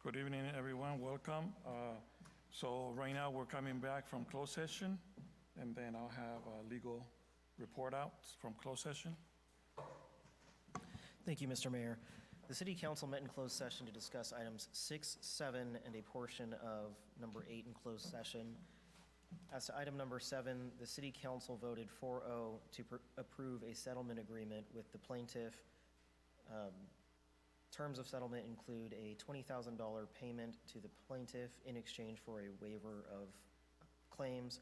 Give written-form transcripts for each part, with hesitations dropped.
Good evening, everyone. Welcome. So right now, we're coming back from closed session, and then I'll have a legal report out from closed session. Thank you, Mr. Mayor. The City Council met in closed session to discuss items 6, 7, and a portion of number 8 in closed session. As to item number 7, the City Council voted 4-0 to approve a settlement agreement with the plaintiff. Terms of settlement include a $20,000 payment to the plaintiff in exchange for a waiver of claims.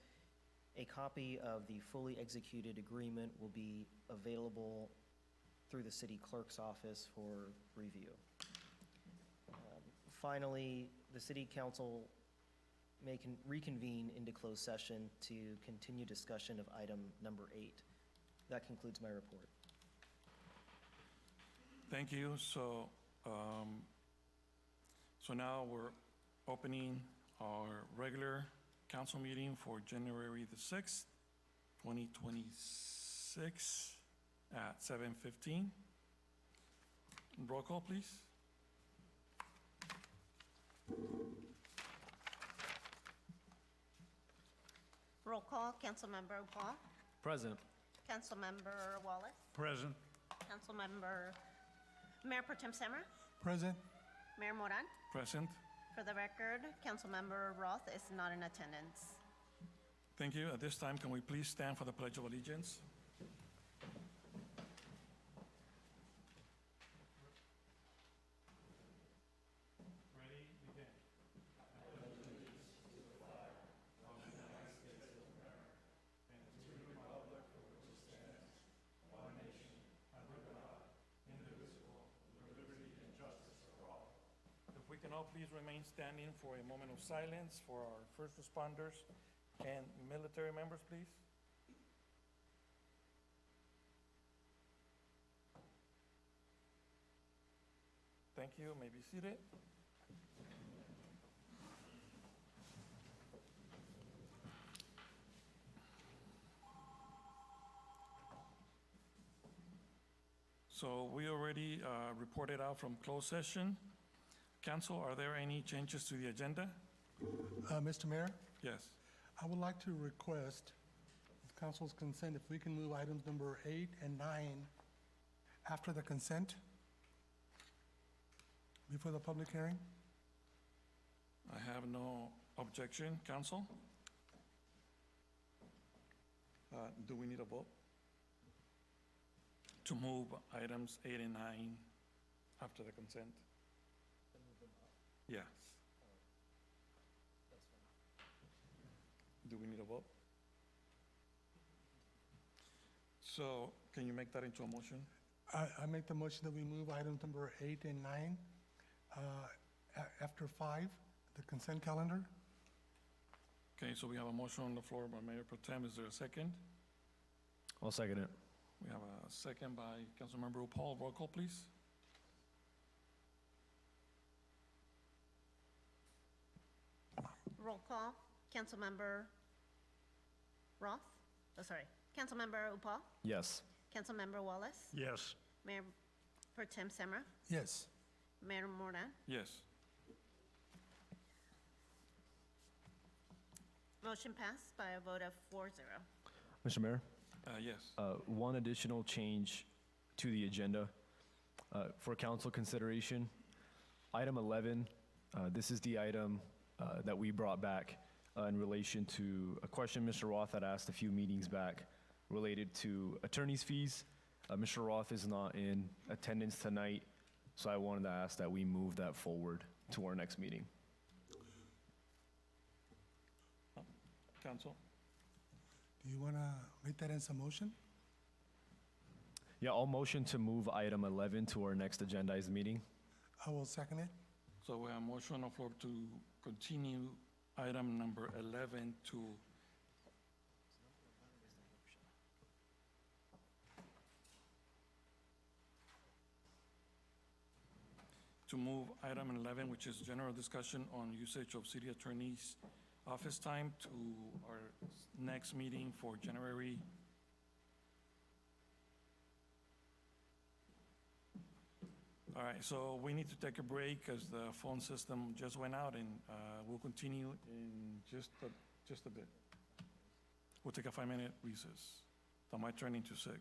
A copy of the fully executed agreement will be available through the city clerk's office for review. Finally, the City Council may reconvene into closed session to continue discussion of item number 8. That concludes my report. Thank you. So now we're opening our regular council meeting for January the 6th, 2026 at 7:15. Roll call, please. Roll call, Councilmember Paul. Present. Councilmember Wallace. Present. Councilmember Mayor Pro Tem Semra. Present. Mayor Moran. Present. For the record, Councilmember Roth is not in attendance. Thank you. At this time, can we please stand for the Pledge of Allegiance? Ready, begin. If we can all please remain standing for a moment of silence for our first responders and military members, please. Thank you. May be seated. So we already reported out from closed session. Council, are there any changes to the agenda? Mr. Mayor, Yes. I would like to request, with council's consent, if we can move items number 8 and 9 after the consent, before the public hearing. I have no objection. Council? Do we need a vote? To move items 8 and 9 after the consent? Yes. Do we need a vote? So can you make that into a motion? I make the motion that we move items number 8 and 9 after 5, the consent calendar. Okay, so we have a motion on the floor by Mayor Pro Tem. Is there a second? I'll second it. We have a second by Councilmember Paul. Roll call, please. Roll call, Councilmember Roth. Oh, sorry. Councilmember Upal. Yes. Councilmember Wallace. Yes. Mayor Pro Tem Semra. Yes. Mayor Moran. Yes. Motion passed by a vote of 4-0. Mr. Mayor, Yes. one additional change to the agenda for council consideration. Item 11, this is the item that we brought back in relation to a question Mr. Roth had asked a few meetings back related to attorney's fees. Mr. Roth is not in attendance tonight, so I wanted to ask that we move that forward to our next meeting. Council? Do you want to make that as a motion? Yeah, I'll motion to move item 11 to our next agendized meeting. I will second it. So we have a motion on the floor to continue item number 11 to move item 11, which is general discussion on usage of city attorney's office time, to our next meeting for January All right, so we need to take a break because the phone system just went out, and we'll continue in just a bit. We'll take a 5-minute recess. That might turn into 6.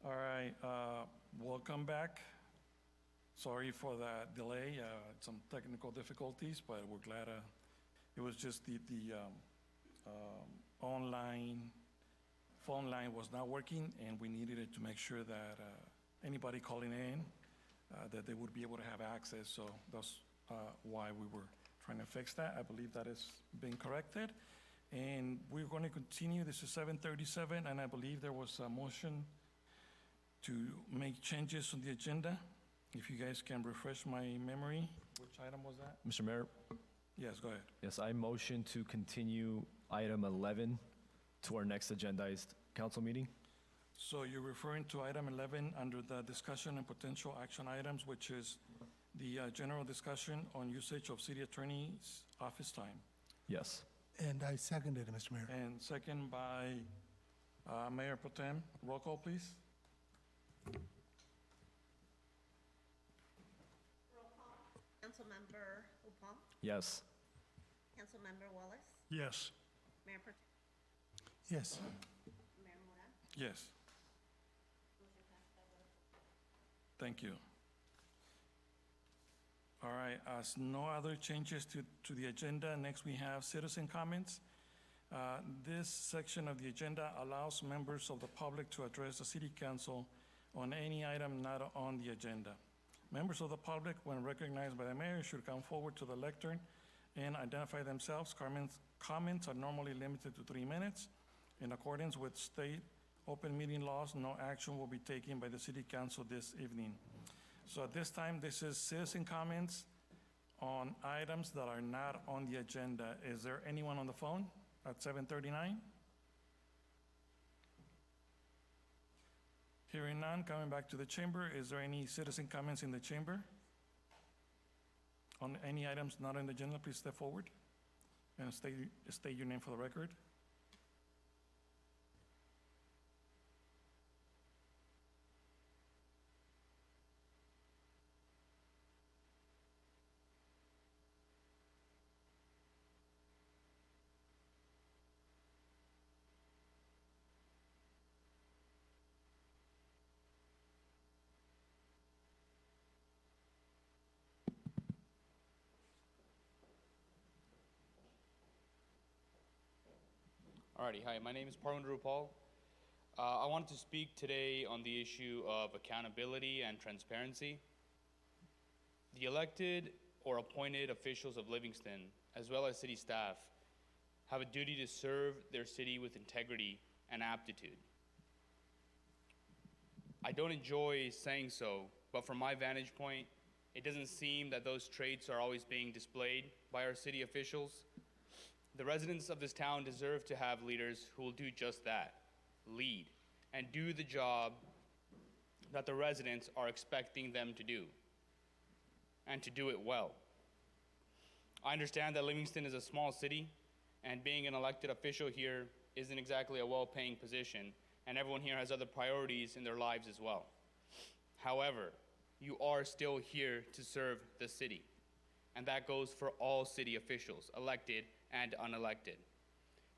All right, welcome back. Sorry for that delay, some technical difficulties, but we're glad it was just the online phone line was not working, and we needed it to make sure that anybody calling in, that they would be able to have access. So that's why we were trying to fix that. I believe that has been corrected. And we're going to continue. This is 7:37, and I believe there was a motion to make changes on the agenda. If you guys can refresh my memory, which item was that? Mr. Mayor, Yes, go ahead. yes, I motion to continue item 11 to our next agendized council meeting. So you're referring to item 11 under the discussion and potential action items, which is the general discussion on usage of city attorney's office time. Yes. And I seconded it, Mr. Mayor. And second by Mayor Pro Tem. Roll call, please. Councilmember Upon, Yes. Councilmember Wallace, Yes. Mayor Pro Yes. Mayor Moran. Yes. Thank you. All right, as no other changes to the agenda, next we have citizen comments. This section of the agenda allows members of the public to address the city council on any item not on the agenda. Members of the public, when recognized by the mayor, should come forward to the lectern and identify themselves. Comments are normally limited to 3 minutes. In accordance with state open meeting laws, no action will be taken by the city council this evening. So at this time, this is citizen comments on items that are not on the agenda. Is there anyone on the phone at 7:39? Hearing none, coming back to the chamber, is there any citizen comments in the chamber? On any items not on the agenda, please step forward and state your name for the record. Alrighty, hi, my name is Parwinder Rupal. I wanted to speak today on the issue of accountability and transparency. The elected or appointed officials of Livingston, as well as city staff, have a duty to serve their city with integrity and aptitude. I don't enjoy saying so, but from my vantage point, it doesn't seem that those traits are always being displayed by our city officials. The residents of this town deserve to have leaders who will do just that, lead, and do the job that the residents are expecting them to do, and to do it well. I understand that Livingston is a small city, and being an elected official here isn't exactly a well-paying position, and everyone here has other priorities in their lives as well. However, you are still here to serve the city, and that goes for all city officials, elected and unelected.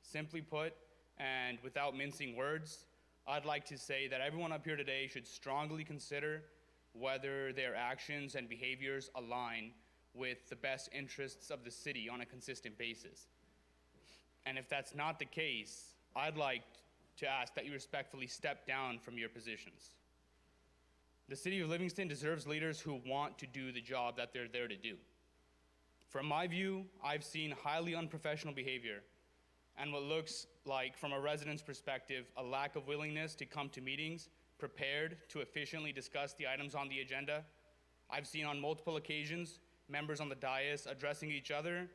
Simply put, and without mincing words, I'd like to say that everyone up here today should strongly consider whether their actions and behaviors align with the best interests of the city on a consistent basis. And if that's not the case, I'd like to ask that you respectfully step down from your positions. The city of Livingston deserves leaders who want to do the job that they're there to do. From my view, I've seen highly unprofessional behavior and what looks like, from a resident's perspective, a lack of willingness to come to meetings prepared to efficiently discuss the items on the agenda. I've seen on multiple occasions members on the dais addressing each other,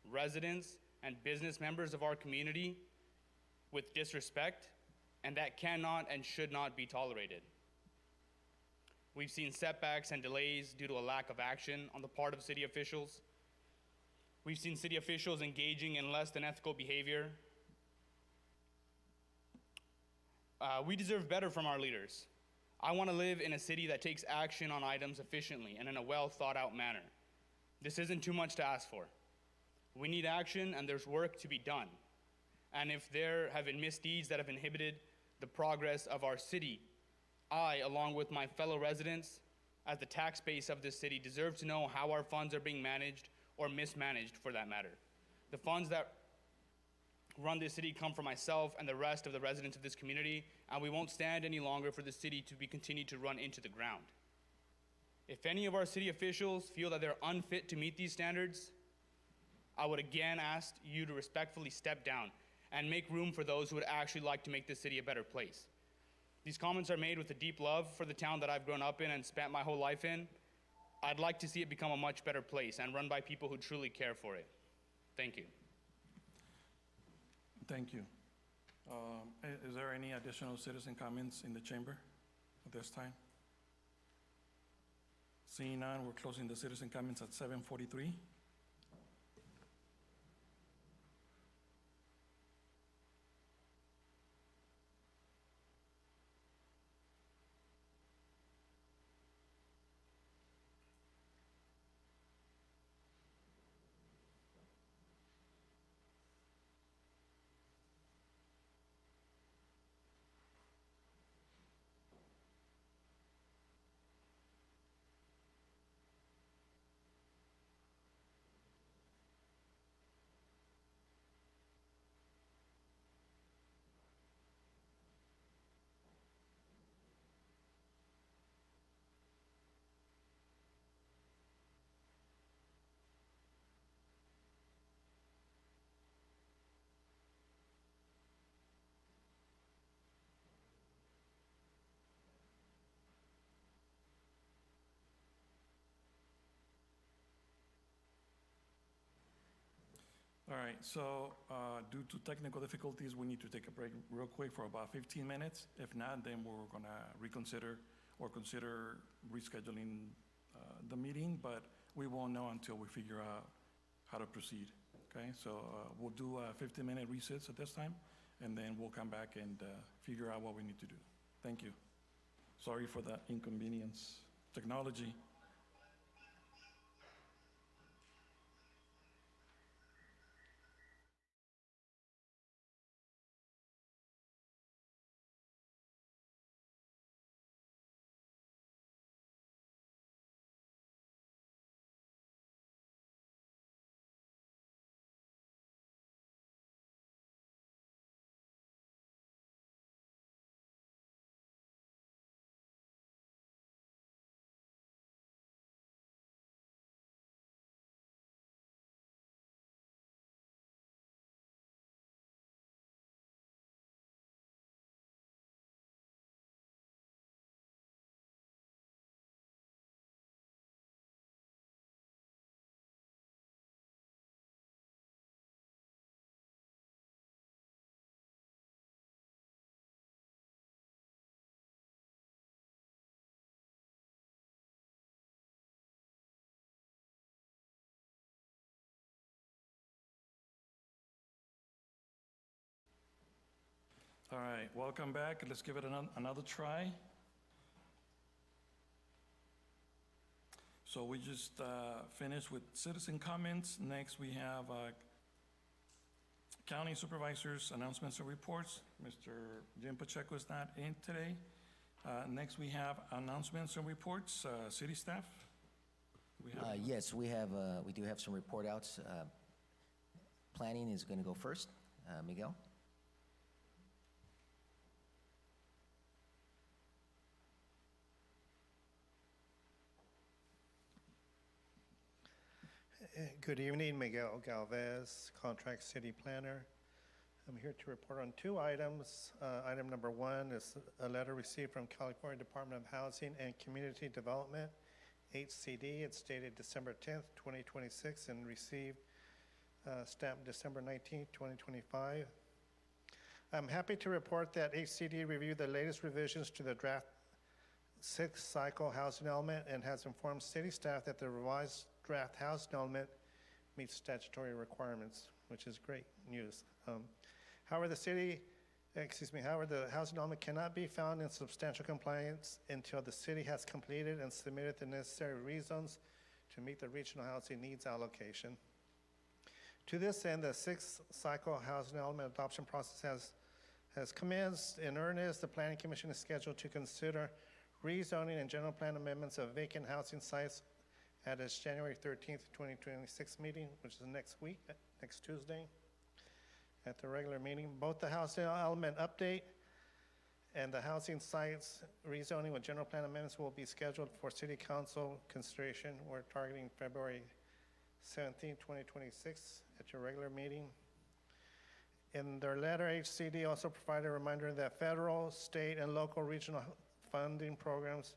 residents, and business members of our community with disrespect, and that cannot and should not be tolerated. We've seen setbacks and delays due to a lack of action on the part of city officials. We've seen city officials engaging in less than ethical behavior. We deserve better from our leaders. I want to live in a city that takes action on items efficiently and in a well thought out manner. This isn't too much to ask for. We need action, and there's work to be done. And if there have been misdeeds that have inhibited the progress of our city, I, along with my fellow residents, as the tax base of this city, deserve to know how our funds are being managed or mismanaged for that matter. The funds that run this city come from myself and the rest of the residents of this community, and we won't stand any longer for the city to be continued to run into the ground. If any of our city officials feel that they're unfit to meet these standards, I would again ask you to respectfully step down and make room for those who would actually like to make this city a better place. These comments are made with a deep love for the town that I've grown up in and spent my whole life in. I'd like to see it become a much better place and run by people who truly care for it. Thank you. Thank you. Is there any additional citizen comments in the chamber at this time? Seeing none, we're closing the citizen comments at 7:43. All right, so due to technical difficulties, we need to take a break real quick for about 15 minutes. If not, then we're gonna reconsider or consider rescheduling the meeting, but we won't know until we figure out how to proceed, okay? So we'll do a 15-minute recess at this time, and then we'll come back and figure out what we need to do. Thank you. Sorry for that inconvenience. Technology. All right, welcome back. Let's give it another try. So we just finished with citizen comments. Next, we have county supervisors' announcements and reports. Mr. Jim Pacheco is not in today. Next, we have announcements and reports. City staff? Yes, we do have some report outs. Planning is going to go first. Miguel? Good evening, Miguel Galvez, Contract City Planner. I'm here to report on two items. Item number one is a letter received from California Department of Housing and Community Development, HCD. It's dated December 10th, 2026, and received stamped December 19th, 2025. I'm happy to report that HCD reviewed the latest revisions to the draft 6th cycle housing element and has informed city staff that the revised draft housing element meets statutory requirements, which is great news. However, the housing element cannot be found in substantial compliance until the city has completed and submitted the necessary rezones to meet the regional housing needs allocation. To this end, the 6th cycle housing element adoption process has commenced in earnest. The Planning Commission is scheduled to consider rezoning and general plan amendments of vacant housing sites at its January 13th, 2026 meeting, which is next week, next Tuesday, at the regular meeting. Both the housing element update and the housing sites rezoning with general plan amendments will be scheduled for City Council consideration. We're targeting February 17, 2026 at your regular meeting. In their letter, HCD also provided a reminder that federal, state, and local regional funding programs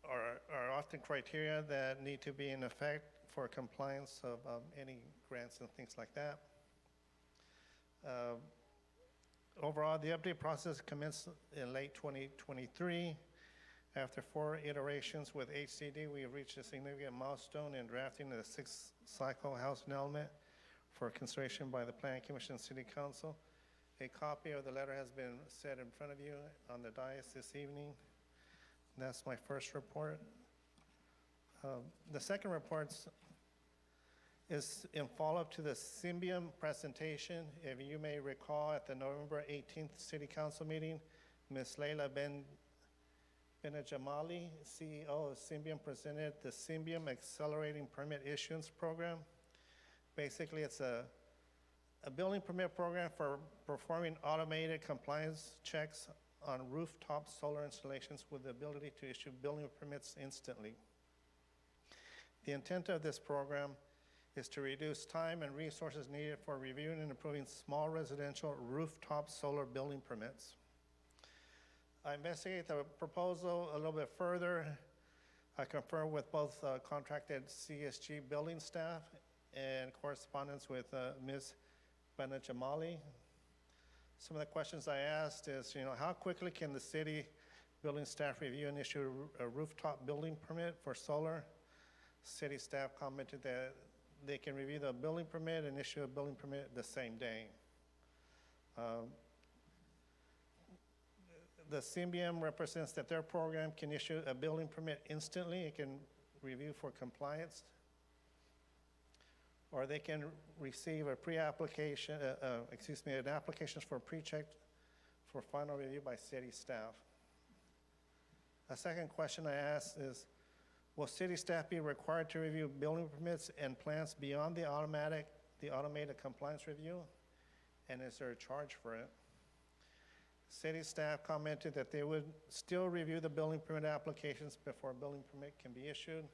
are often criteria that need to be in effect for compliance of any grants and things like that. Overall, the update process commenced in late 2023. After 4 iterations with HCD, we have reached a significant milestone in drafting the 6th cycle housing element for consideration by the Planning Commission and City Council. A copy of the letter has been set in front of you on the dais this evening. That's my first report. The second report is in follow-up to the Symbiom presentation. If you may recall, at the November 18th City Council meeting, Ms. Leila Benajamali, CEO of Symbiom, presented the Symbiom Accelerating Permit Issuance Program. Basically, it's a building permit program for performing automated compliance checks on rooftop solar installations with the ability to issue building permits instantly. The intent of this program is to reduce time and resources needed for reviewing and approving small residential rooftop solar building permits. I investigated the proposal a little bit further. I confirmed with both contracted CSG building staff and correspondence with Ms. Benajamali. Some of the questions I asked is, how quickly can the city building staff review and issue a rooftop building permit for solar? City staff commented that they can review the building permit and issue a building permit the same day. The Symbiom represents that their program can issue a building permit instantly. It can review for compliance, or they can receive a pre-application, an application for pre-check for final review by city staff. A second question I asked is, will city staff be required to review building permits and plans beyond the automated compliance review? And is there a charge for it? City staff commented that they would still review the building permit applications before a building permit can be issued.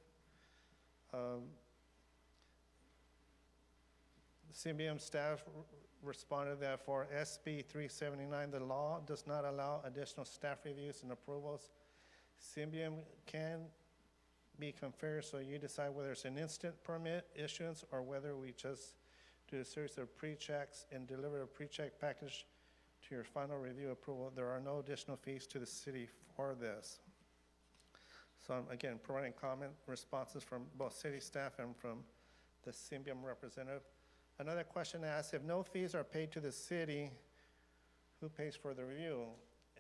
Symbiom staff responded that for SB 379, the law does not allow additional staff reviews and approvals. Symbiom can be conferred, so you decide whether it's an instant permit issuance or whether we just do a series of pre-checks and deliver a pre-check package to your final review approval. There are no additional fees to the city for this. So I'm, again, providing comment responses from both city staff and from the Symbiom representative. Another question asked, if no fees are paid to the city, who pays for the review?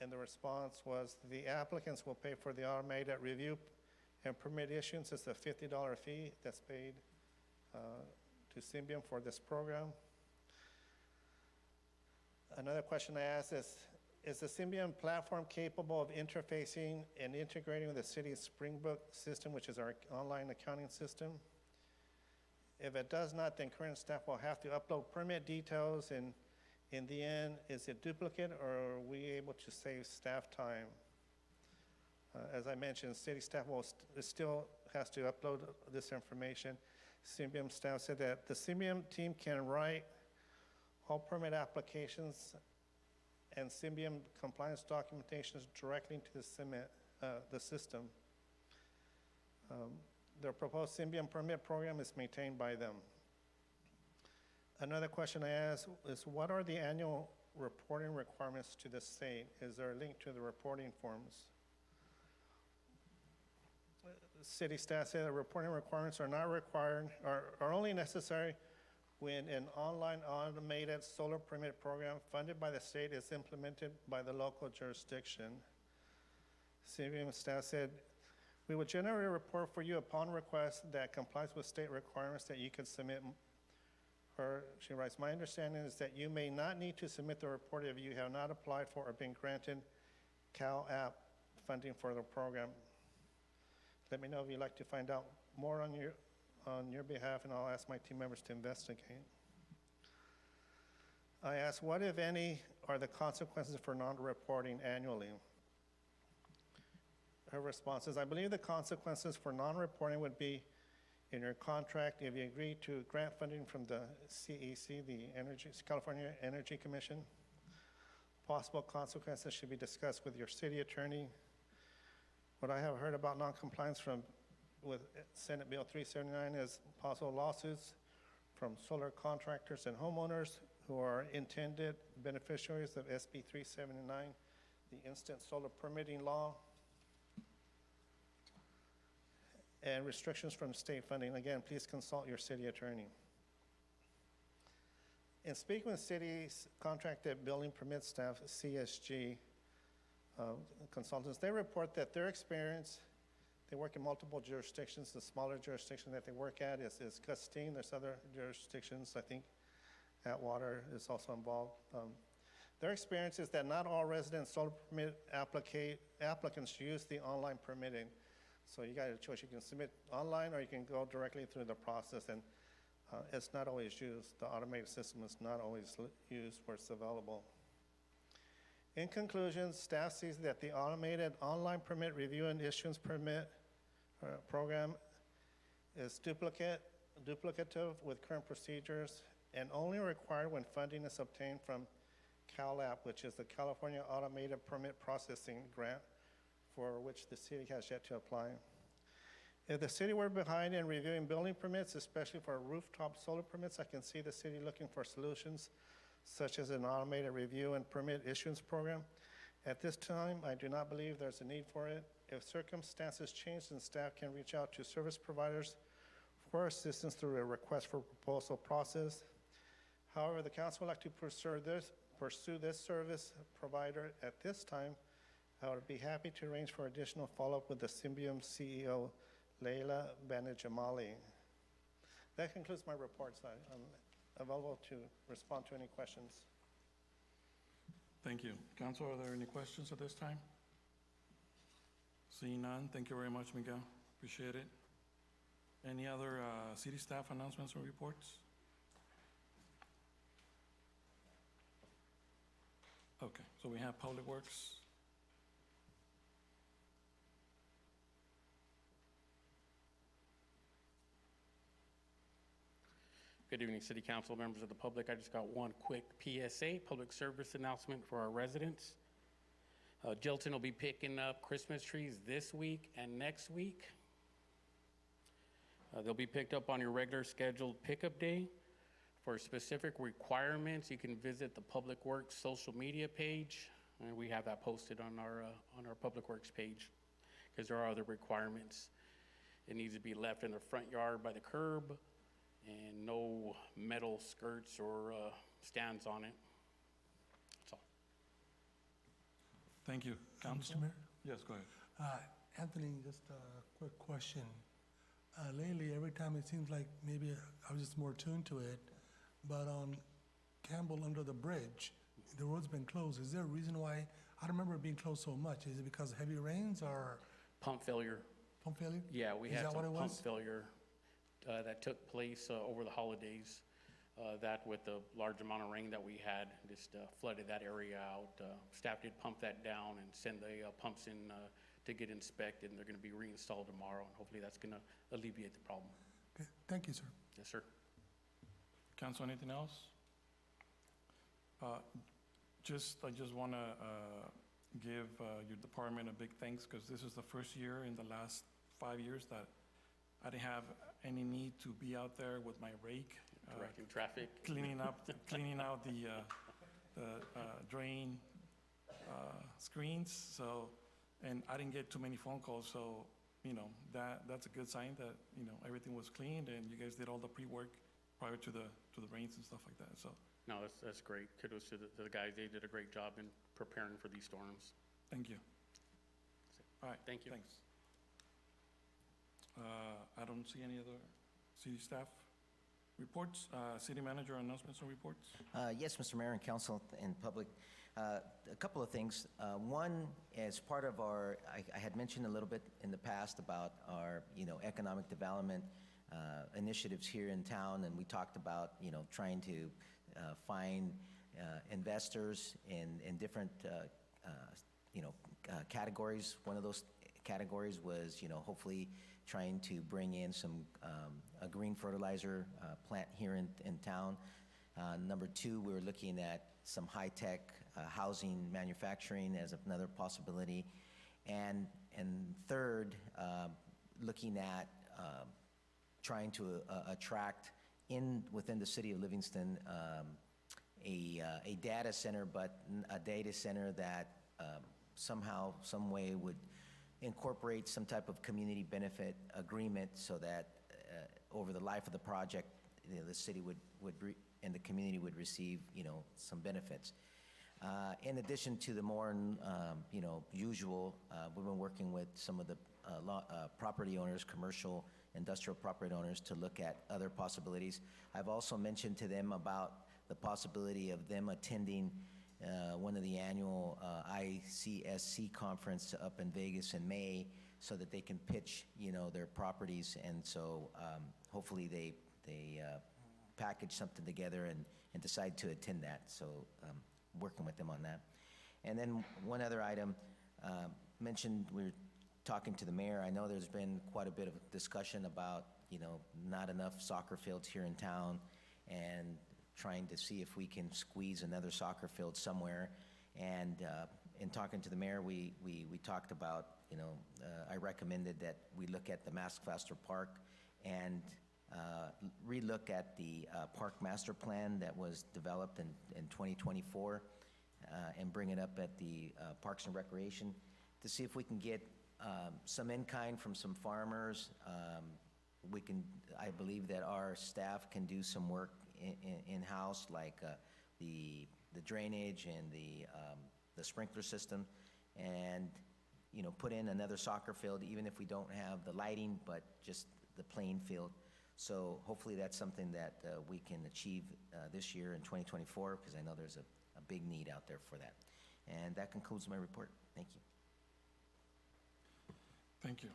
And the response was the applicants will pay for the automated review and permit issuance. It's a $50 fee that's paid to Symbiom for this program. Another question I asked is the Symbiom platform capable of interfacing and integrating with the city's Springbook system, which is our online accounting system? If it does not, then current staff will have to upload permit details, and in the end, is it duplicate or are we able to save staff time? As I mentioned, city staff still has to upload this information. Symbiom staff said that the Symbiom team can write all permit applications and Symbiom compliance documentations directly into the system. The proposed Symbiom permit program is maintained by them. Another question I asked is, what are the annual reporting requirements to the state? Is there a link to the reporting forms? City staff said the reporting requirements are not required, are only necessary when an online automated solar permit program funded by the state is implemented by the local jurisdiction. Symbiom staff said, we will generate a report for you upon request that complies with state requirements that you can submit Or she writes, my understanding is that you may not need to submit the report if you have not applied for or been granted Cal App funding for the program. Let me know if you'd like to find out more on your behalf, and I'll ask my team members to investigate. I asked, what, if any, are the consequences for non-reporting annually? Her response is, I believe the consequences for non-reporting would be in your contract if you agree to grant funding from the CEC, the California Energy Commission. Possible consequences should be discussed with your city attorney. What I have heard about non-compliance with Senate Bill 379 is possible lawsuits from solar contractors and homeowners who are intended beneficiaries of SB 379, the instant solar permitting law, and restrictions from state funding. Again, please consult your city attorney. In speaking with city's contracted building permit staff, CSG consultants, they report that their experience, they work in multiple jurisdictions. The smaller jurisdiction that they work at is Custine. There's other jurisdictions, I think Atwater is also involved. Their experience is that not all resident solar permit applicants use the online permitting. So you got a choice. You can submit online or you can go directly through the process, and it's not always used. The automated system is not always used where it's available. In conclusion, staff sees that the automated online permit review and issuance permit program is duplicative with current procedures and only required when funding is obtained from CalApp, which is the California Automated Permit Processing Grant, for which the city has yet to apply. If the city were behind in reviewing building permits, especially for rooftop solar permits, I can see the city looking for solutions such as an automated review and permit issuance program. At this time, I do not believe there's a need for it. If circumstances change, then staff can reach out to service providers for assistance through a request for proposal process. However, the council would like to pursue this service provider at this time. I would be happy to arrange for additional follow-up with the Symbium CEO, Leila Banijamali. That concludes my report. So I'm available to respond to any questions. Thank you. Council, are there any questions at this time? Seeing none, thank you very much, Miguel. Appreciate it. Any other city staff announcements or reports? Okay, so we have Public Works. Good evening, City Council, members of the public. I just got one quick PSA, public service announcement for our residents. Jilton will be picking up Christmas trees this week and next week. They'll be picked up on your regular scheduled pickup day. For specific requirements, you can visit the Public Works social media page, and we have that posted on our Public Works page, because there are other requirements. It needs to be left in the front yard by the curb, and no metal skirts or stands on it. That's all. Thank you. Council? Mr. Mayor? Yes, go ahead. Anthony, just a quick question. Lately, every time it seems like maybe I was just more tuned to it, but on Campbell under the bridge, the road's been closed. Is there a reason why? I don't remember it being closed so much. Is it because of heavy rains or Pump failure. pump failure? Yeah, we Is had that what some it pump was? failure that took place over the holidays. That with the large amount of rain that we had, just flooded that area out. Staff did pump that down and send the pumps in to get inspected, and they're going to be reinstalled tomorrow, and hopefully that's going to alleviate the problem. Okay, thank you, sir. Yes, sir. Council, anything else? I just want to give your department a big thanks, because this is the first year in the last 5 years that I didn't have any need to be out there with my rake, Directing traffic. cleaning out the drain screens. So, and I didn't get too many phone calls. So, that's a good sign that everything was cleaned and you guys did all the pre-work prior to the rains and stuff like that. So, No, that's great. Kudos to the guys. They did a great job in preparing for these storms. thank you. All right. Thank you. Thanks. I don't see any other city staff Reports, city manager announcements and reports. Yes, Mr. Mayor and council and public. A couple of things. One, as part of our, I had mentioned a little bit in the past about our, economic development initiatives here in town, and we talked about, trying to find investors in different, categories. One of those categories was, hopefully trying to bring in some, a green fertilizer plant here in town. Number two, we were looking at some high-tech housing manufacturing as another possibility. And third, looking at trying to attract within the city of Livingston a data center, but a data center that somehow, some way would incorporate some type of community benefit agreement so that over the life of the project, the city would and the community would receive, some benefits. In addition to the more, usual, we've been working with some of the property owners, commercial, industrial property owners, to look at other possibilities. I've also mentioned to them about the possibility of them attending one of the annual ICSC conference up in Vegas in May, so that they can pitch, their properties, and so hopefully they package something together and decide to attend that. So working with them on that. And then one other item mentioned, we were talking to the mayor. I know there's been quite a bit of discussion about, not enough soccer fields here in town, and trying to see if we can squeeze another soccer field somewhere. And in talking to the mayor, we talked about, I recommended that we look at the Maskfaster Park and relook at the park master plan that was developed in 2024 and bring it up at the Parks and Recreation to see if we can get some in-kind from some farmers. I believe that our staff can do some work in-house, like the drainage and the sprinkler system, and put in another soccer field, even if we don't have the lighting, but just the playing field. So hopefully that's something that we can achieve this year in 2024, because I know there's a big need out there for that. And that concludes my report. Thank you. Thank you.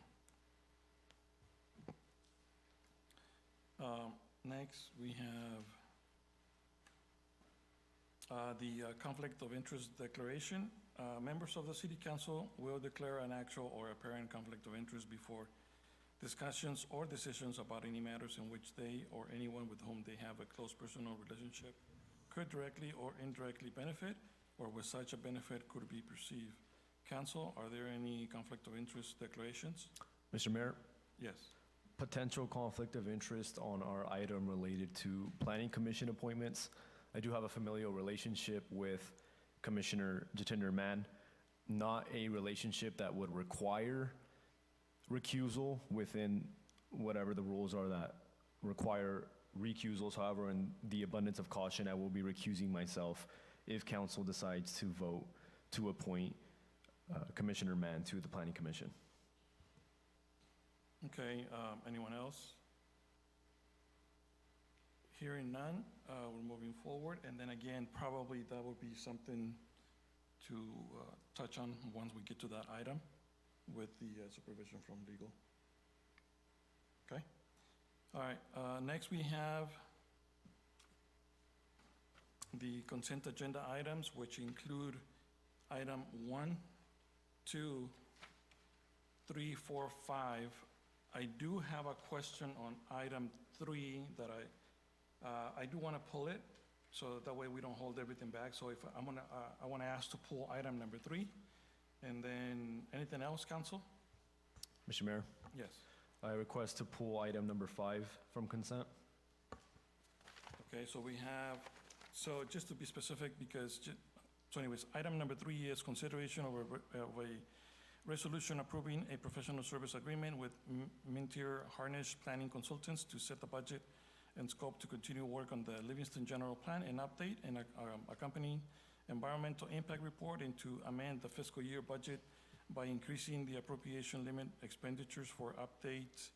Next, we have the conflict of interest declaration. Members of the City Council will declare an actual or apparent conflict of interest before discussions or decisions about any matters in which they or anyone with whom they have a close personal relationship could directly or indirectly benefit, or with such a benefit could be perceived. Council, are there any conflict of interest declarations? Mr. Mayor, Yes. potential conflict of interest on our item related to Planning Commission appointments. I do have a familial relationship with Commissioner Jatinder Mann, not a relationship that would require recusal within whatever the rules are that require recusals. However, in the abundance of caution, I will be recusing myself if council decides to vote to appoint Commissioner Mann to the Planning Commission. Okay, anyone else? Hearing none, we're moving forward, and then again, probably that will be something to touch on once we get to that item with the supervision from legal. Okay? All right, next we have the consent agenda items, which include item 1, 2, 3, 4, 5. I do have a question on item 3 that I do want to pull it, so that way we don't hold everything back. So if I want to ask to pull item number 3, and then anything else, council? Mr. Mayor, Yes. I request to pull item number 5 from consent. Okay, so we have, so just to be specific, because, so anyways, item number 3 is consideration of a resolution approving a professional service agreement with Mintier Harnish Planning Consultants to set the budget and scope to continue work on the Livingston General Plan and update and accompanying environmental impact report, and to amend the fiscal year budget by increasing the appropriation limit expenditures for updates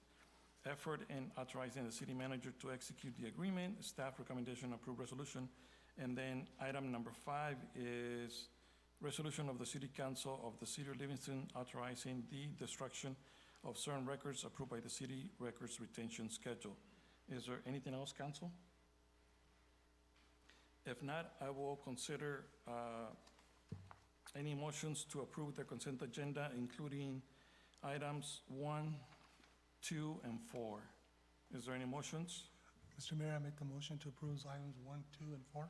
effort in authorizing the city manager to execute the agreement. Staff recommendation, approve resolution. And then item number 5 is resolution of the City Council of the City of Livingston authorizing the destruction of certain records approved by the city records retention schedule. Is there anything else, council? If not, I will consider any motions to approve the consent agenda, including items 1, 2, and 4. Is there any motions? Mr. Mayor, I make the motion to approve items 1, 2, and 4.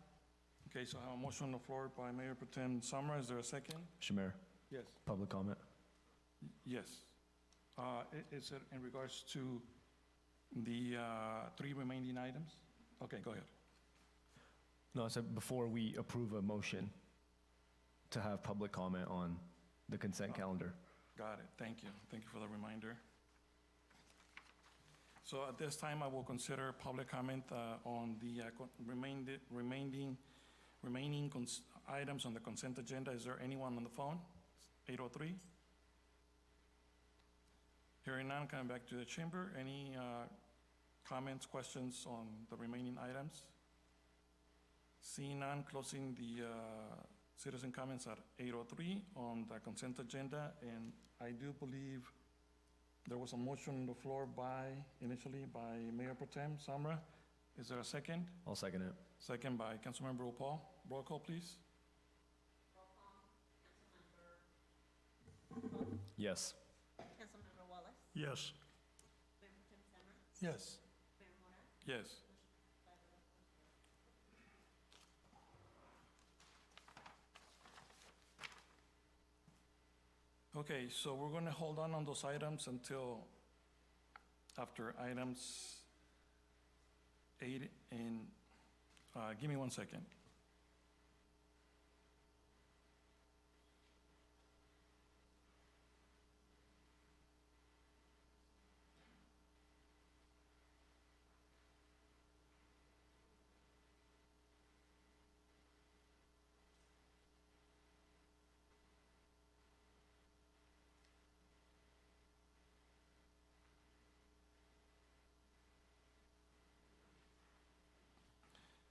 Okay, so I have a motion on the floor by Mayor Pro Tem Samra. Is there a second? Mr. Mayor, Yes. public comment? Yes. Is it in regards to the 3 remaining items? Okay, go ahead. No, I said before we approve a motion to have public comment on the consent calendar. Got it. Thank you. Thank you for the reminder. So at this time, I will consider public comment on the remaining items on the consent agenda. Is there anyone on the phone? 803? Hearing none, coming back to the chamber. Any comments, questions on the remaining items? Seeing none, closing the citizen comments at 8:03 on the consent agenda. And I do believe there was a motion on the floor initially by Mayor Pro Tem Samra. Is there a second? I'll second it. Second by Councilmember Paul. Roll call, please. Yes. Councilmember Wallace? Yes. Mayor Pro Tem Samra? Yes. Mayor Mora? Yes. Okay, so we're going to hold on those items until after items 8 and, give me 1 second.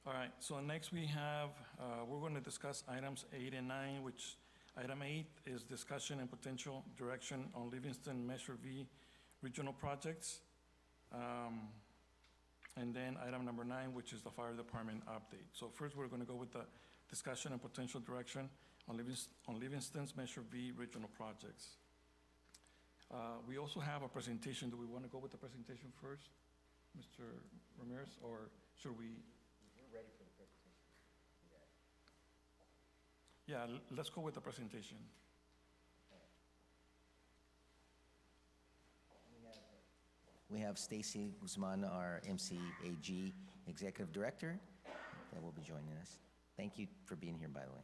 All right, so next we have, we're going to discuss items 8 and 9, which item 8 is discussion and potential direction on Livingston Measure V regional projects. And then item number 9, which is the fire department update. So first, we're going to go with the discussion and potential direction on Livingston's Measure V regional projects. We also have a presentation. Do we want to go with the presentation first, Mr. Ramirez, or should we? We're ready for the presentation. Yeah, let's go with the presentation. We have Stacy Guzman, our MCAG Executive Director, that will be joining us. Thank you for being here, by the way.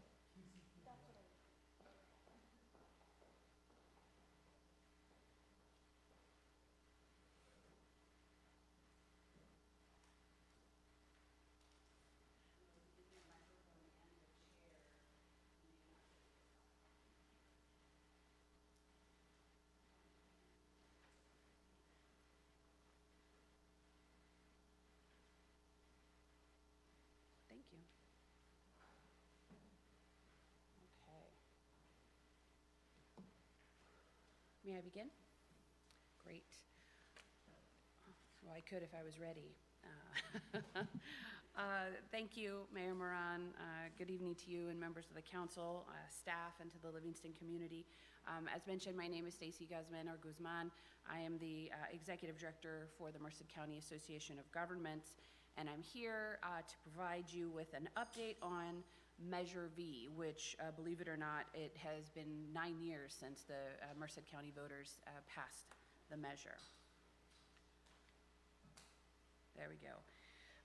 Thank you. Okay. May I begin? Great. Well, I could if I was ready. Thank you, Mayor Moran. Good evening to you and members of the council, staff, and to the Livingston community. As mentioned, my name is Stacy Guzman, or Guzman. I am the Executive Director for the Merced County Association of Governments, and I'm here to provide you with an update on Measure V, which, believe it or not, it has been 9 years since the Merced County voters passed the measure. There we go.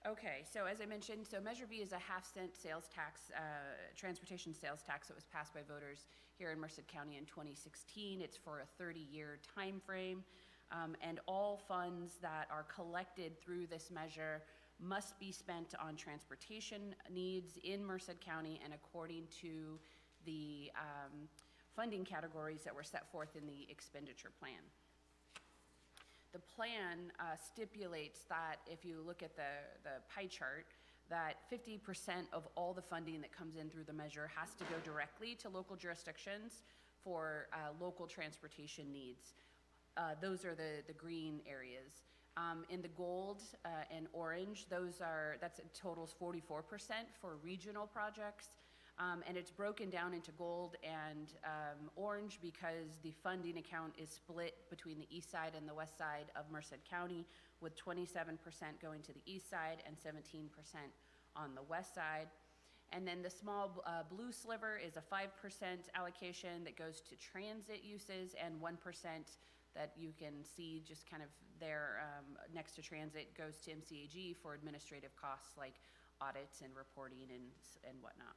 Okay, so as I mentioned, so Measure V is a half-cent sales tax, transportation sales tax that was passed by voters here in Merced County in 2016. It's for a 30-year time frame, and all funds that are collected through this measure must be spent on transportation needs in Merced County and according to the funding categories that were set forth in the expenditure plan. The plan stipulates that if you look at the pie chart, that 50% of all the funding that comes in through the measure has to go directly to local jurisdictions for local transportation needs. Those are the green areas. In the gold and orange, that's totals 44% for regional projects. And it's broken down into gold and orange because the funding account is split between the east side and the west side of Merced County, with 27% going to the east side and 17% on the west side. And then the small blue sliver is a 5% allocation that goes to transit uses, and 1% that you can see just kind of there next to transit goes to MCAG for administrative costs like audits and reporting and whatnot.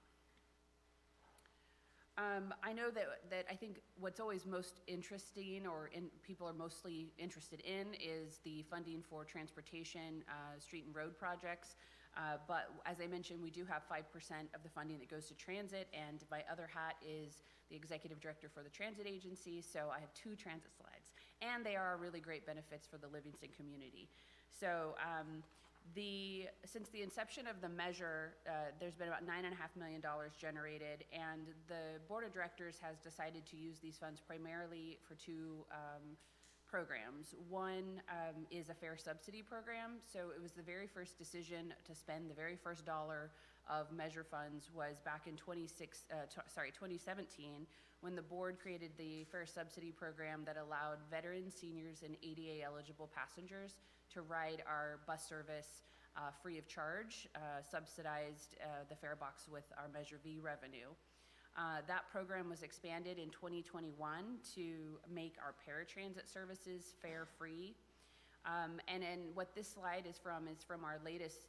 I know that I think what's always most interesting, or people are mostly interested in, is the funding for transportation, street and road projects. But as I mentioned, we do have 5% of the funding that goes to transit, and my other hat is the executive director for the transit agency, so I have 2 transit slides. And they are really great benefits for the Livingston community. So since the inception of the measure, there's been about $9.5 million generated, and the board of directors has decided to use these funds primarily for 2 programs. One is a fair subsidy program. So it was the very first decision to spend the very first dollar of measure funds was back in 2017, when the board created the fair subsidy program that allowed veterans, seniors, and ADA eligible passengers to ride our bus service free of charge, subsidized the fare box with our Measure V revenue. That program was expanded in 2021 to make our paratransit services fare free. And then what this slide is from our latest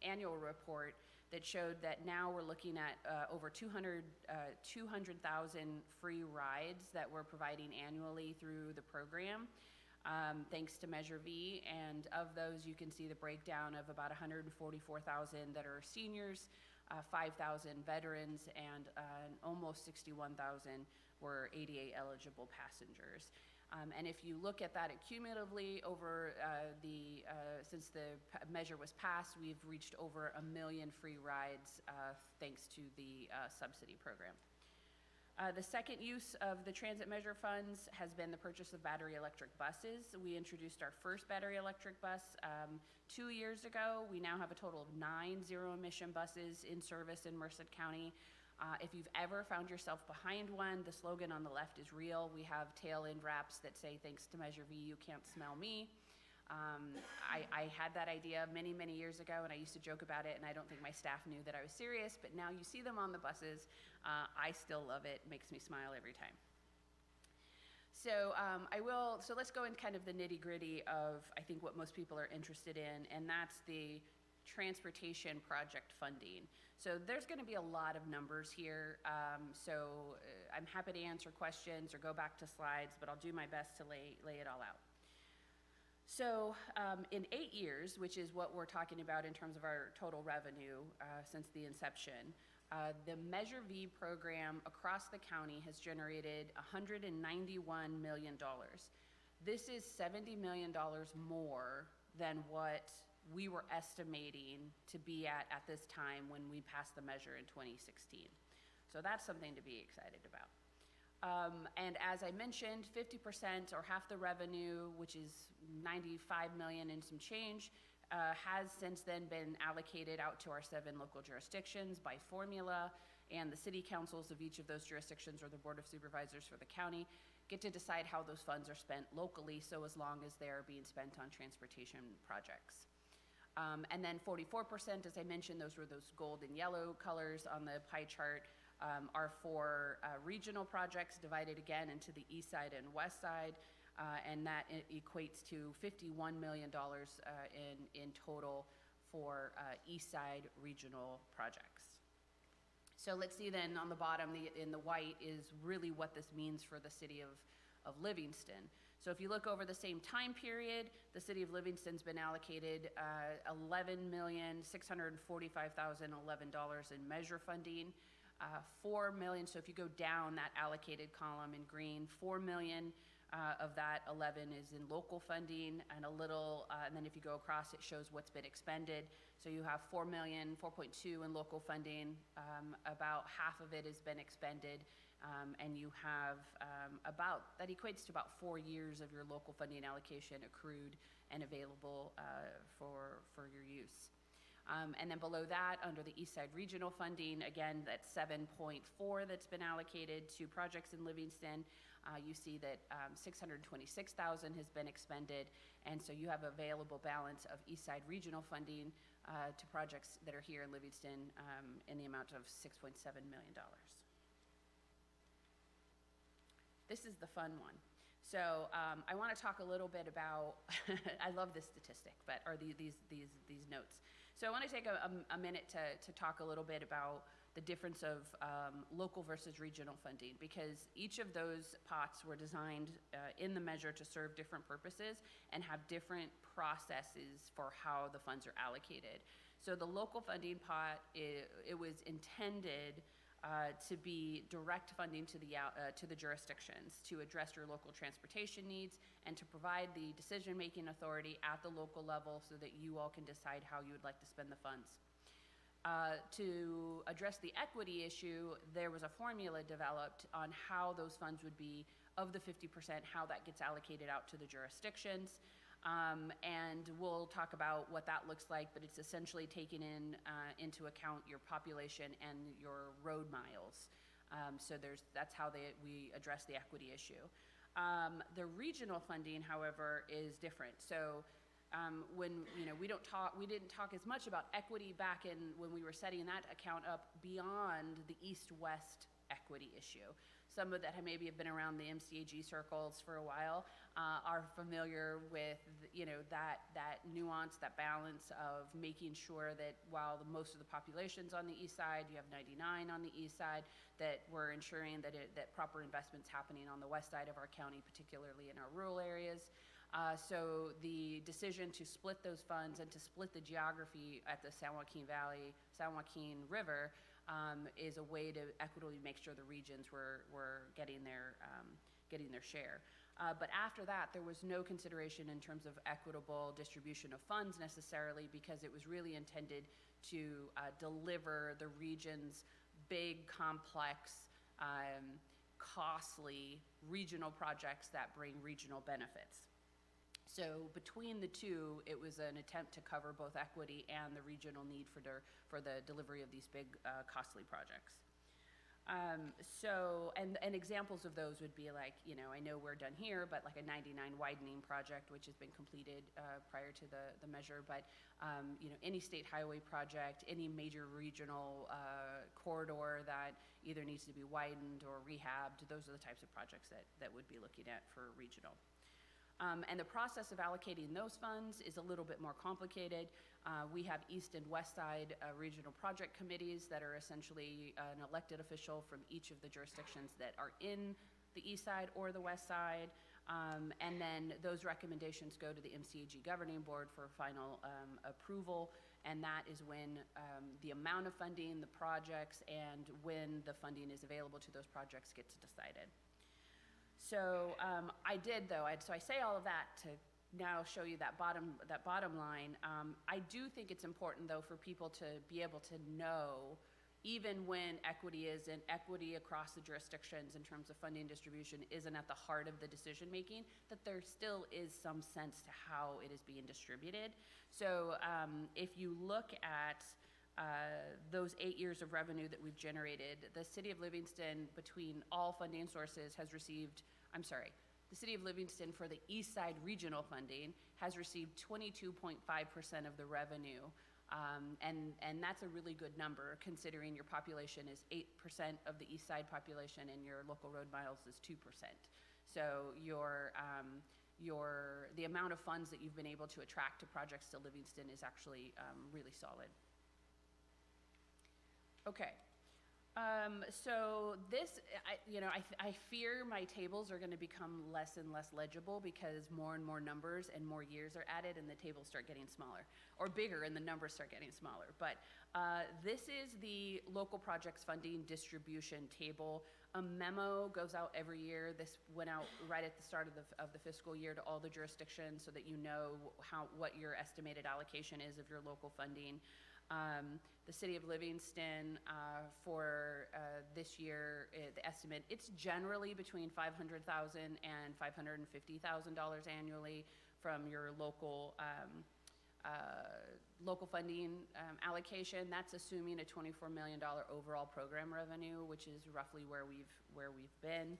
annual report that showed that now we're looking at over 200,000 free rides that we're providing annually through the program, thanks to Measure V. And of those, you can see the breakdown of about 144,000 that are seniors, 5,000 veterans, and almost 61,000 were ADA eligible passengers. And if you look at that cumulatively over since the measure was passed, we've reached over 1 million free rides thanks to the subsidy program. The second use of the transit measure funds has been the purchase of battery electric buses. We introduced our first battery electric bus 2 years ago. We now have a total of 9 zero-emission buses in service in Merced County. If you've ever found yourself behind one, the slogan on the left is real. We have tail end wraps that say, "Thanks to Measure V, you can't smell me." I had that idea many, many years ago, and I used to joke about it, and I don't think my staff knew that I was serious, but now you see them on the buses. I still love it. It makes me smile every time. So so let's go in kind of the nitty-gritty of, I think, what most people are interested in, and that's the transportation project funding. So there's going to be a lot of numbers here, so I'm happy to answer questions or go back to slides, but I'll do my best to lay it all out. So in 8 years, which is what we're talking about in terms of our total revenue since the inception, the Measure V program across the county has generated $191 million. This is $70 million more than what we were estimating to be at this time when we passed the measure in 2016. So that's something to be excited about. And as I mentioned, 50% or half the revenue, which is $95 million and some change, has since then been allocated out to our 7 local jurisdictions by formula, and the city councils of each of those jurisdictions, or the board of supervisors for the county, get to decide how those funds are spent locally, so as long as they're being spent on transportation projects. And then 44%, as I mentioned, those were those gold and yellow colors on the pie chart, are for regional projects divided again into the east side and west side, and that equates to $51 million in total for east side regional projects. So let's see then on the bottom, in the white, is really what this means for the city of Livingston. So if you look over the same time period, the city of Livingston's been allocated $11,645,011 in measure funding. 4 million, so if you go down that allocated column in green, 4 million Of that, 11 is in local funding, and and then if you go across, it shows what's been expended. So you have 4 million, 4.2 in local funding. About half of it has been expended, and you have that equates to about 4 years of your local funding allocation accrued and available for your use. And then below that, under the East Side Regional Funding, again, that's 7.4 that's been allocated to projects in Livingston. You see that 626,000 has been expended, and so you have available balance of East Side Regional Funding to projects that are here in Livingston in the amount of $6.7 million. This is the fun one. So I want to talk a little bit about, I love this statistic, or these notes. So I want to take a minute to talk a little bit about the difference of local versus regional funding, because each of those pots were designed in the measure to serve different purposes and have different processes for how the funds are allocated. So the local funding pot, it was intended to be direct funding to the jurisdictions to address your local transportation needs and to provide the decision-making authority at the local level so that you all can decide how you would like to spend the funds. To address the equity issue, there was a formula developed on how those funds would be, of the 50%, how that gets allocated out to the jurisdictions. And we'll talk about what that looks like, but it's essentially taking into account your population and your road miles. So that's how we address the equity issue. The regional funding, however, is different. So when we didn't talk as much about equity back when we were setting that account up beyond the east-west equity issue. Some of that maybe have been around the MCAG circles for a while, are familiar with that nuance, that balance of making sure that while most of the population's on the east side, you have 99 on the east side, that we're ensuring that proper investment's happening on the west side of our county, particularly in our rural areas. So the decision to split those funds and to split the geography at the San Joaquin River is a way to equitably make sure the regions were getting their share. But after that, there was no consideration in terms of equitable distribution of funds necessarily, because it was really intended to deliver the region's big, complex, costly regional projects that bring regional benefits. So between the two, it was an attempt to cover both equity and the regional need for the delivery of these big, costly projects. And examples of those would be like, I know we're done here, but like a 99 widening project, which has been completed prior to the measure, but any state highway project, any major regional corridor that either needs to be widened or rehabbed, those are the types of projects that would be looking at for regional. And the process of allocating those funds is a little bit more complicated. We have East and West Side regional project committees that are essentially an elected official from each of the jurisdictions that are in the East Side or the West Side. And then those recommendations go to the MCAG Governing Board for final approval. And that is when the amount of funding, the projects, and when the funding is available to those projects gets decided. So I say all of that to now show you that bottom line. I do think it's important, though, for people to be able to know, even when equity across the jurisdictions in terms of funding distribution isn't at the heart of the decision making, that there still is some sense to how it is being distributed. So if you look at those 8 years of revenue that we've generated, the City of Livingston, between all funding sources, the City of Livingston for the East Side Regional Funding has received 22.5% of the revenue. And that's a really good number, considering your population is 8% of the East Side population and your local road miles is 2%. So the amount of funds that you've been able to attract to projects to Livingston is actually really solid. Okay. So this, I fear my tables are going to become less and less legible because more and more numbers and more years are added and the tables start getting smaller, or bigger and the numbers start getting smaller. But this is the local projects funding distribution table. A memo goes out every year. This went out right at the start of the fiscal year to all the jurisdictions so that you know what your estimated allocation is of your local funding. The city of Livingston for this year, the estimate, it's generally between $500,000 and $550,000 annually from your local local funding allocation. That's assuming a $24 million overall program revenue, which is roughly where we've been.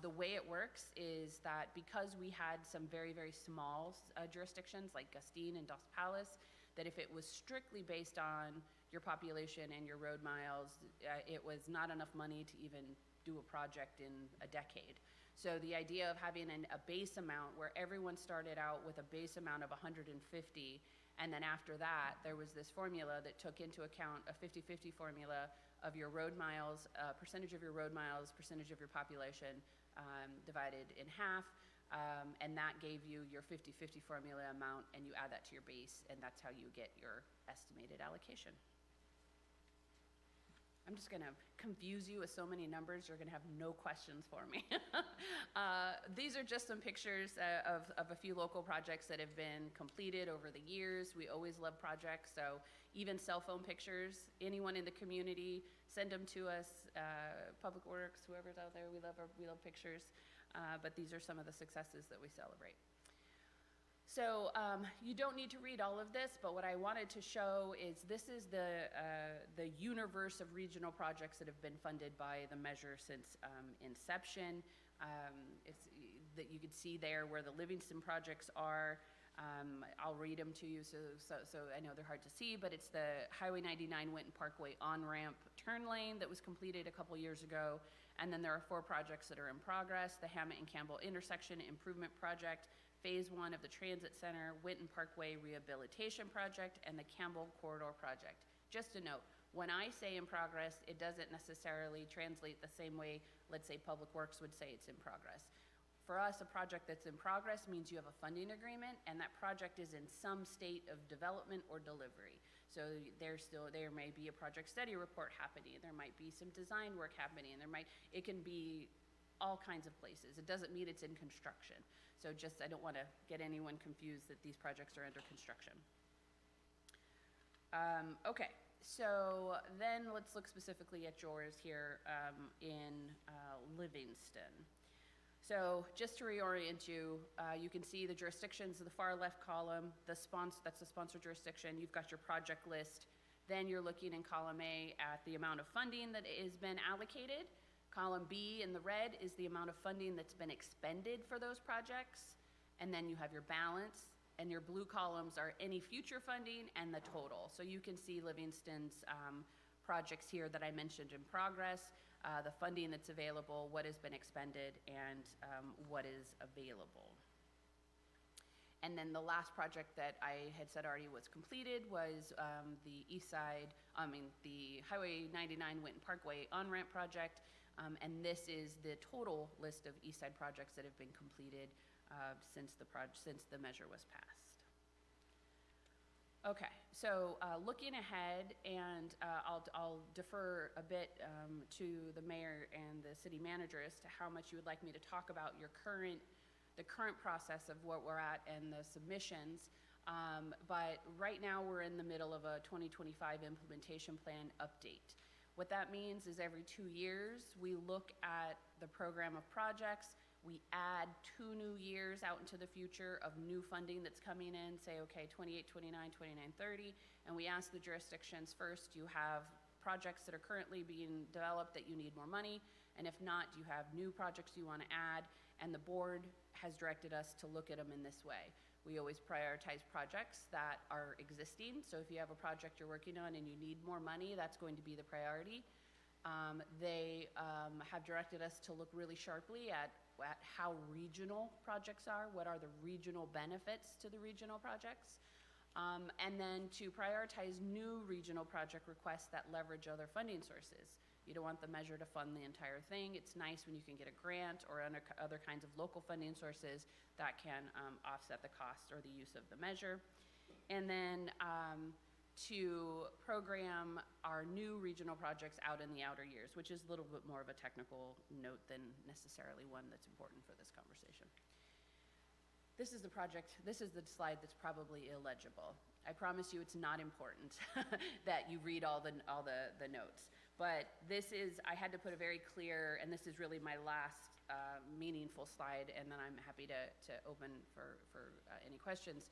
The way it works is that because we had some very, very small jurisdictions like Gustine and Dos Palace, that if it was strictly based on your population and your road miles, it was not enough money to even do a project in a decade. So the idea of having a base amount where everyone started out with a base amount of 150, and then after that, there was this formula that took into account a 50-50 formula of your road miles, percentage of your road miles, percentage of your population divided in half. And that gave you your 50-50 formula amount, and you add that to your base, and that's how you get your estimated allocation. I'm just gonna confuse you with so many numbers, you're gonna have no questions for me. These are just some pictures of a few local projects that have been completed over the years. We always love projects, so even cell phone pictures, anyone in the community, send them to us, Public Works, whoever's out there, we love pictures. But these are some of the successes that we celebrate. So you don't need to read all of this, but what I wanted to show is this is the universe of regional projects that have been funded by the measure since inception. It's that you can see there where the Livingston projects are. I'll read them to you so I know they're hard to see, but it's the Highway 99 Winton Parkway on-ramp turn lane that was completed a couple years ago. And then there are 4 projects that are in progress: the Hammett and Campbell Intersection Improvement Project, Phase 1 of the Transit Center, Winton Parkway Rehabilitation Project, and the Campbell Corridor Project. Just a note, when I say in progress, it doesn't necessarily translate the same way, let's say, Public Works would say it's in progress. For us, a project that's in progress means you have a funding agreement, and that project is in some state of development or delivery. So there may be a project study report happening, there might be some design work happening, it can be all kinds of places. It doesn't mean it's in construction. So I don't want to get anyone confused that these projects are under construction. Okay, so then let's look specifically at yours here in Livingston. So just to reorient you, you can see the jurisdictions in the far left column, that's the sponsor jurisdiction. You've got your project list. Then you're looking in column A at the amount of funding that has been allocated. Column B in the red is the amount of funding that's been expended for those projects. And then you have your balance, and your blue columns are any future funding and the total. So you can see Livingston's projects here that I mentioned in progress. The funding that's available, what has been expended, and what is available. And then the last project that I had said already was completed was the Highway 99 Winton Parkway on-ramp project. And this is the total list of East Side projects that have been completed since the measure was passed. Okay, so looking ahead, and I'll defer a bit to the mayor and the city manager as to how much you would like me to talk about the current process of what we're at and the submissions. But right now we're in the middle of a 2025 implementation plan update. What that means is every 2 years we look at the program of projects. We add 2 new years out into the future of new funding that's coming in, say, okay, 28, 29, 29, 30, and we ask the jurisdictions first, do you have projects that are currently being developed that you need more money? And if not, do you have new projects you want to add? And the board has directed us to look at them in this way. We always prioritize projects that are existing. So if you have a project you're working on and you need more money, that's going to be the priority. They have directed us to look really sharply at how regional projects are, what are the regional benefits to the regional projects, and then to prioritize new regional project requests that leverage other funding sources. You don't want the measure to fund the entire thing. It's nice when you can get a grant or other kinds of local funding sources that can offset the cost or the use of the measure. And then to program our new regional projects out in the outer years, which is a little bit more of a technical note than necessarily one that's important for this conversation. This is the project, this is the slide that's probably illegible. I promise you it's not important that you read all the notes. But this is, I had to put a very clear, and this is really my last meaningful slide, and then I'm happy to open for any questions.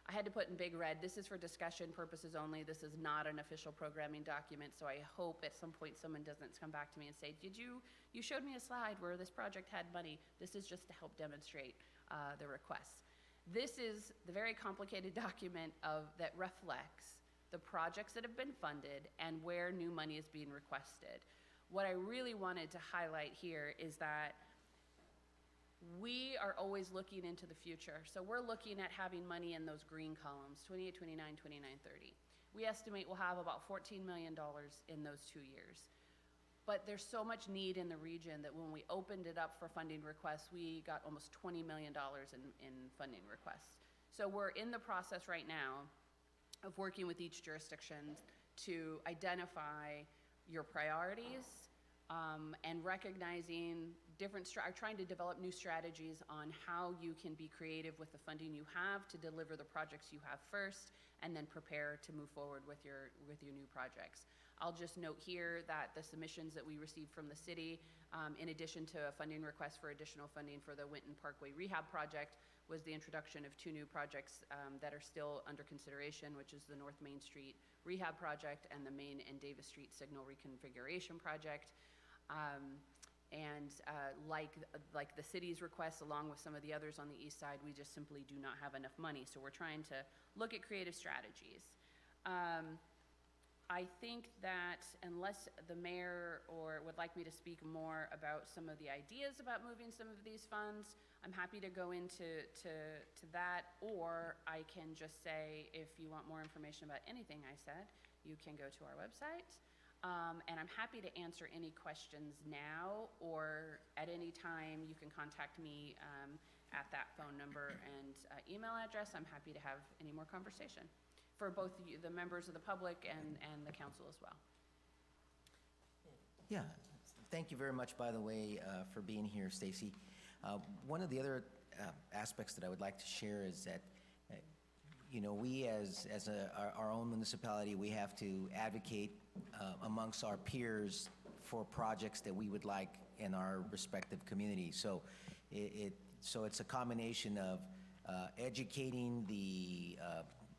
I had to put in big red, this is for discussion purposes only. This is not an official programming document, so I hope at some point someone doesn't come back to me and say, you showed me a slide where this project had money. This is just to help demonstrate the requests. This is the very complicated document that reflects the projects that have been funded and where new money is being requested. What I really wanted to highlight here is that we are always looking into the future. So we're looking at having money in those green columns, 28, 29, 29, 30. We estimate we'll have about $14 million in those 2 years. But there's so much need in the region that when we opened it up for funding requests, we got almost $20 million in funding requests. So we're in the process right now of working with each jurisdiction to identify your priorities and recognizing trying to develop new strategies on how you can be creative with the funding you have to deliver the projects you have first, and then prepare to move forward with your new projects. I'll just note here that the submissions that we received from the city, in addition to a funding request for additional funding for the Winton Parkway Rehab Project, was the introduction of 2 new projects that are still under consideration, which is the North Main Street Rehab Project and the Main and Davis Street Signal Reconfiguration Project. Like the city's requests, along with some of the others on the east side, we just simply do not have enough money. So we're trying to look at creative strategies. I think that unless the mayor would like me to speak more about some of the ideas about moving some of these funds, I'm happy to go into that, or I can just say, if you want more information about anything I said, you can go to our website. And I'm happy to answer any questions now, or at any time you can contact me at that phone number and email address. I'm happy to have any more conversation for both the members of the public and the council as well. Yeah, thank you very much, by the way, for being here, Stacy. One of the other aspects that I would like to share is that we as our own municipality, we have to advocate amongst our peers for projects that we would like in our respective communities. So it's a combination of educating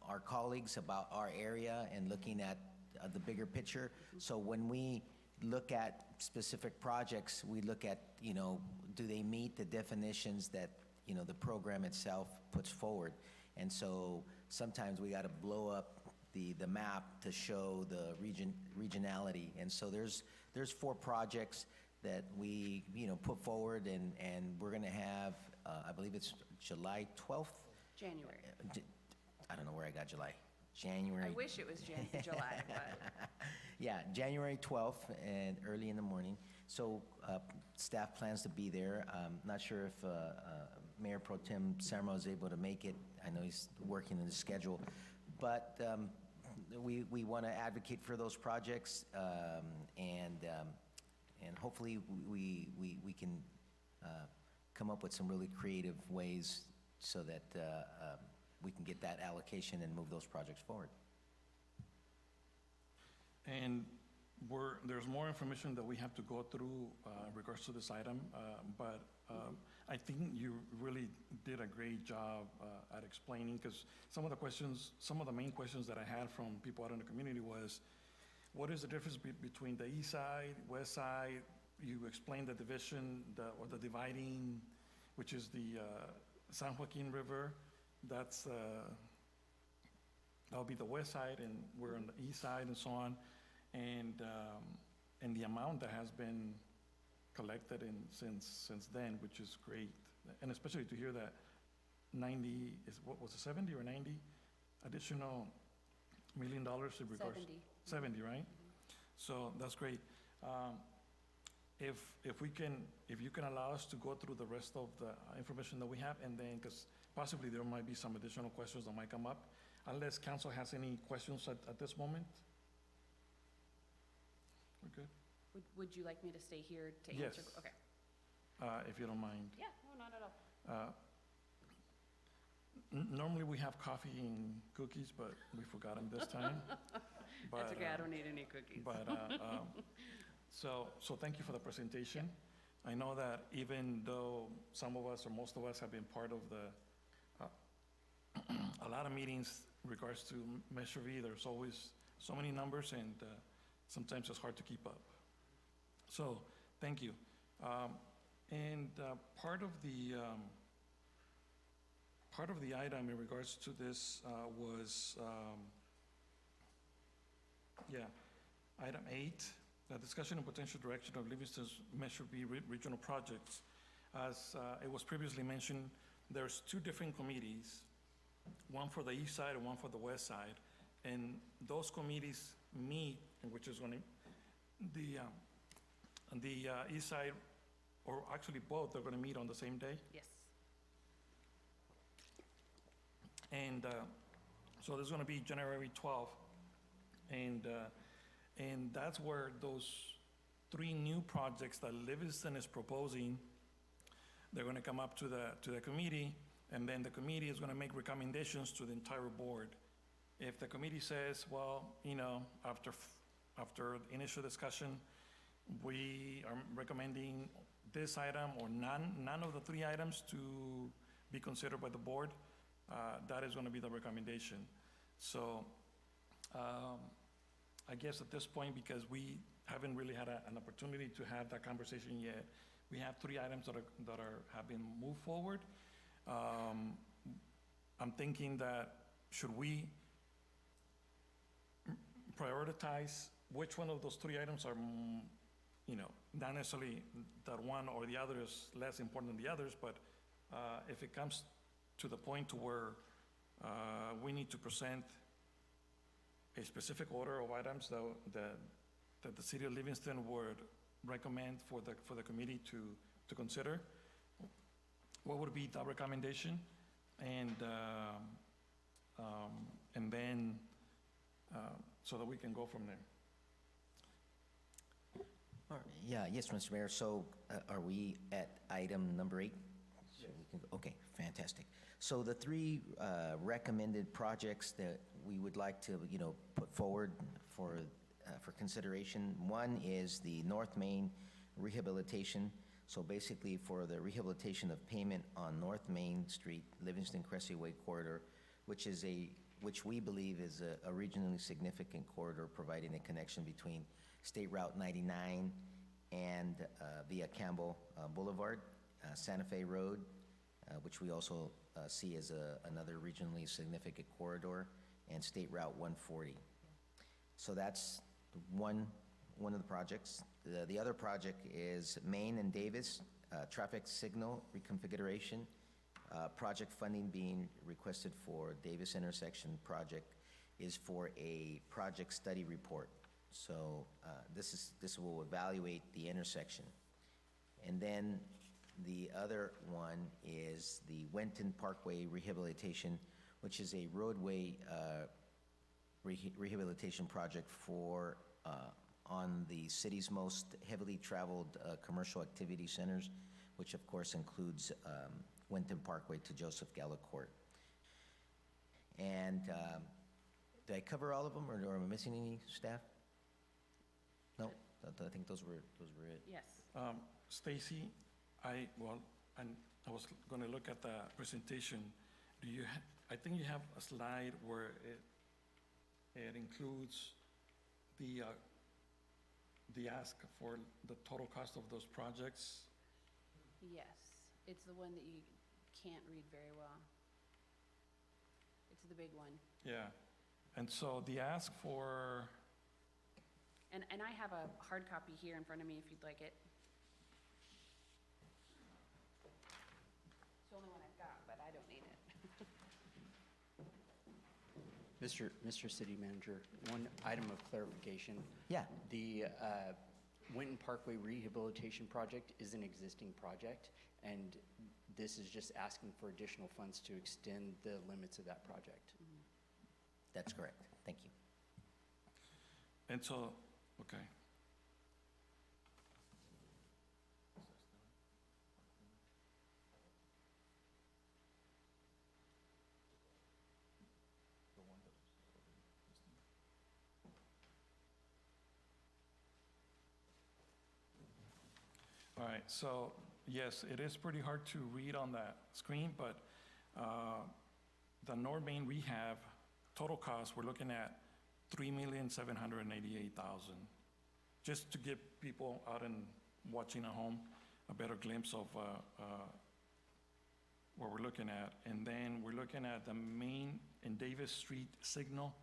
our colleagues about our area and looking at the bigger picture. So when we look at specific projects, we look at, do they meet the definitions that, the program itself puts forward? And so sometimes we got to blow up the map to show the regionality. And so there's 4 projects that we, put forward, and we're going to have, I believe it's July 12th? January. I don't know where I got July. January. I wish it was July, but. Yeah, January 12th and early in the morning. So staff plans to be there. Not sure if Mayor Pro Tem Sermo is able to make it. I know he's working in the schedule. But we want to advocate for those projects, and hopefully we can come up with some really creative ways so that we can get that allocation and move those projects forward. And there's more information that we have to go through in regards to this item, but I think you really did a great job at explaining, because some of the main questions that I had from people out in the community was, what is the difference between the east side, west side? You explained the division, or the dividing, which is the San Joaquin River. That'll be the west side, and we're on the east side, and so on. And the amount that has been collected since then, which is great. And especially to hear that 90 is, what was it, 70 or 90 additional $1 million in regards? 70. 70, right? So that's great. If you can allow us to go through the rest of the information that we have, and then, because possibly there might be some additional questions that might come up, unless council has any questions at this moment? We're good? Would you like me to stay here to Yes. answer? Okay. If you don't mind. Yeah, no, not at all. Normally, we have coffee and cookies, but we forgot them this time. That's okay, I But, don't need any cookies. so thank you for the presentation. I know that even though some of us, or most of us, have been part of a lot of meetings in regards to Measure V, there's always so many numbers, and sometimes it's hard to keep up. So, thank you. And part of the item in regards to this was, item 8, the discussion and potential direction of Livingston's Measure B regional projects. As it was previously mentioned, there's 2 different committees, one for the east side and one for the west side. And those committees meet, which is going to, the east side, or actually both, they're going to meet on the same day. Yes. And so there's going to be January 12th. And that's where those 3 new projects that Livingston is proposing, they're going to come up to the committee, and then the committee is going to make recommendations to the entire board. If the committee says, well, after initial discussion, we are recommending this item or none of the 3 items to be considered by the board, that is going to be the recommendation. So I guess at this point, because we haven't really had an opportunity to have that conversation yet, we have 3 items that have been moved forward. I'm thinking that should we prioritize which one of those 3 items are, not necessarily that one or the other is less important than the others, but if it comes to the point to where we need to present a specific order of items that the city of Livingston would recommend for the committee to consider, what would be the recommendation? And then, so that we can go from there. All right. Yeah, yes, Mr. Mayor. So are we at item number 8? So we can okay, fantastic. So the 3 recommended projects that we would like to, put forward for consideration. One is the North Main rehabilitation. So basically for the rehabilitation of pavement on North Main Street, Livingston Cressy Way corridor, which we believe is a regionally significant corridor, providing a connection between State Route 99 and via Campbell Boulevard, Santa Fe Road, which we also see as another regionally significant corridor, and State Route 140. So that's one of the projects. The other project is Main and Davis traffic signal reconfiguration. Project funding being requested for Davis intersection project is for a project study report. So this will evaluate the intersection. And then the other one is the Wenton Parkway rehabilitation, which is a roadway rehabilitation project for on the city's most heavily traveled commercial activity centers, which of course includes Wenton Parkway to Joseph Gallo Court. And did I cover all of them, or am I missing any, staff? No, I think those were it. Yes. Stacy, I was going to look at the presentation. I think you have a slide where it includes the ask for the total cost of those projects. Yes, it's the one that you can't read very well. It's the big one. Yeah, and so the ask for, And I have a hard copy here in front of me if you'd like it. It's the only one I've got, but I don't need it. Mr. City Manager, one item of clarification. Yeah. The Winton Parkway Rehabilitation Project is an existing project, and this is just asking for additional funds to extend the limits of that project. That's correct. Thank you. And so, okay. All right, so yes, it is pretty hard to read on that screen, but the North Main rehab total cost, we're looking at $3,788,000. Just to give people out and watching at home a better glimpse of what we're looking at. And then we're looking at the Main and Davis Street signal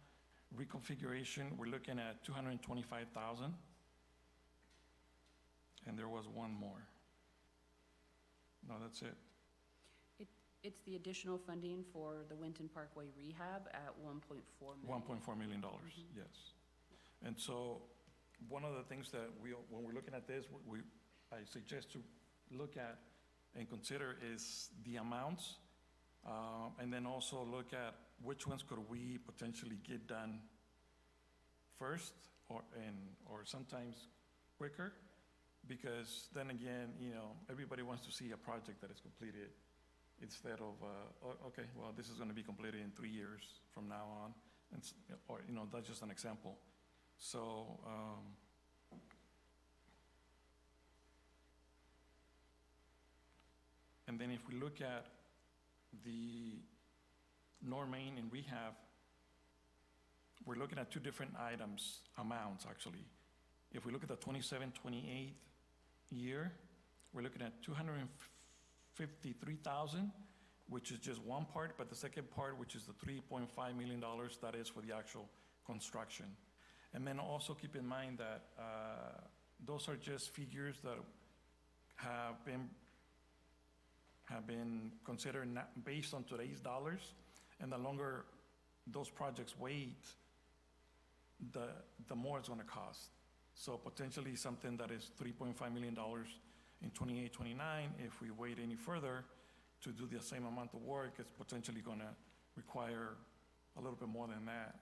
reconfiguration. We're looking at $225,000. And there was one more. No, that's it. It's the additional funding for the Winton Parkway rehab at $1.4 million. $1.4 million, yes. And so, one of the things that when we're looking at this, I suggest to look at and consider is the amounts, and then also look at which ones could we potentially get done first, or sometimes quicker, because then again, everybody wants to see a project that is completed instead of, okay, well, this is going to be completed in 3 years from now on, or that's just an example. So, and then if we look at the North Main and rehab, we're looking at two different amounts actually. If we look at the 27-28 year, we're looking at $253,000, which is just one part, but the second part, which is the $3.5 million, that is for the actual construction. And then also keep in mind that those are just figures that have been considered based on today's dollars, and the longer those projects wait, the more it's going to cost. So potentially something that is $3.5 million in 28, 29, if we wait any further to do the same amount of work, it's potentially going to require a little bit more than that,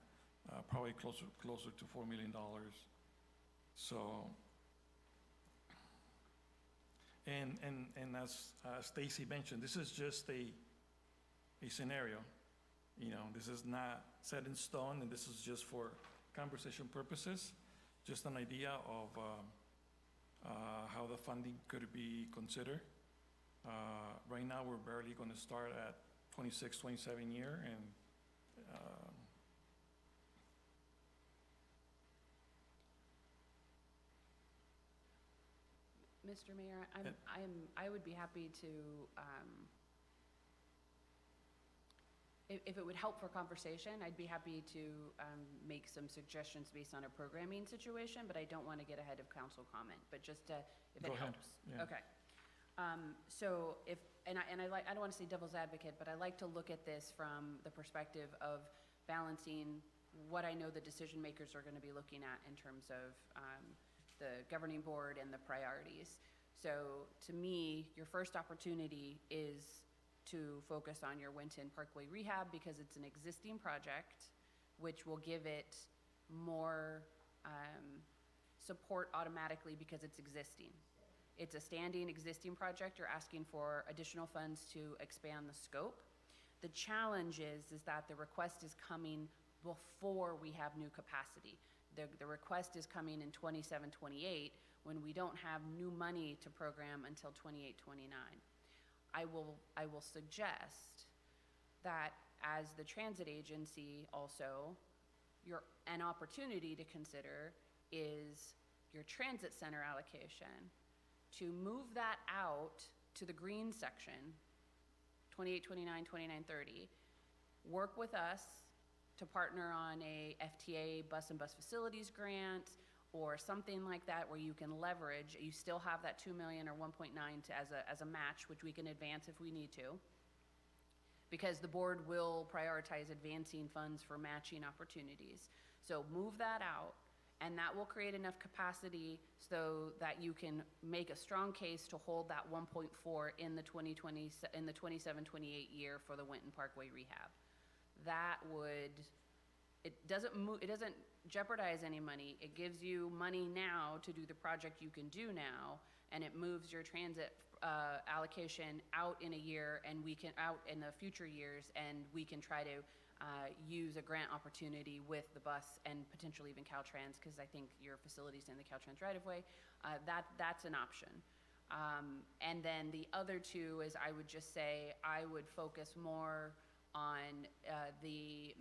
probably closer to $4 million. So, and as Stacy mentioned, this is just a scenario. This is not set in stone, and this is just for conversation purposes, just an idea of how the funding could be considered. Right now, we're barely going to start at 26, 27 year, and Mr. Mayor, I would be happy to, if it would help for conversation, I'd be happy to make some suggestions based on a programming situation, but I don't want to get ahead of council comment, but just if it Go ahead. helps. Yeah. Okay. So I don't want to say devil's advocate, but I like to look at this from the perspective of balancing what I know the decision makers are going to be looking at in terms of the governing board and the priorities. So to me, your first opportunity is to focus on your Winton Parkway rehab because it's an existing project, which will give it more support automatically because it's existing. It's a standing existing project. You're asking for additional funds to expand the scope. The challenge is that the request is coming before we have new capacity. The request is coming in 27, 28 when we don't have new money to program until 28, 29. I will suggest that as the transit agency also, an opportunity to consider is your transit center allocation, to move that out to the green section, 28, 29, 29, 30, work with us to partner on a FTA bus and bus facilities grant or something like that where you can leverage, you still have that 2 million or 1.9 as a match, which we can advance if we need to, because the board will prioritize advancing funds for matching opportunities. So move that out And that will create enough capacity so that you can make a strong case to hold that 1.4 in the 2020, in the 27-28 year for the Winton Parkway rehab. That would, it doesn't jeopardize any money. It gives you money now to do the project you can do now, and it moves your transit allocation out in a year, and we can, out in the future years, and we can try to use a grant opportunity with the bus and potentially even Caltrans, because I think your facility's in the Caltrans right-of-way. That's an option. And then the other two is, I would just say, I would focus more on the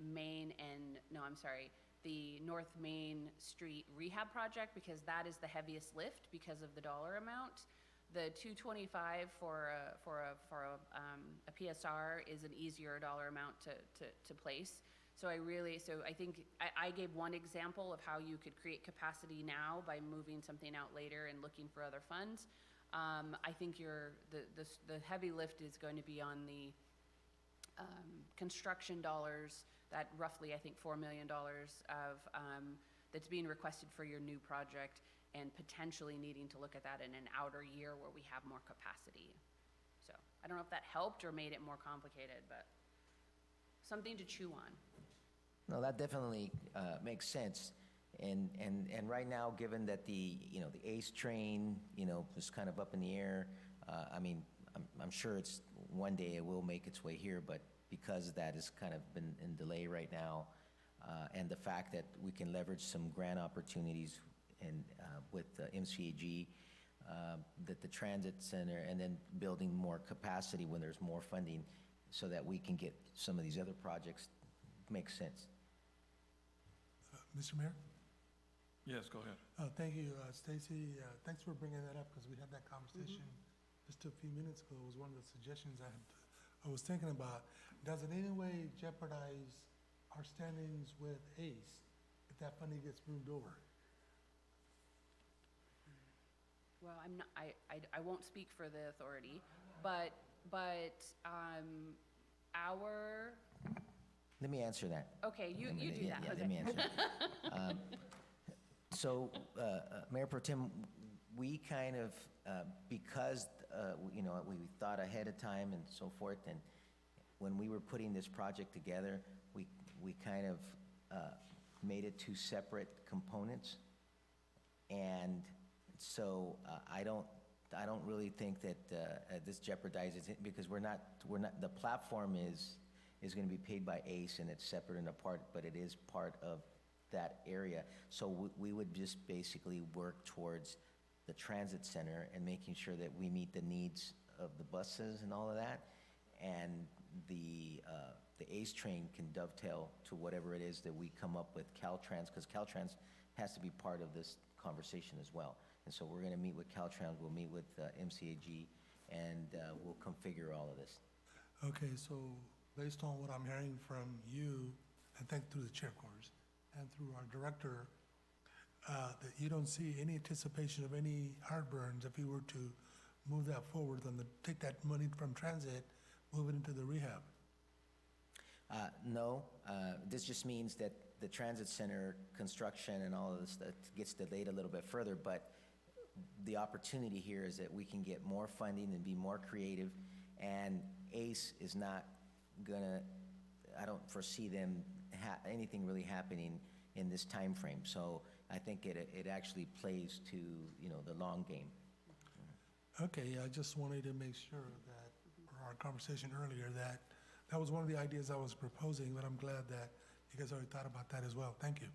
the North Main Street rehab project, because that is the heaviest lift because of the dollar amount. The 225 for a PSR is an easier dollar amount to place. So I think I gave one example of how you could create capacity now by moving something out later and looking for other funds. I think the heavy lift is going to be on the construction dollars, that roughly, I think, $4 million of that's being requested for your new project, and potentially needing to look at that in an outer year where we have more capacity. So I don't know if that helped or made it more complicated, but something to chew on. No, that definitely makes sense. And right now, given that the ACE train, is kind of up in the air, I mean, I'm sure it's one day it will make its way here, but because that has kind of been in delay right now, and the fact that we can leverage some grant opportunities and with MCAG, that the transit center, and then building more capacity when there's more funding, so that we can get some of these other projects, makes sense. Mr. Mayor? Yes, go ahead. Thank you, Stacy. Thanks for bringing that up, because we had that conversation just a few minutes ago. It was one of the suggestions I was thinking about. Does it in any way jeopardize our standings with ACE if that funding gets moved over? Well, I'm not, I won't speak for the authority, but our, Let me answer that. okay, you do that, Yeah, okay. let me answer. So, Mayor Pro Tem, we kind of, because, we thought ahead of time and so forth, and when we were putting this project together, we kind of made it two separate components. And so I don't really think that this jeopardizes it, because we're not, the platform is going to be paid by ACE, and it's separate and apart, but it is part of that area. So we would just basically work towards the transit center and making sure that we meet the needs of the buses and all of that, and the ACE train can dovetail to whatever it is that we come up with Caltrans, because Caltrans has to be part of this conversation as well. And so we're going to meet with Caltrans, we'll meet with MCAG, and we'll configure all of this. Okay, so based on what I'm hearing from you, and thank through the chair quarters, and through our director, that you don't see any anticipation of any heartburns if you were to move that forward, and take that money from transit, move it into the rehab. No, this just means that the transit center construction and all of this that gets delayed a little bit further, but the opportunity here is that we can get more funding and be more creative, and ACE is not gonna, I don't foresee them anything really happening in this time frame. So I think it actually plays to, the long game. Okay, I just wanted to make sure that, for our conversation earlier, that was one of the ideas I was proposing, but I'm glad that you guys already thought about that as well. Thank you.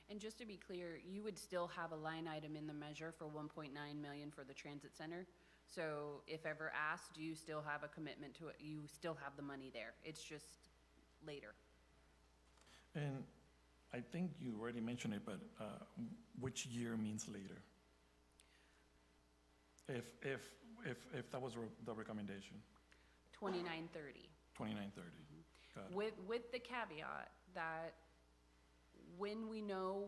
And just to be clear, you would still have a line item in the measure for 1.9 million for the transit center. So if ever asked, you still have a commitment to it, you still have the money there. It's just later. And I think you already mentioned it, but which year means later? If that was the recommendation, 2930. 2930. Got it. With the caveat that when we know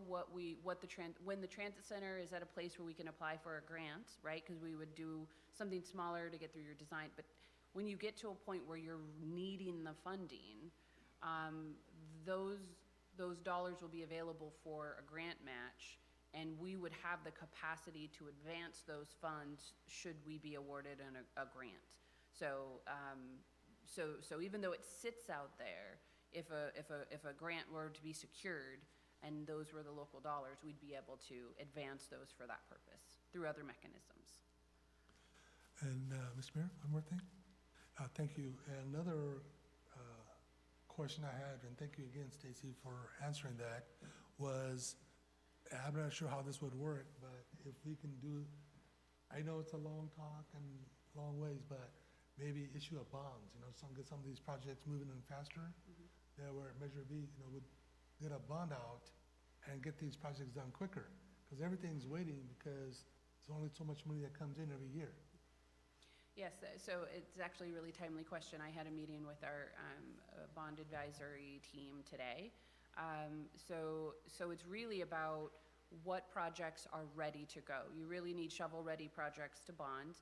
when the transit center is at a place where we can apply for a grant, right? Because we would do something smaller to get through your design. But when you get to a point where you're needing the funding, those those dollars will be available for a grant match, and we would have the capacity to advance those funds should we be awarded a grant. So, so even though it sits out there, if a grant were to be secured and those were the local dollars, we'd be able to advance those for that purpose through other mechanisms. And, Mr. Mayor, one more thing. Thank you. And another question I had, and thank you again, Stacy, for answering that, was, I'm not sure how this would work, but if we can do, I know it's a long talk and long ways, but maybe issue of bonds, get some of these projects moving in faster, that where Measure B, would get a bond out and get these projects done quicker, because everything's waiting because there's only so much money that comes in every year. Yes, so it's actually a really timely question. I had a meeting with our bond advisory team today. So it's really about what projects are ready to go. You really need shovel-ready projects to bond.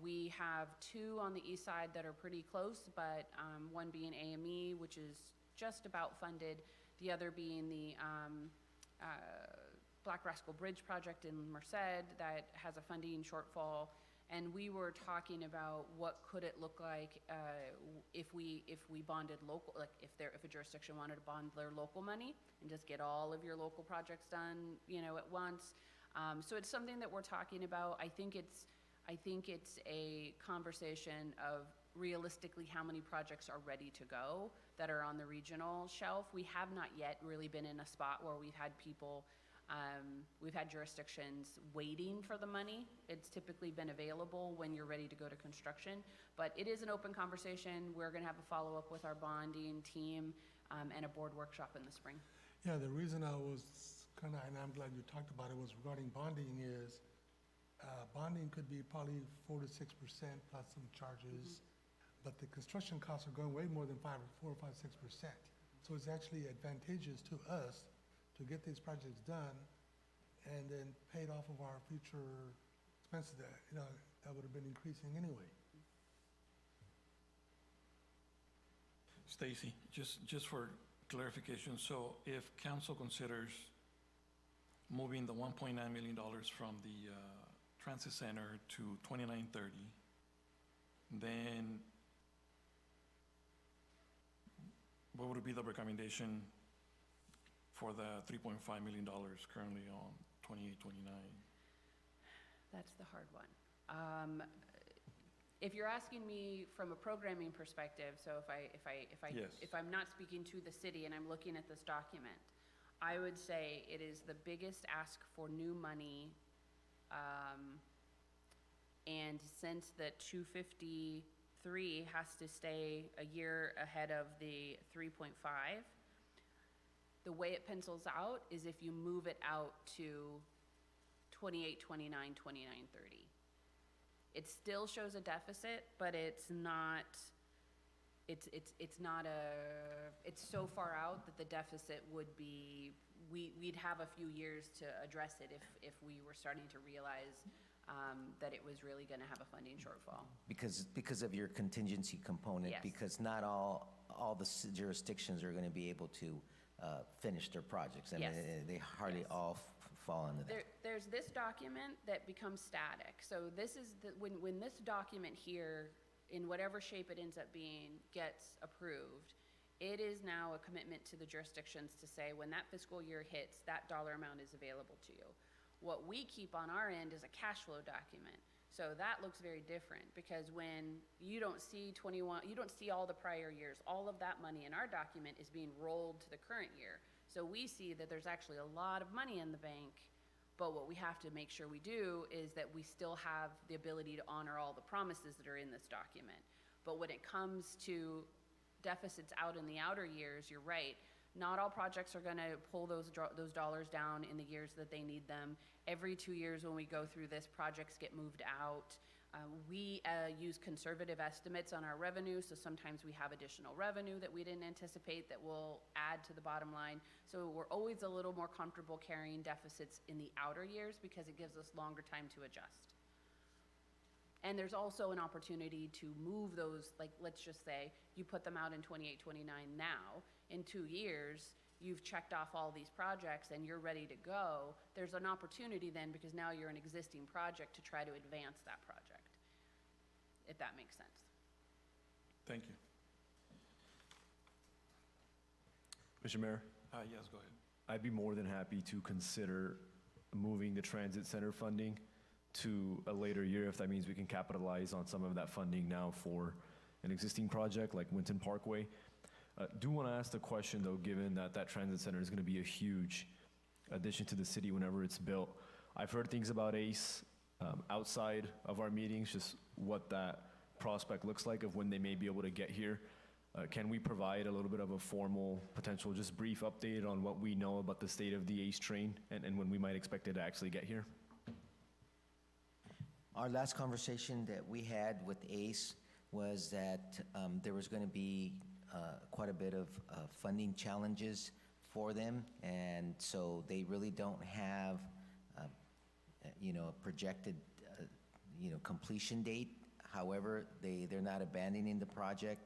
We have two on the east side that are pretty close, but one being AME, which is just about funded, the other being the Black Rascal Bridge project in Merced that has a funding shortfall. And we were talking about what could it look like if we bonded local, like if a jurisdiction wanted to bond their local money and just get all of your local projects done, at once. So it's something that we're talking about. I think it's a conversation of realistically how many projects are ready to go that are on the regional shelf. We have not yet really been in a spot where we've had people. We've had jurisdictions waiting for the money. It's typically been available when you're ready to go to construction, but it is an open conversation. We're gonna have a follow-up with our bonding team and a board workshop in the spring. Yeah, the reason I was and I'm glad you talked about it, was regarding bonding is, bonding could be probably 4 to 6% plus some charges, but the construction costs are going way more than 4 or 5, 6%. So it's actually advantageous to us to get these projects done and then paid off of our future expenses that would have been increasing anyway. Stacy, just for clarification, so if council considers moving the $1.9 million from the transit center to 2930, then what would be the recommendation for the $3.5 million currently on 2829? That's the hard one. If you're asking me from a programming perspective, so Yes. if I'm not speaking to the city and I'm looking at this document, I would say it is the biggest ask for new money. And since the 253 has to stay a year ahead of the 3.5, the way it pencils out is if you move it out to 28, 29, 29, 30. It still shows a deficit, but it's not, it's so far out that the deficit would be, we'd have a few years to address it if we were starting to realize that it was really gonna have a funding shortfall. Because of your contingency component? Yes. Because not all the jurisdictions are gonna be able to finish their projects. I mean, Yes. they hardly Yes. all fall into that. There's this document that becomes static. So this is, when this document here, in whatever shape it ends up being, gets approved, it is now a commitment to the jurisdictions to say, when that fiscal year hits, that dollar amount is available to you. What we keep on our end is a cash flow document. So that looks very different, because when you don't see you don't see all the prior years, all of that money in our document is being rolled to the current year. So we see that there's actually a lot of money in the bank, but what we have to make sure we do is that we still have the ability to honor all the promises that are in this document. But when it comes to deficits out in the outer years, you're right, not all projects are gonna pull those dollars down in the years that they need them. Every 2 years when we go through this, projects get moved out. We use conservative estimates on our revenue, so sometimes we have additional revenue that we didn't anticipate that will add to the bottom line. So we're always a little more comfortable carrying deficits in the outer years because it gives us longer time to adjust. And there's also an opportunity to move those, like, let's just say you put them out in 28, 29 now. In 2 years, you've checked off all these projects and you're ready to go, there's an opportunity then, because now you're an existing project, to try to advance that project, if that makes sense. Thank you. Mr. Mayor, Yes, go ahead. I'd be more than happy to consider moving the transit center funding to a later year if that means we can capitalize on some of that funding now for an existing project like Winton Parkway. Do want to ask the question though, given that that transit center is going to be a huge addition to the city whenever it's built. I've heard things about ACE outside of our meetings, just what that prospect looks like of when they may be able to get here. Can we provide a little bit of a formal, potential, just brief update on what we know about the state of the ACE train and when we might expect it to actually get here? Our last conversation that we had with ACE was that there was going to be quite a bit of funding challenges for them, and so they really don't have, a projected, completion date. However, they're not abandoning the project,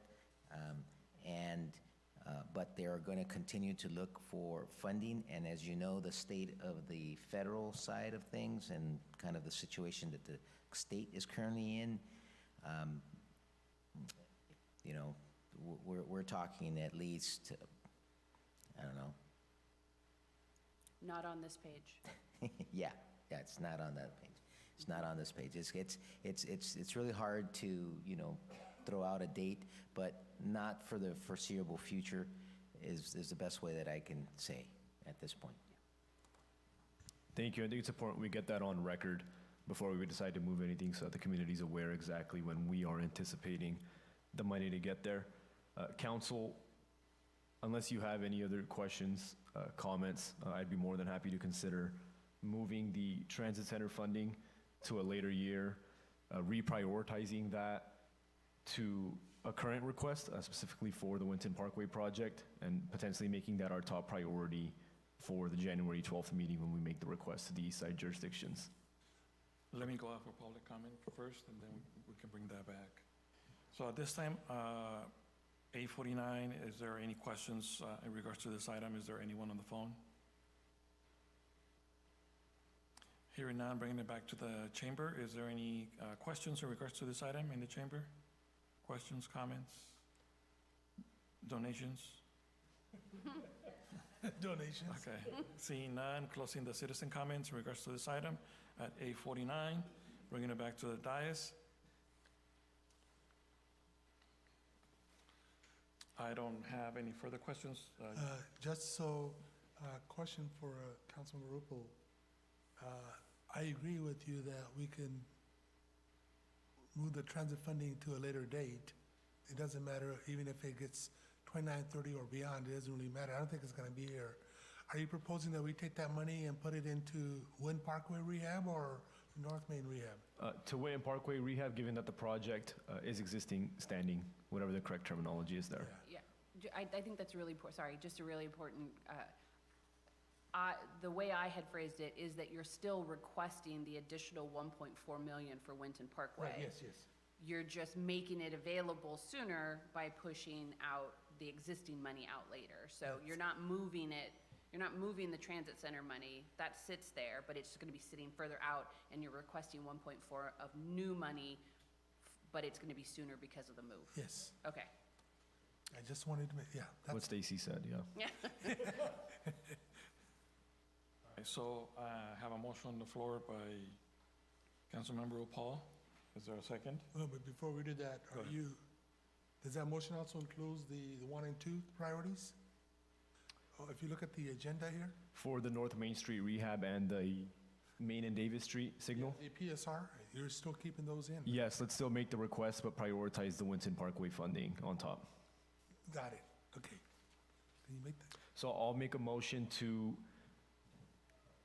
but they're going to continue to look for funding. And as you know, the state of the federal side of things and kind of the situation that the state is currently in, we're talking at least, I don't know. Not on this page. Yeah, it's not on that page. It's not on this page. It's really hard to, throw out a date, but not for the foreseeable future is the best way that I can say at this point. Thank you. I think it's important we get that on record before we decide to move anything so that the community's aware exactly when we are anticipating the money to get there. Council, unless you have any other questions, comments, I'd be more than happy to consider moving the transit center funding to a later year, reprioritizing that to a current request, specifically for the Winton Parkway project, and potentially making that our top priority for the January 12th meeting when we make the request to the east side jurisdictions. Let me go out for public comment first, and then we can bring that back. So at this time, 8:49, is there any questions in regards to this item? Is there anyone on the phone? Hearing none, bringing it back to the chamber. Is there any questions in regards to this item in the chamber? Questions, comments, donations? Donations. Okay, seeing none, closing the citizen comments in regards to this item at 8:49, bringing it back to the dais. I don't have any further questions. Just so, question for Councilman Rupo. I agree with you that we can move the transit funding to a later date. It doesn't matter, even if it gets 29, 30 or beyond, it doesn't really matter. I don't think it's gonna be here. Are you proposing that we take that money and put it into Wind Parkway rehab or North Main rehab? To Winton Parkway rehab, given that the project is existing, standing, whatever the correct terminology is there. Yeah, I think that's really important, sorry, just a really important, the way I had phrased it is that you're still requesting the additional 1.4 million for Winton Parkway. Right, yes. You're just making it available sooner by pushing out the existing money out later. So you're not moving it, you're not moving the transit center money, that sits there, but it's just gonna be sitting further out, and you're requesting 1.4 of new money, but it's gonna be sooner because of the move. Yes. Okay. I just wanted to make, yeah. What That's, Stacy said, yeah. Yeah. So I have a motion on the floor by Councilmember Paul. Is there a second? well, but before we do that, Go are ahead. you, does that motion also include the 1 and 2 priorities? Oh, if you look at the agenda here, For the North Main Street rehab and the Main and Davis Street signal? the PSR, you're still keeping those in? Yes, let's still make the request, but prioritize the Winton Parkway funding on top. Got it, okay. Can you make that? So I'll make a motion to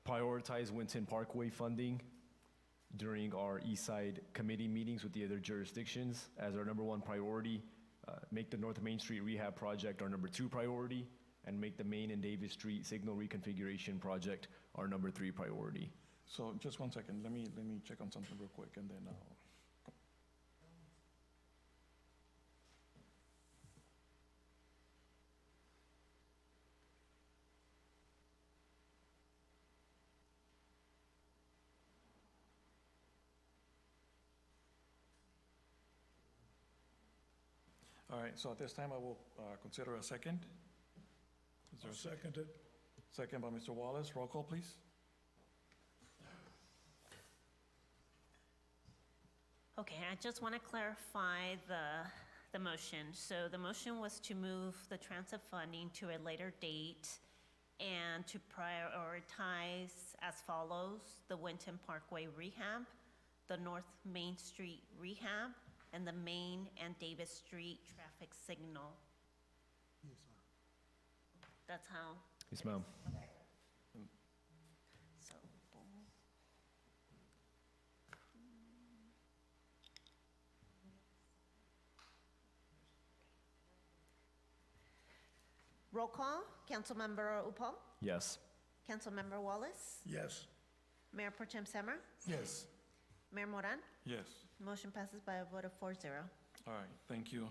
prioritize Winton Parkway funding during our East Side committee meetings with the other jurisdictions as our number 1 priority, make the North Main Street rehab project our number 2 priority, and make the Main and Davis Street signal reconfiguration project our number 3 priority. So just one second, let me check on something real quick, and then I'll. All right, so at this time, I will consider a second. Is there a second? Second by Mr. Wallace. Roll call, please. Okay, I just want to clarify the motion. So the motion was to move the transit funding to a later date and to prioritize as follows: the Winton Parkway rehab, the North Main Street rehab, and the Main and Davis Street traffic signal. Yes, ma'am. That's how, Yes, ma'am. so, Roll call, Councilmember Upal, Yes. Councilmember Wallace, Yes. Mayor Pro Tem Semer, Yes. Mayor Moran. Yes. Motion passes by a vote of 4-0. All right, thank you.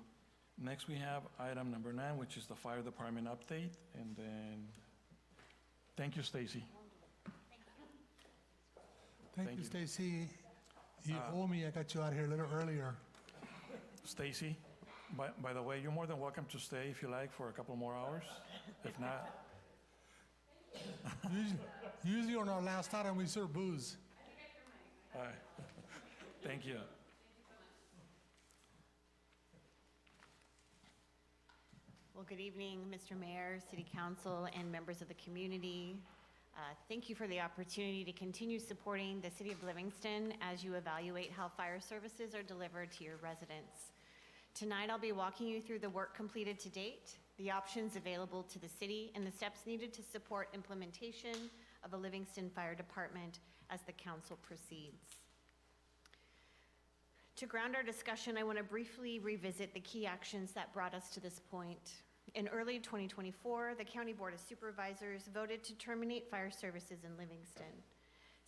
Next, we have item number 9, which is the fire department update, and then, thank you, Stacy. Thank Thank you, you. Stacy. You owe me, I got you out here a little earlier. Stacy, by the way, you're more than welcome to stay if you like for a couple more hours. If not, Usually on our last item, we serve booze. all right. Thank you. Well, good evening, Mr. Mayor, City Council, and members of the community. Thank you for the opportunity to continue supporting the City of Livingston as you evaluate how fire services are delivered to your residents. Tonight, I'll be walking you through the work completed to date, the options available to the city, and the steps needed to support implementation of the Livingston Fire Department as the council proceeds. To ground our discussion, I want to briefly revisit the key actions that brought us to this point. In early 2024, the County Board of Supervisors voted to terminate fire services in Livingston.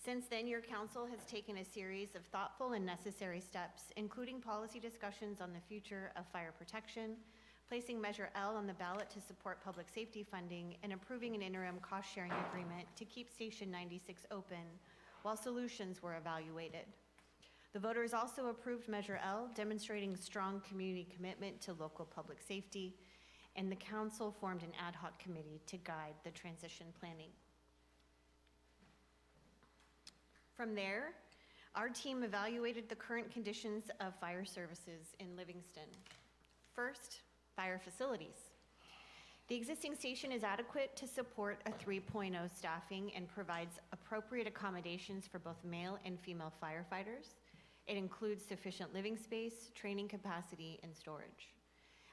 Since then, your council has taken a series of thoughtful and necessary steps, including policy discussions on the future of fire protection, placing Measure L on the ballot to support public safety funding, and approving an interim cost-sharing agreement to keep Station 96 open while solutions were evaluated. The voters also approved Measure L, demonstrating strong community commitment to local public safety, and the council formed an ad hoc committee to guide the transition planning. From there, our team evaluated the current conditions of fire services in Livingston. First, fire facilities. The existing station is adequate to support a 3.0 staffing and provides appropriate accommodations for both male and female firefighters. It includes sufficient living space, training capacity, and storage.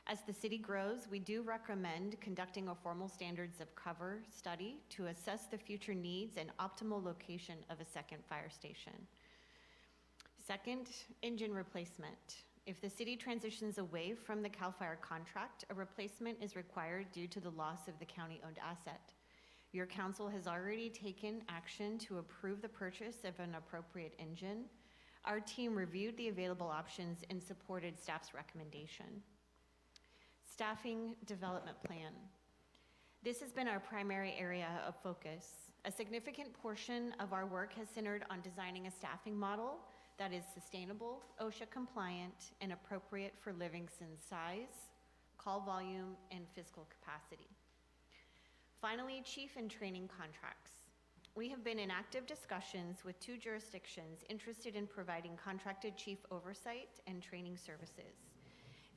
As the city grows, we do recommend conducting a formal standards of cover study to assess the future needs and optimal location of a second fire station. Second, engine replacement. If the city transitions away from the CAL FIRE contract, a replacement is required due to the loss of the county-owned asset. Your council has already taken action to approve the purchase of an appropriate engine. Our team reviewed the available options and supported staff's recommendation. Staffing development plan. This has been our primary area of focus. A significant portion of our work has centered on designing a staffing model that is sustainable, OSHA compliant, and appropriate for Livingston's size, call volume, and fiscal capacity. Finally, chief and training contracts. We have been in active discussions with 2 jurisdictions interested in providing contracted chief oversight and training services.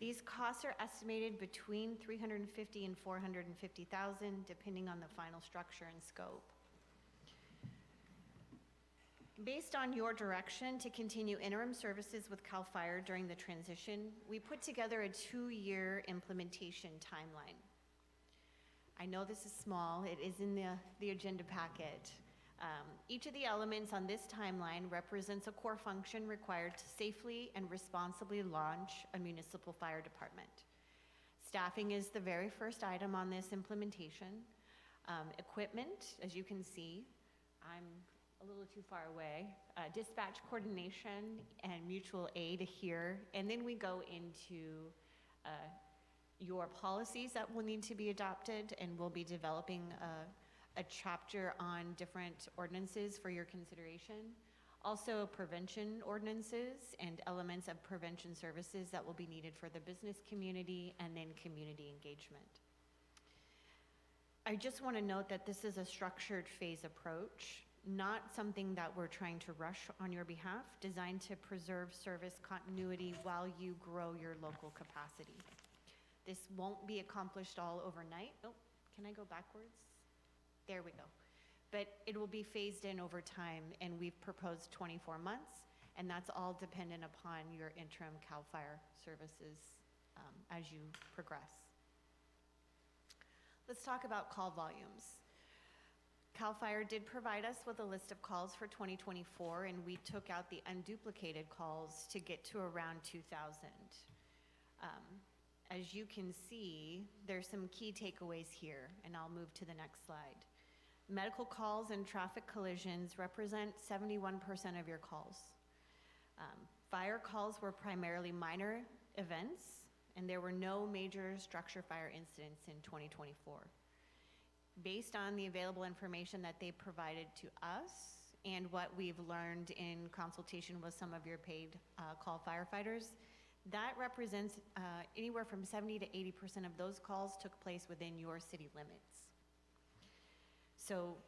These costs are estimated between $350,000 and $450,000, depending on the final structure and scope. Based on your direction to continue interim services with CAL FIRE during the transition, we put together a 2-year implementation timeline. I know this is small, it is in the agenda packet. Each of the elements on this timeline represents a core function required to safely and responsibly launch a municipal fire department. Staffing is the very first item on this implementation. Equipment, as you can see, I'm a little too far away. Dispatch coordination and mutual aid here. And then we go into your policies that will need to be adopted, and we'll be developing a chapter on different ordinances for your consideration. Also, prevention ordinances and elements of prevention services that will be needed for the business community, and then community engagement. I just want to note that this is a structured phase approach, not something that we're trying to rush on your behalf, designed to preserve service continuity while you grow your local capacity. This won't be accomplished all overnight. Oh, can I go backwards? There we go. But it will be phased in over time, and we've proposed 24 months, and that's all dependent upon your interim CAL FIRE services as you progress. Let's talk about call volumes. CAL FIRE did provide us with a list of calls for 2024, and we took out the unduplicated calls to get to around 2,000. As you can see, there's some key takeaways here, and I'll move to the next slide. Medical calls and traffic collisions represent 71% of your calls. Fire calls were primarily minor events, and there were no major structure fire incidents in 2024. Based on the available information that they provided to us and what we've learned in consultation with some of your paid call firefighters, that represents anywhere from 70 to 80% of those calls took place within your city limits. So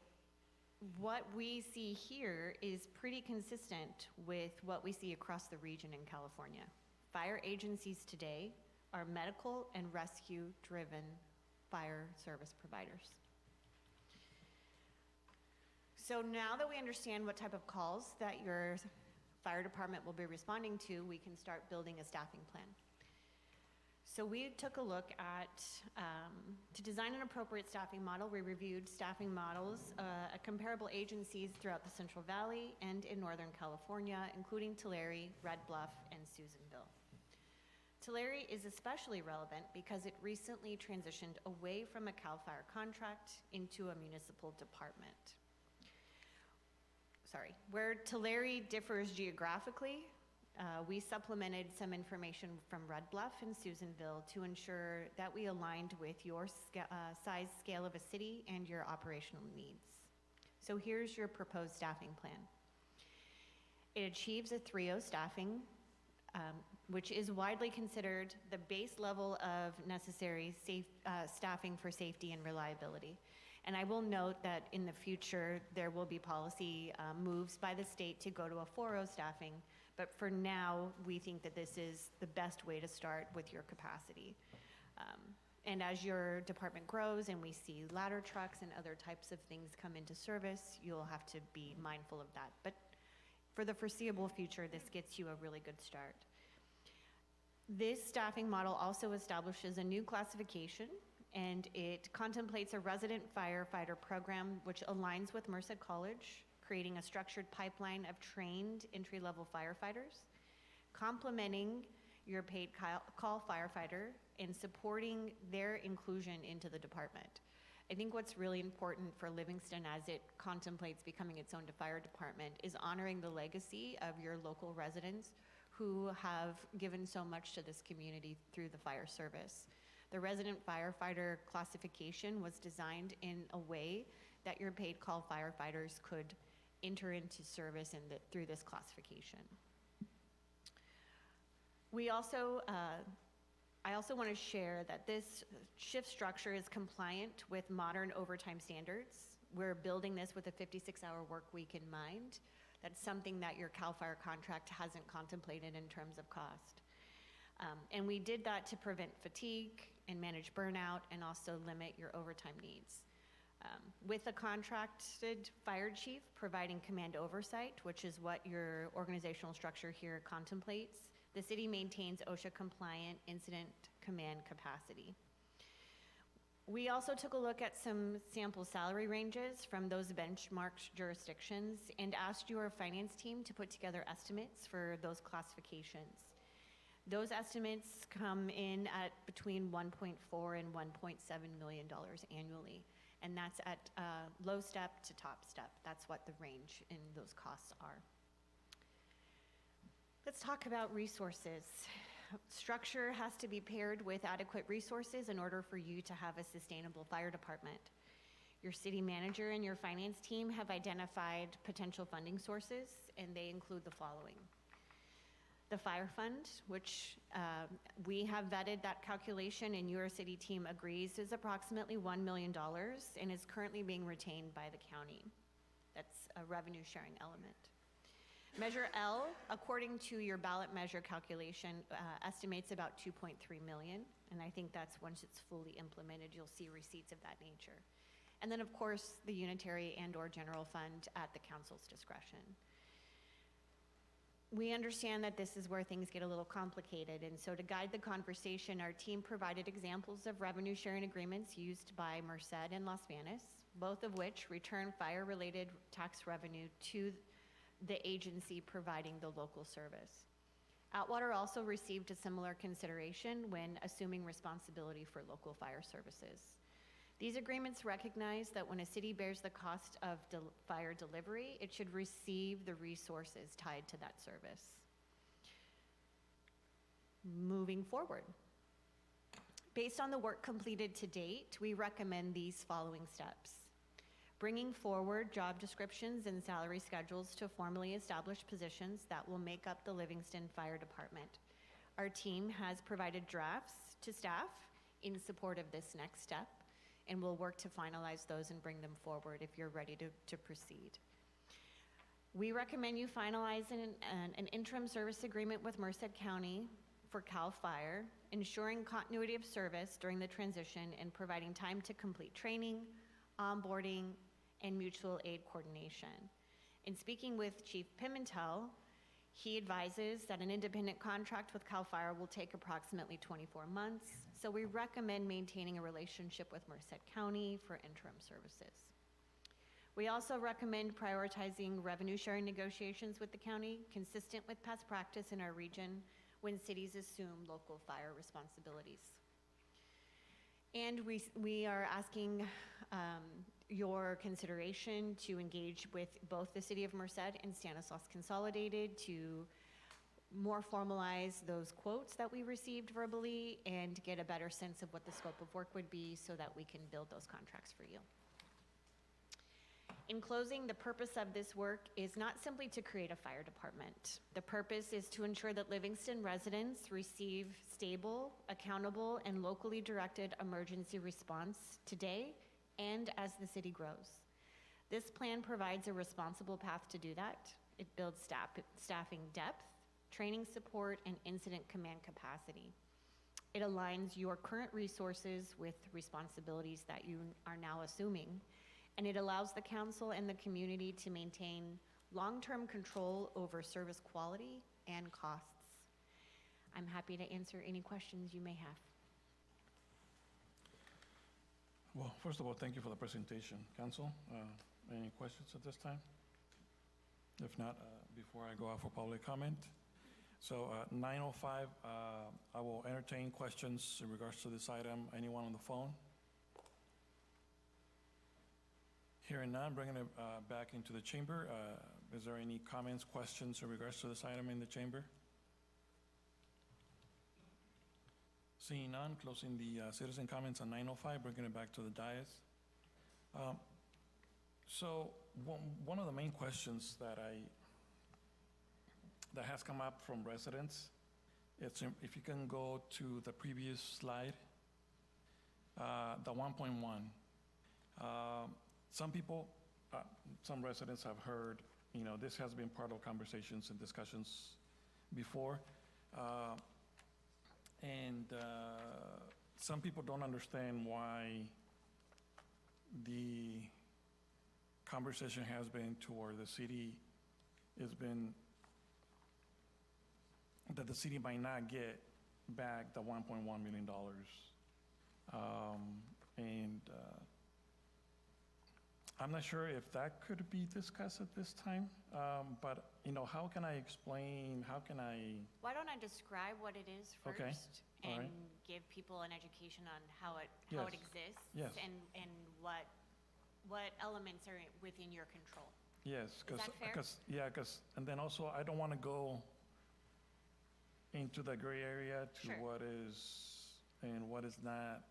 what we see here is pretty consistent with what we see across the region in California. Fire agencies today are medical and rescue-driven fire service providers. So now that we understand what type of calls that your fire department will be responding to, we can start building a staffing plan. So we took a look at, to design an appropriate staffing model, we reviewed staffing models at comparable agencies throughout the Central Valley and in Northern California, including Tulare, Red Bluff, and Susanville. Tulare is especially relevant because it recently transitioned away from a CAL FIRE contract into a municipal department. Where Tulare differs geographically, we supplemented some information from Red Bluff and Susanville to ensure that we aligned with your size scale of a city and your operational needs. So here's your proposed staffing plan. It achieves a 3-0 staffing, which is widely considered the base level of necessary staffing for safety and reliability. And I will note that in the future, there will be policy moves by the state to go to a 4-0 staffing. But for now, we think that this is the best way to start with your capacity. And as your department grows and we see ladder trucks and other types of things come into service, you'll have to be mindful of that. But for the foreseeable future, this gets you a really good start. This staffing model also establishes a new classification, and it contemplates a resident firefighter program which aligns with Merced College, creating a structured pipeline of trained entry-level firefighters, complementing your paid call firefighter and supporting their inclusion into the department. I think what's really important for Livingston as it contemplates becoming its own fire department is honoring the legacy of your local residents who have given so much to this community through the fire service. The resident firefighter classification was designed in a way that your paid call firefighters could enter into service through this classification. We also, I also want to share that this shift structure is compliant with modern overtime standards. We're building this with a 56-hour work week in mind. That's something that your CAL FIRE contract hasn't contemplated in terms of cost. And we did that to prevent fatigue and manage burnout and also limit your overtime needs. With a contracted fire chief providing command oversight, which is what your organizational structure here contemplates, the city maintains OSHA-compliant incident command capacity. We also took a look at some sample salary ranges from those benchmarked jurisdictions and asked your finance team to put together estimates for those classifications. Those estimates come in at between $1.4 and $1.7 million annually, and that's at low step to top step. That's what the range in those costs are. Let's talk about resources. Structure has to be paired with adequate resources in order for you to have a sustainable fire department. Your city manager and your finance team have identified potential funding sources, and they include the following. The fire fund, which we have vetted that calculation and your city team agrees is approximately $1 million and is currently being retained by the county. That's a revenue sharing element. Measure L, according to your ballot measure calculation, estimates about 2.3 million, and I think that's once it's fully implemented, you'll see receipts of that nature. And then, of course, the unitary and/or general fund at the council's discretion. We understand that this is where things get a little complicated, and so to guide the conversation, our team provided examples of revenue sharing agreements used by Merced and Las Vegas, both of which return fire-related tax revenue to the agency providing the local service. Atwater also received a similar consideration when assuming responsibility for local fire services. These agreements recognize that when a city bears the cost of fire delivery, it should receive the resources tied to that service. Moving forward. Based on the work completed to date, we recommend these following steps. Bringing forward job descriptions and salary schedules to formally established positions that will make up the Livingston Fire Department. Our team has provided drafts to staff in support of this next step, and we'll work to finalize those and bring them forward if you're ready to proceed. We recommend you finalize an interim service agreement with Merced County for CAL FIRE, ensuring continuity of service during the transition and providing time to complete training, onboarding, and mutual aid coordination. In speaking with Chief Pimentel, he advises that an independent contract with CAL FIRE will take approximately 24 months, so we recommend maintaining a relationship with Merced County for interim services. We also recommend prioritizing revenue sharing negotiations with the county, consistent with past practice in our region when cities assume local fire responsibilities. And we are asking your consideration to engage with both the City of Merced and Stanislaus Consolidated to more formalize those quotes that we received verbally and get a better sense of what the scope of work would be so that we can build those contracts for you. In closing, the purpose of this work is not simply to create a fire department. The purpose is to ensure that Livingston residents receive stable, accountable, and locally directed emergency response today and as the city grows. This plan provides a responsible path to do that. It builds staffing depth, training support, and incident command capacity. It aligns your current resources with responsibilities that you are now assuming, and it allows the council and the community to maintain long-term control over service quality and costs. I'm happy to answer any questions you may have. Well, first of all, thank you for the presentation. Council, any questions at this time? If not, before I go out for public comment. So 9:05, I will entertain questions in regards to this item. Anyone on the phone? Hearing none, bringing it back into the chamber. Is there any comments, questions in regards to this item in the chamber? Seeing none, closing the citizen comments on 9:05, bringing it back to the dais. So one of the main questions that has come up from residents, it's if you can go to the previous slide, the 1.1. Some people, some residents have heard, this has been part of conversations and discussions before. And some people don't understand why the conversation has been toward the city has been that the city might not get back the $1.1 million. I'm not sure if that could be discussed at this time, but how can I explain, Why don't I describe what it is first? Okay, all and right. give people an education on how it Yes. exists Yes. and what elements are within your control. Yes, Is that fair? because, and then also, I don't want to go into the gray area to Sure. what is and what is not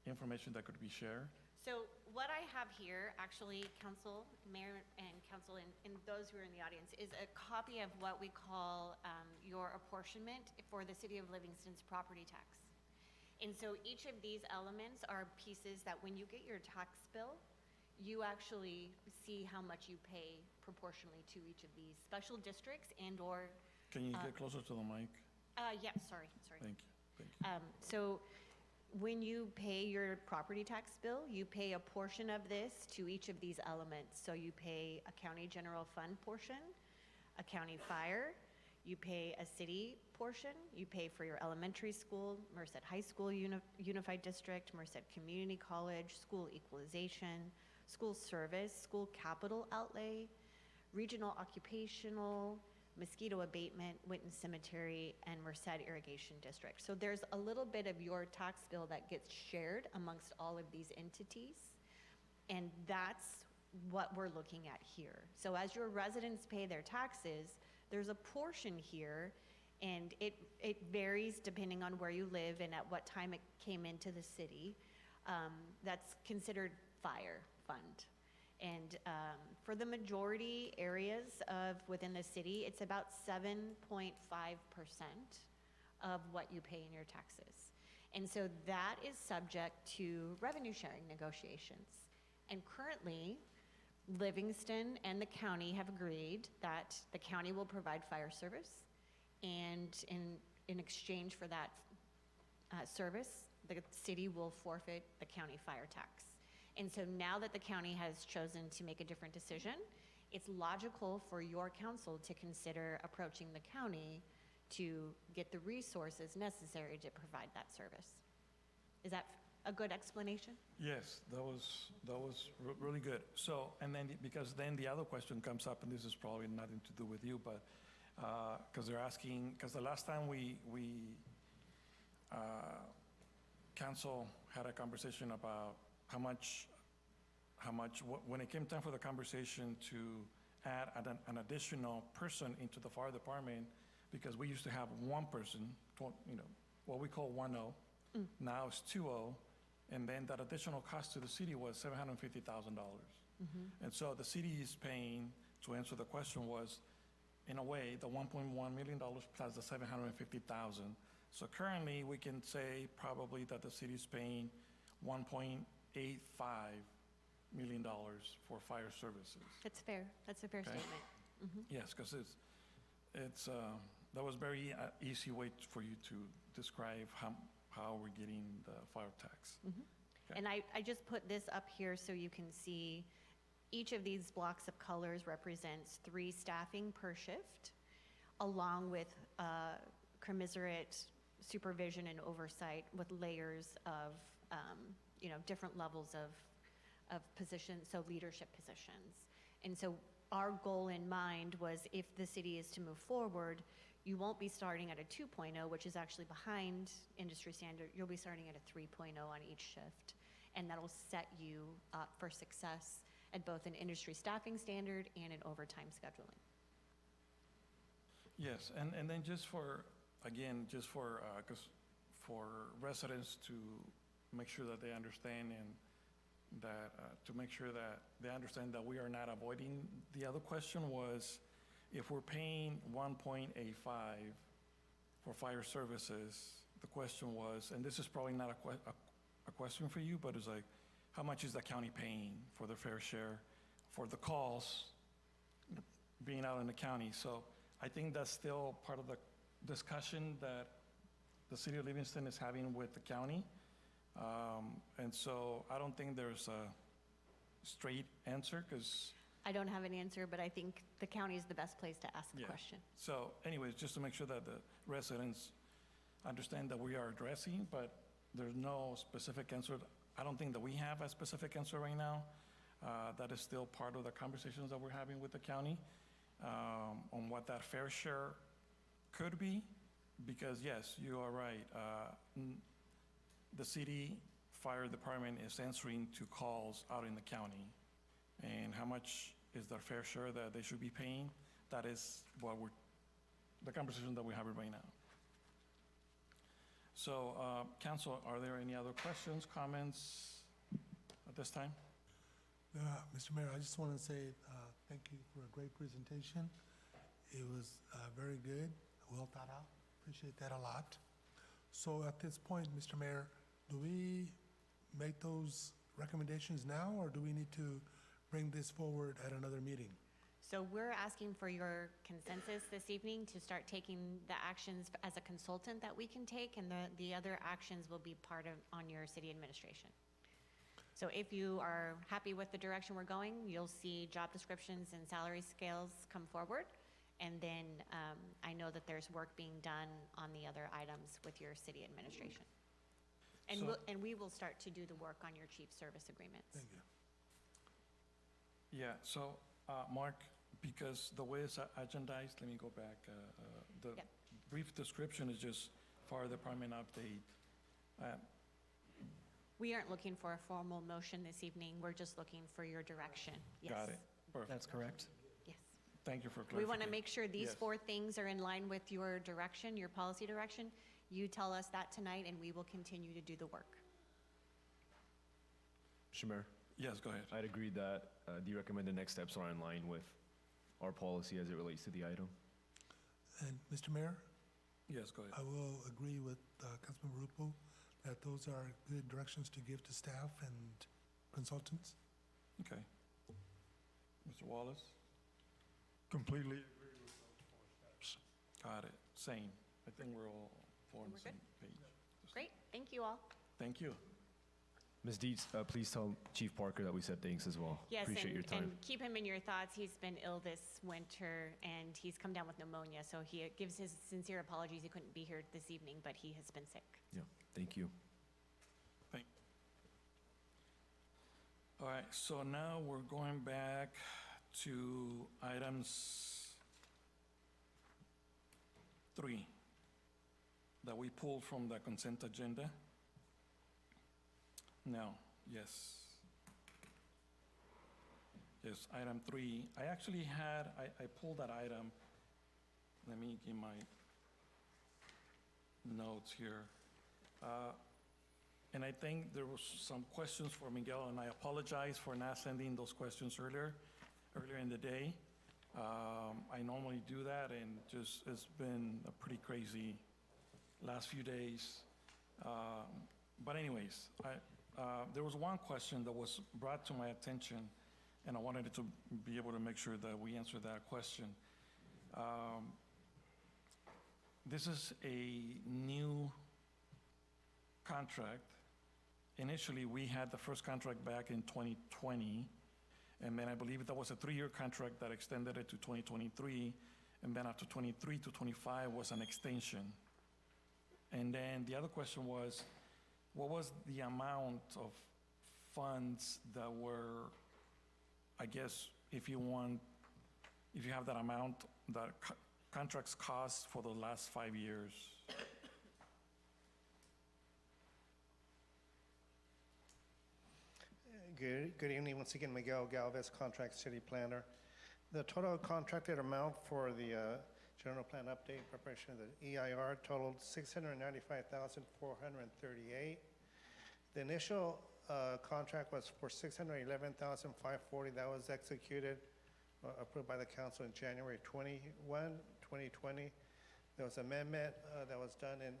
information that could be shared. So what I have here, actually, council, mayor and council, and those who are in the audience, is a copy of what we call your apportionment for the city of Livingston's property tax. And so each of these elements are pieces that when you get your tax bill, you actually see how much you pay proportionally to each of these special districts and/or. Can you get closer to the mic? Yeah, sorry. Thank you. So when you pay your property tax bill, you pay a portion of this to each of these elements. So you pay a county general fund portion, a county fire, you pay a city portion, you pay for your elementary school, Merced High School Unified District, Merced Community College, school equalization, school service, school capital outlay, regional occupational, mosquito abatement, Winton Cemetery, and Merced Irrigation District. So there's a little bit of your tax bill that gets shared amongst all of these entities, and that's what we're looking at here. So as your residents pay their taxes, there's a portion here, and it varies depending on where you live and at what time it came into the city, that's considered fire fund. And for the majority areas within the city, it's about 7.5% of what you pay in your taxes. And so that is subject to revenue sharing negotiations. And currently, Livingston and the county have agreed that the county will provide fire service, and in exchange for that service, the city will forfeit the county fire tax. And so now that the county has chosen to make a different decision, it's logical for your council to consider approaching the county to get the resources necessary to provide that service. Is that a good explanation? Yes, that was really good. So, and then, because then the other question comes up, and this is probably nothing to do with you, but, because they're asking, because the last time council had a conversation about how much, when it came time for the conversation to add an additional person into the fire department, because we used to have one person, what we call 1-0, now it's 2-0, and then that additional cost to the city was $750,000. And so the city is paying, to answer the question was, in a way, the $1.1 million plus the $750,000. So currently, we can say probably that the city's paying $1.85 million for fire services. That's fair. That's a fair statement. Yes, because that was very easy way for you to describe how we're getting the fire tax. Okay. And I just put this up here so you can see each of these blocks of colors represents 3 staffing per shift, along with commiserate supervision and oversight with layers of different levels of positions, so leadership positions. And so our goal in mind was, if the city is to move forward, you won't be starting at a 2.0, which is actually behind industry standard. You'll be starting at a 3.0 on each shift, and that'll set you up for success at both an industry staffing standard and an overtime scheduling. Yes, and then just for residents to make sure that they understand, and that to make sure that they understand that we are not avoiding. The other question was, if we're paying 1.85 for fire services, the question was, and this is probably not a question for you, but it's like, how much is the county paying for their fair share for the calls being out in the county? So I think that's still part of the discussion that the city of Livingston is having with the county. And so I don't think there's a straight answer, because I don't have an answer, but I think the county is the best place to ask the question. So anyways, just to make sure that the residents understand that we are addressing, but there's no specific answer. I don't think that we have a specific answer right now. That is still part of the conversations that we're having with the county on what that fair share could be, because yes, you are right. The city fire department is answering to calls out in the county, and how much is their fair share that they should be paying? That is what the conversation that we're having right now. So, council, are there any other questions, comments? at this time. Mr. Mayor, I just want to say thank you for a great presentation. It was very good, well thought out. Appreciate that a lot. So at this point, Mr. Mayor, do we make those recommendations now, or do we need to bring this forward at another meeting? So we're asking for your consensus this evening to start taking the actions as a consultant that we can take, and the other actions will be part of, on your city administration. So if you are happy with the direction we're going, you'll see job descriptions and salary scales come forward. And then I know that there's work being done on the other items with your city administration. And So- we will start to do the work on your chief service agreements. Thank you. Yeah, so, Mark, because the way it's agendized, let me go back. The Yep. brief description is just fire department update. We aren't looking for a formal motion this evening. We're just looking for your direction. Got Yes. it. Perfect. That's correct. Yes. Thank you for We clarifying. want to make sure these Yes. 4 things are in line with your direction, your policy direction. You tell us that tonight, and we will continue to do the work. Mr. Mayor, Yes, go ahead. I'd agree that the recommended next steps are in line with our policy as it relates to the item. And Mr. Mayor, Yes, go ahead. I will agree with Councilman Rupo that those are good directions to give to staff and consultants. Okay. Mr. Wallace? Completely agree with those 4 steps. Got it. Same. I think we're all on the We're same page. Great, thank you all. Thank you. Ms. Dietz, please tell Chief Parker that we said thanks as well. Yes, Appreciate your time. and keep him in your thoughts. He's been ill this winter, and he's come down with pneumonia, so he gives his sincere apologies. He couldn't be here this evening, but he has been sick. Yeah, thank you. All right, so now we're going back to items 3 that we pulled from the consent agenda. Now, yes. Yes, item 3. I actually had, I pulled that item. Let me get my notes here. And I think there was some questions for Miguel, and I apologize for not sending those questions earlier in the day. I normally do that, and just, it's been a pretty crazy last few days. But anyways, there was one question that was brought to my attention, and I wanted to be able to make sure that we answer that question. This is a new contract. Initially, we had the first contract back in 2020, and then I believe that was a 3-year contract that extended it to 2023, and then after 23 to 25 was an extension. And then the other question was, what was the amount of funds that were, I guess, if you have that amount, that contracts cost for the last 5 years? Good evening, once again, Miguel Galvez, Contract City Planner. The total contracted amount for the general plan update preparation of the EIR totaled $695,438. The initial contract was for $611,540. That was executed, approved by the council in January 2020. There was amendment that was done in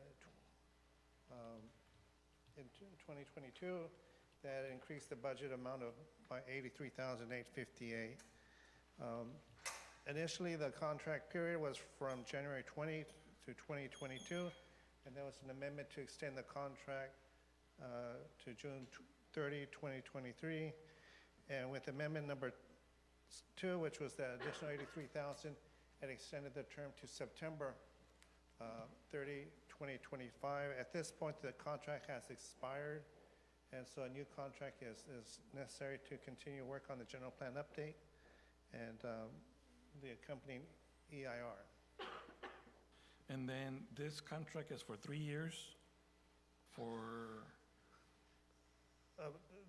2022 that increased the budget amount by $83,858. Initially, the contract period was from January 20 to 2022, and there was an amendment to extend the contract to June 30, 2023. And with amendment number 2, which was the additional $83,000, it extended the term to September 30, 2025. At this point, the contract has expired, and so a new contract is necessary to continue work on the general plan update and the accompanying EIR. And then this contract is for 3 years for,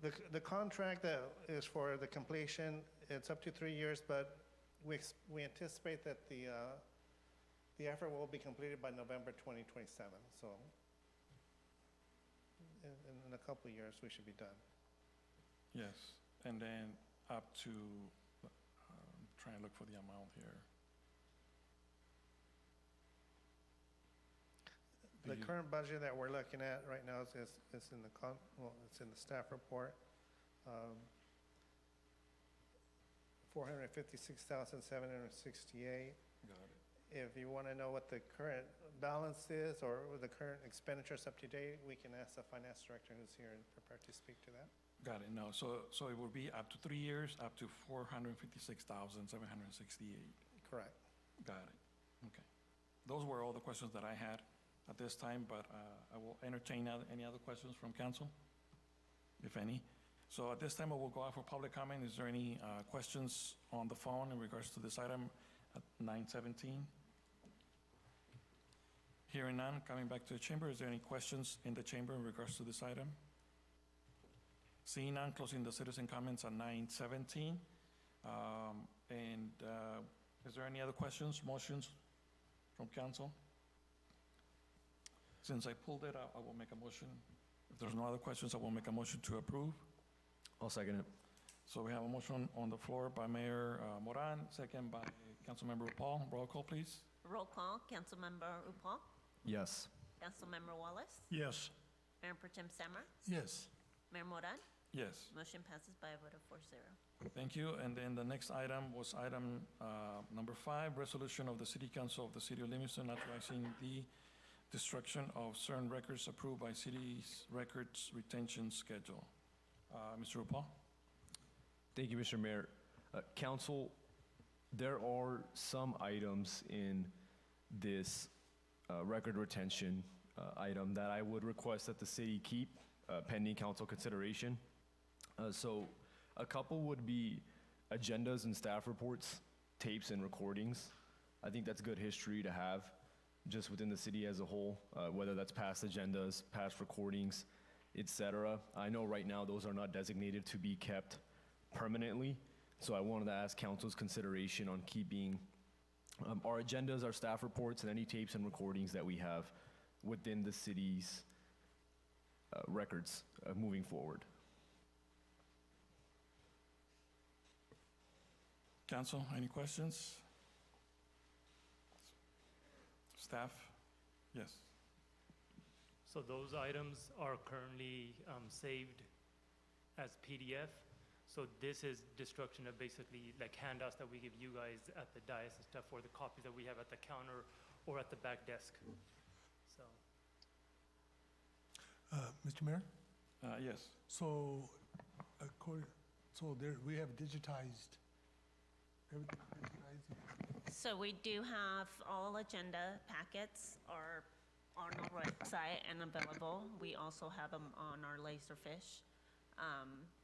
The contract that is for the completion, it's up to 3 years, but we anticipate that the effort will be completed by November 2027. So in a couple of years, we should be done. Yes, and then up to, try and look for the amount here. The current budget that we're looking at right now is in the it's in the staff report. 456,768. Got it. If you want to know what the current balance is or the current expenditures up to date, we can ask the finance director who's here and prepared to speak to that. Got it, no, so it will be up to 3 years, up to 456,768. Correct. Got it, okay. Those were all the questions that I had at this time, but I will entertain any other questions from council, if any. So at this time, I will go out for public comment. Is there any questions on the phone in regards to this item at 9:17? Hearing none, coming back to the chamber, is there any questions in the chamber in regards to this item? Seeing none, closing the citizen comments at 9:17. Is there any other questions, motions from council? Since I pulled it out, I will make a motion. If there's no other questions, I will make a motion to approve. I'll second it. So we have a motion on the floor by Mayor Moran, second by Councilmember Paul. Roll call, please. Roll call, Councilmember Upal, Yes. Councilmember Wallace, Yes. Mayor Pro Tem Samar, Yes. Mayor Moran. Yes, Motion passes by a vote of 4-0. thank you. And then the next item was item number 5, resolution of the City Council of the City of Livingston authorizing the destruction of certain records approved by city's records retention schedule. Mr. Upal? Thank you, Mr. Mayor. Council, there are some items in this record retention item that I would request that the city keep pending council consideration. So a couple would be agendas and staff reports, tapes and recordings. I think that's good history to have just within the city as a whole, whether that's past agendas, past recordings, et cetera. I know right now those are not designated to be kept permanently, so I wanted to ask council's consideration on keeping our agendas, our staff reports, and any tapes and recordings that we have within the city's records moving forward. Council, any questions? Staff? Yes. So those items are currently saved as PDF. So this is destruction of basically like handouts that we give you guys at the dais and stuff, or the copies that we have at the counter or at the back desk. So Mr. Mayor? Yes. So, there, we have digitized, everything digitized? So we do have all agenda packets are on our website and available. We also have them on our Laserfish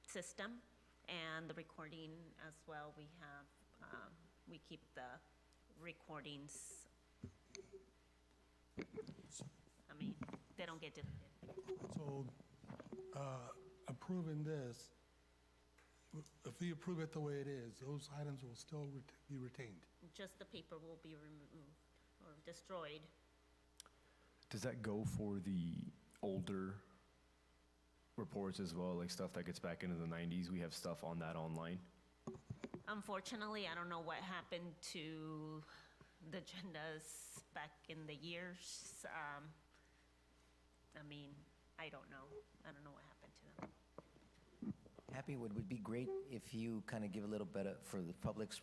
system, and the recording as well. We have, we keep the recordings. I mean, they don't get deleted. So, approving this, if we approve it the way it is, those items will still be retained. Just the paper will be removed or destroyed. Does that go for the older reports as well, like stuff that gets back into the 90s? We have stuff on that online. Unfortunately, I don't know what happened to the agendas back in the years. I mean, I don't know. I don't know what happened to them. Happy, would be great if you kind of give a little bit of, for the public's,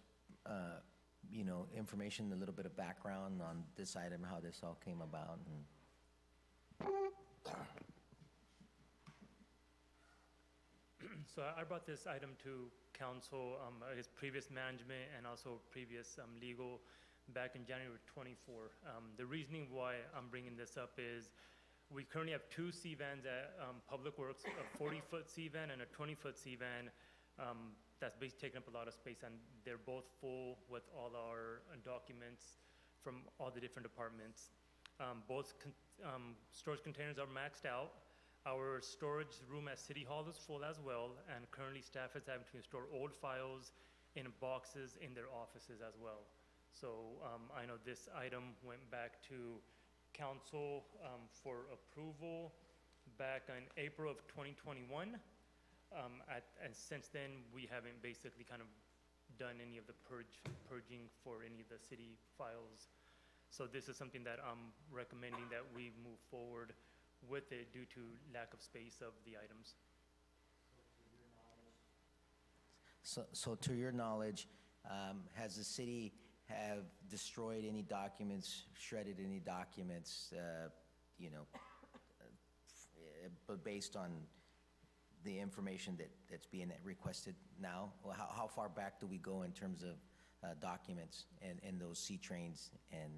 you know, information, a little bit of background on this item, how this all came about. So I brought this item to council, his previous management and also previous legal back in January 24. The reasoning why I'm bringing this up is we currently have 2 C-vans at Public Works, a 40-foot C-van and a 20-foot C-van that's basically taking up a lot of space, and they're both full with all our documents from all the different departments. Both storage containers are maxed out. Our storage room at City Hall is full as well, and currently staff is having to store old files in boxes in their offices as well. So I know this item went back to council for approval back in April of 2021. And since then, we haven't basically kind of done any of the purging for any of the city files. So this is something that I'm recommending that we move forward with it due to lack of space of the items. So to your knowledge, has the city have destroyed any documents, shredded any documents, but based on the information that's being requested now? Well, how far back do we go in terms of documents and those C trains and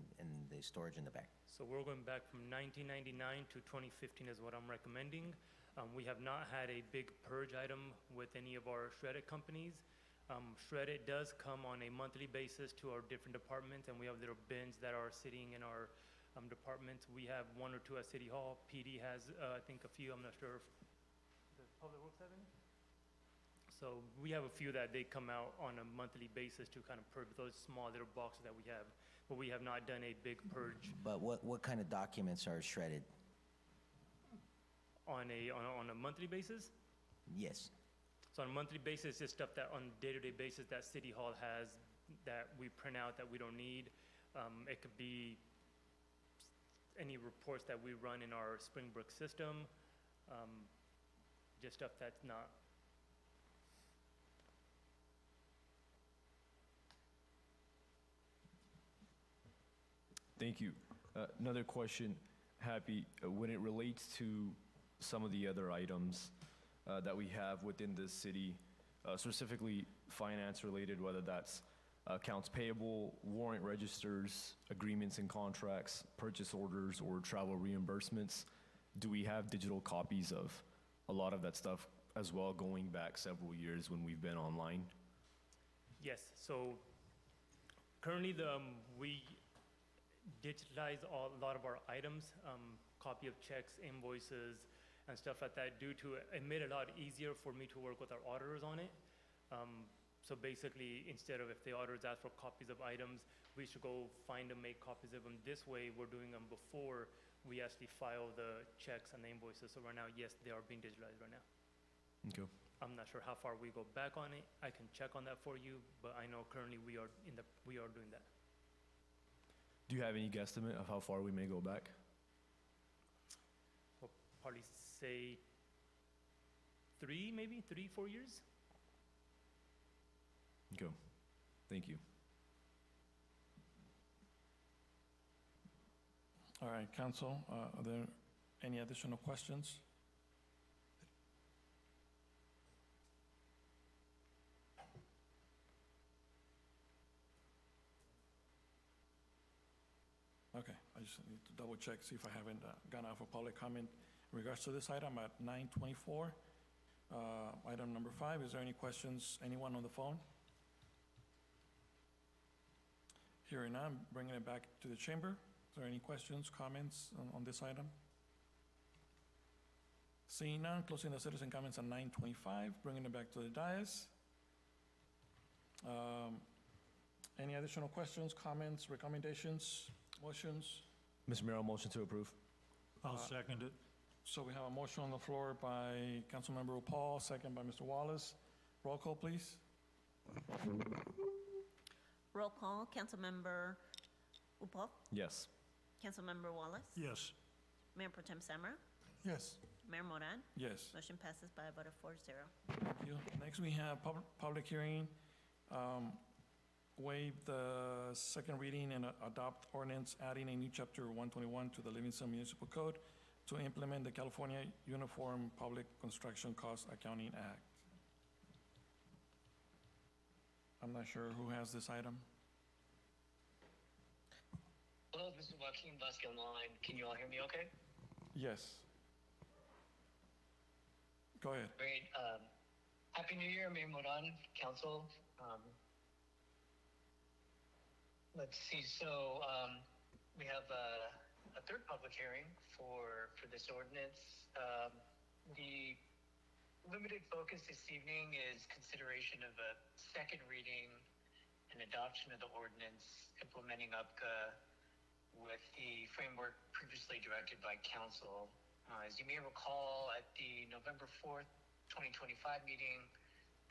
the storage in the back? So we're going back from 1999 to 2015 is what I'm recommending. We have not had a big purge item with any of our shredded companies. Shredded does come on a monthly basis to our different departments, and we have little bins that are sitting in our departments. We have one or two at City Hall. PD has, I think, a few. I'm not sure if the Public Works have any? So we have a few that they come out on a monthly basis to kind of purge those small little boxes that we have, but we have not done a big purge But what kind of documents are shredded? on a monthly basis. Yes. So on a monthly basis, it's stuff that on a day-to-day basis that City Hall has that we print out that we don't need. It could be any reports that we run in our Springbrook system, just stuff that's not. Thank you. Another question, Happy, when it relates to some of the other items that we have within the city, specifically finance-related, whether that's accounts payable, warrant registers, agreements and contracts, purchase orders, or travel reimbursements, do we have digital copies of a lot of that stuff as well, going back several years when we've been online? Yes, so currently we digitize a lot of our items, copy of checks, invoices, and stuff like that, due to it made it a lot easier for me to work with our auditors on it. So basically, instead of if the auditors ask for copies of items, we should go find them, make copies of them. This way, we're doing them before we actually file the checks and the invoices. So right now, yes, they are being digitalized right now. Okay. I'm not sure how far we go back on it. I can check on that for you, but I know currently we are doing that. Do you have any guesstimate of how far we may go back? We'll probably say 3, 4 years. Okay. Thank you. All right, council, are there any additional questions? Okay, I just need to double check, see if I haven't gone out for public comment in regards to this item at 9:24. Item number 5, is there any questions, anyone on the phone? Hearing none, bringing it back to the chamber. Is there any questions, comments on this item? Seeing none, closing the citizen comments at 9:25, bringing it back to the dais. Any additional questions, comments, recommendations, motions? Mr. Mayor, I'll motion to approve. I'll second it. So we have a motion on the floor by Councilmember Paul, second by Mr. Wallace. Roll call, please. Roll call, Councilmember Upal, Yes. Councilmember Wallace, Yes. Mayor Pro Tem Samra, Yes. Mayor Moran. Yes. Motion passes by a vote of 4-0. Thank you. Next, we have public hearing. Waive the second reading and adopt ordinance adding a new chapter 121 to the Livingston Municipal Code to implement the California Uniform Public Construction Cost Accounting Act. I'm not sure who has this item. Hello, this is Joaquin Vasquez online. Can you all hear me okay? Yes. Go ahead. Great. Happy New Year, Mayor Moran, Council. Let's see, so we have a third public hearing for this ordinance. The limited focus this evening is consideration of a second reading and adoption of the ordinance implementing UPCA with the framework previously directed by council. As you may recall, at the November 4th 2025 meeting,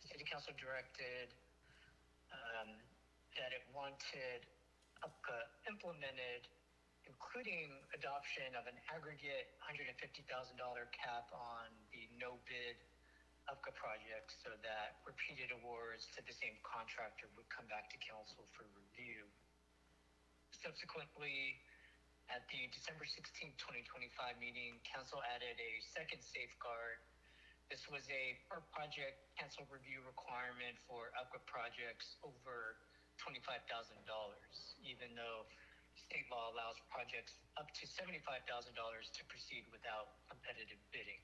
the city council directed that it wanted UPCA implemented, including adoption of an aggregate $150,000 cap on the no-bid UPCA projects so that repeated awards to the same contractor would come back to council for review. Subsequently, at the December 16, 2025 meeting, council added a second safeguard. This was a per project cancel review requirement for UPCA projects over $25,000, even though state law allows projects up to $75,000 to proceed without competitive bidding.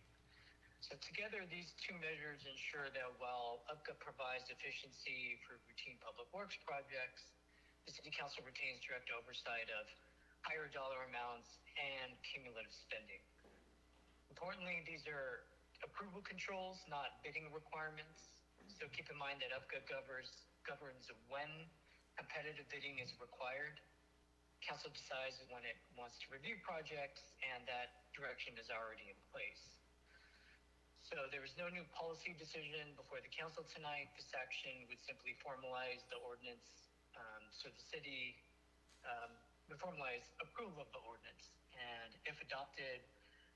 So together, these two measures ensure that while UPCA provides efficiency for routine public works projects, the city council retains direct oversight of higher dollar amounts and cumulative spending. Importantly, these are approval controls, not bidding requirements. So keep in mind that UPCA governs when competitive bidding is required. Council decides when it wants to review projects, and that direction is already in place. So there is no new policy decision before the council tonight. This action would simply formalize the ordinance, so the city would formalize approval of the ordinance. And if adopted,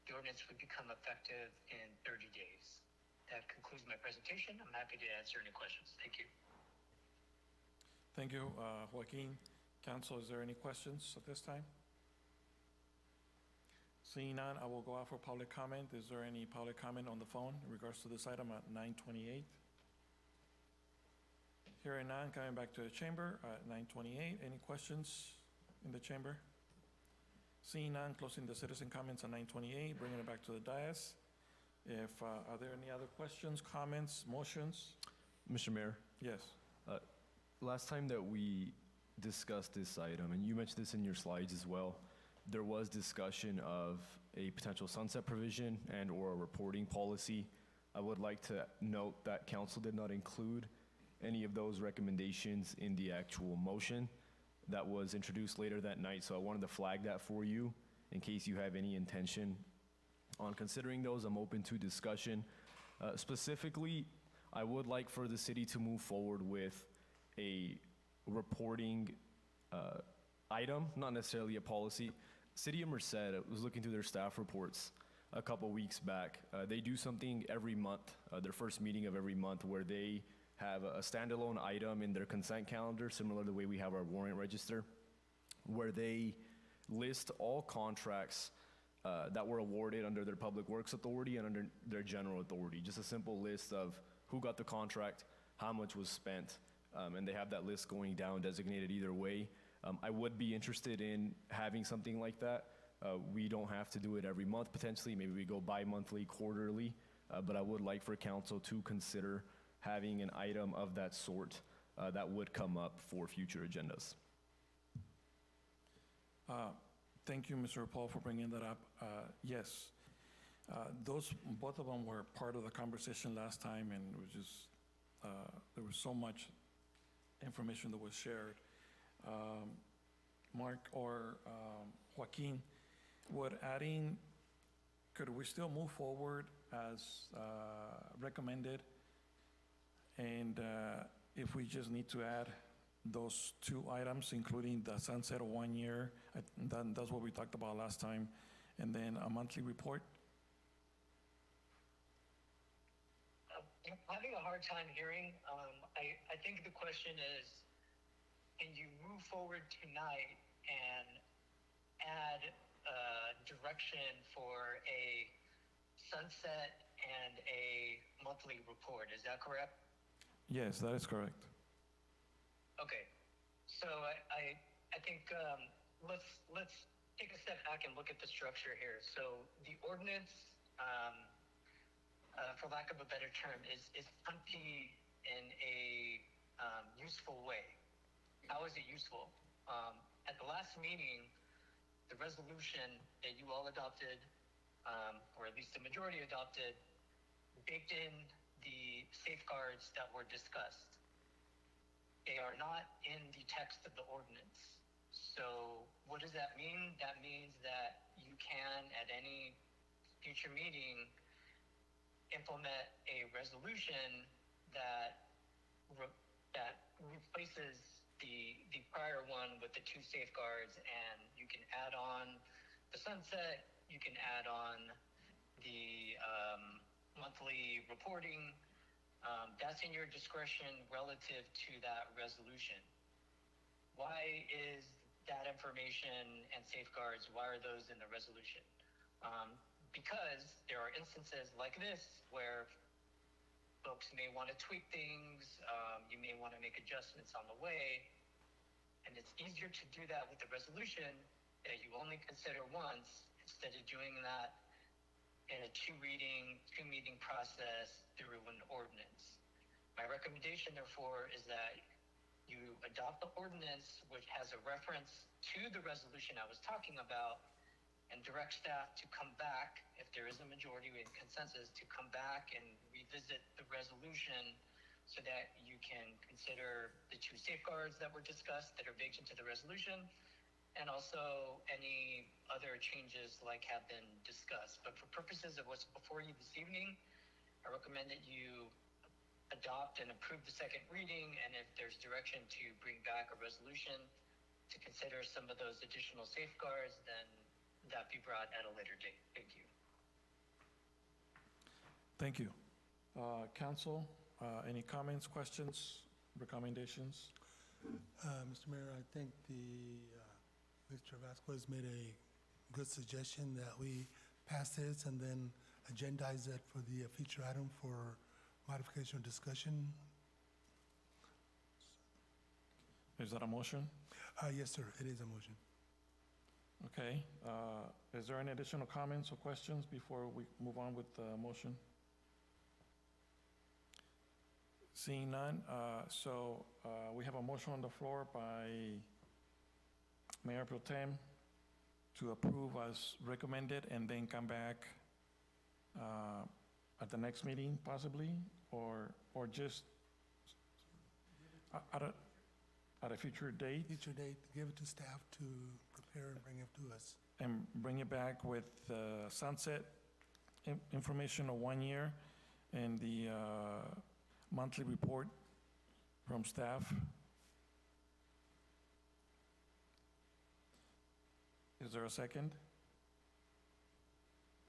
the ordinance would become effective in 30 days. That concludes my presentation. I'm happy to answer any questions. Thank you. Thank you, Joaquin. Council, is there any questions at this time? Seeing none, I will go out for public comment. Is there any public comment on the phone in regards to this item at 9:28? Hearing none, coming back to the chamber at 9:28. Any questions in the chamber? Seeing none, closing the citizen comments at 9:28, bringing it back to the dais. If, are there any other questions, comments, motions? Mr. Mayor, Yes. last time that we discussed this item, and you mentioned this in your slides as well, there was discussion of a potential sunset provision and/or a reporting policy. I would like to note that council did not include any of those recommendations in the actual motion that was introduced later that night, so I wanted to flag that for you in case you have any intention on considering those. I'm open to discussion. Specifically, I would like for the city to move forward with a reporting item, not necessarily a policy. City of Merced, I was looking through their staff reports a couple weeks back. They do something every month, their first meeting of every month, where they have a standalone item in their consent calendar, similar to the way we have our warrant register, where they list all contracts that were awarded under their Public Works Authority and under their general authority. Just a simple list of who got the contract, how much was spent, and they have that list going down designated either way. I would be interested in having something like that. We don't have to do it every month potentially, maybe we go bi-monthly, quarterly, but I would like for council to consider having an item of that sort that would come up for future agendas. Thank you, Mr. Paul, for bringing that up. Yes, both of them were part of the conversation last time, and it was just, there was so much information that was shared. Mark or Joaquin, could we still move forward as recommended? And if we just need to add those two items, including the sunset of 1 year, that's what we talked about last time, and then a monthly report? I'm having a hard time hearing. I think the question is, can you move forward tonight and add direction for a sunset and a monthly report? Is that correct? Yes, that is correct. Okay, so I think let's take a step back and look at the structure here. So the ordinance, for lack of a better term, is funky in a useful way. How is it useful? At the last meeting, the resolution that you all adopted, or at least the majority adopted, baked in the safeguards that were discussed. They are not in the text of the ordinance. So what does that mean? That means that you can, at any future meeting, implement a resolution that that replaces the prior one with the 2 safeguards, and you can add on the sunset, you can add on the monthly reporting. That's in your discretion relative to that resolution. Why is that information and safeguards, why are those in the resolution? Because there are instances like this where folks may want to tweak things, you may want to make adjustments on the way, and it's easier to do that with the resolution that you only consider once instead of doing that in a 2-meeting process through an ordinance. My recommendation, therefore, is that you adopt the ordinance, which has a reference to the resolution I was talking about, and direct staff to come back, if there is a majority and consensus, to come back and revisit the resolution so that you can consider the 2 safeguards that were discussed that are baked into the resolution, and also any other changes like have been discussed. But for purposes of what's before you this evening, I recommend that you adopt and approve the 2nd reading, and if there's direction to bring back a resolution to consider some of those additional safeguards, then that be brought at a later date. Thank you. Thank you. Council, any comments, questions, recommendations? Mr. Mayor, I think Mr. Vasquez made a good suggestion that we pass this and then agendize it for the feature item for modification or discussion. Is that a motion? Yes, sir, it is a motion. Okay. Is there any additional comments or questions before we move on with the motion? Seeing none, so we have a motion on the floor by Mayor Pro Tem to approve as recommended and then come back at the next meeting possibly, or just at a future date? Future date, give it to staff to prepare and bring it to us. And bring it back with sunset information of 1 year and the monthly report from staff. Is there a second?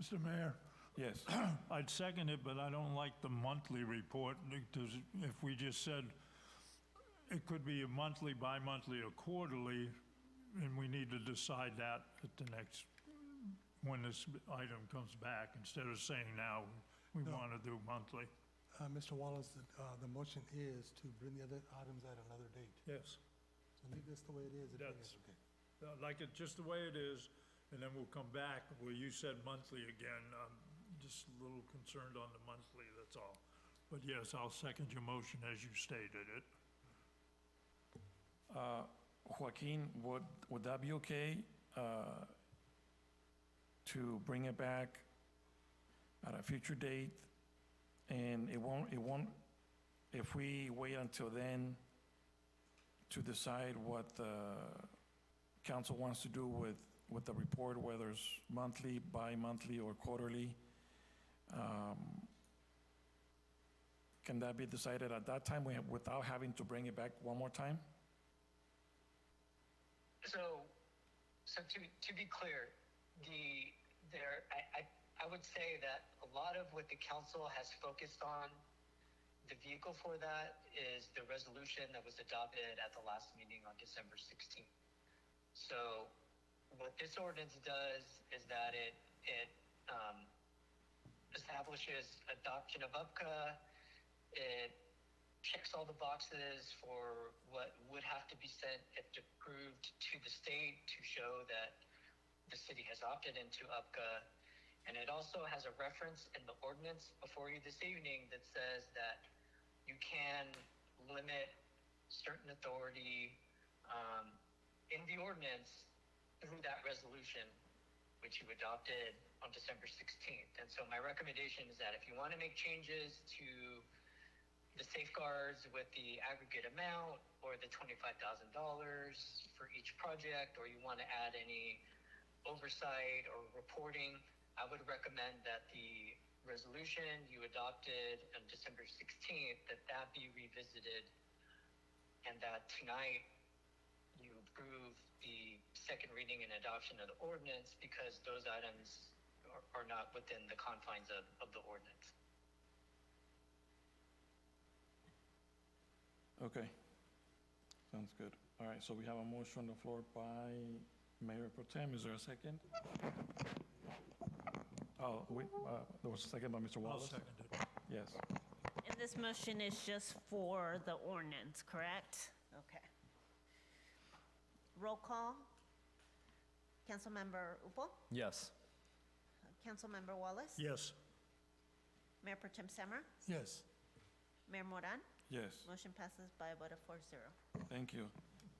Mr. Mayor, Yes. I'd second it, but I don't like the monthly report, because if we just said it could be a monthly, bi-monthly, or quarterly, and we need to decide that at the next, when this item comes back, instead of saying now, we want to do monthly. Mr. Wallace, the motion is to bring the other items at another date. Yes. So leave this the way it is. and bring it, That's- okay. Like it just the way it is, and then we'll come back where you said monthly again. I'm just a little concerned on the monthly, that's all. But yes, I'll second your motion as you stated it. Joaquin, would that be okay to bring it back at a future date? And it won't, if we wait until then to decide what the council wants to do with the report, whether it's monthly, bi-monthly, or quarterly, can that be decided at that time without having to bring it back one more time? So to be clear, I would say that a lot of what the council has focused on, the vehicle for that is the resolution that was adopted at the last meeting on December 16th. So what this ordinance does is that it establishes adoption of UPCA. It checks all the boxes for what would have to be sent if approved to the state to show that the city has opted into UPCA. And it also has a reference in the ordinance before you this evening that says that you can limit certain authority in the ordinance through that resolution, which you adopted on December 16th. And so my recommendation is that if you want to make changes to the safeguards with the aggregate amount or the $25,000 for each project, or you want to add any oversight or reporting, I would recommend that the resolution you adopted on December 16th, that be revisited, and that tonight you approve the second reading and adoption of the ordinance because those items are not within the confines of the ordinance. Okay, sounds good. All right, so we have a motion on the floor by Mayor Pro Tem. Is there a second? Oh, wait, there was a second by Mr. I'll Wallace? second it. Yes. And this motion is just for the ordinance, correct? Okay. Roll call. Councilmember Upal? Yes. Councilmember Wallace? Yes. Mayor Pro Tem Samar? Yes. Mayor Moran? Yes. Motion passes by a vote of 4-0. Thank you.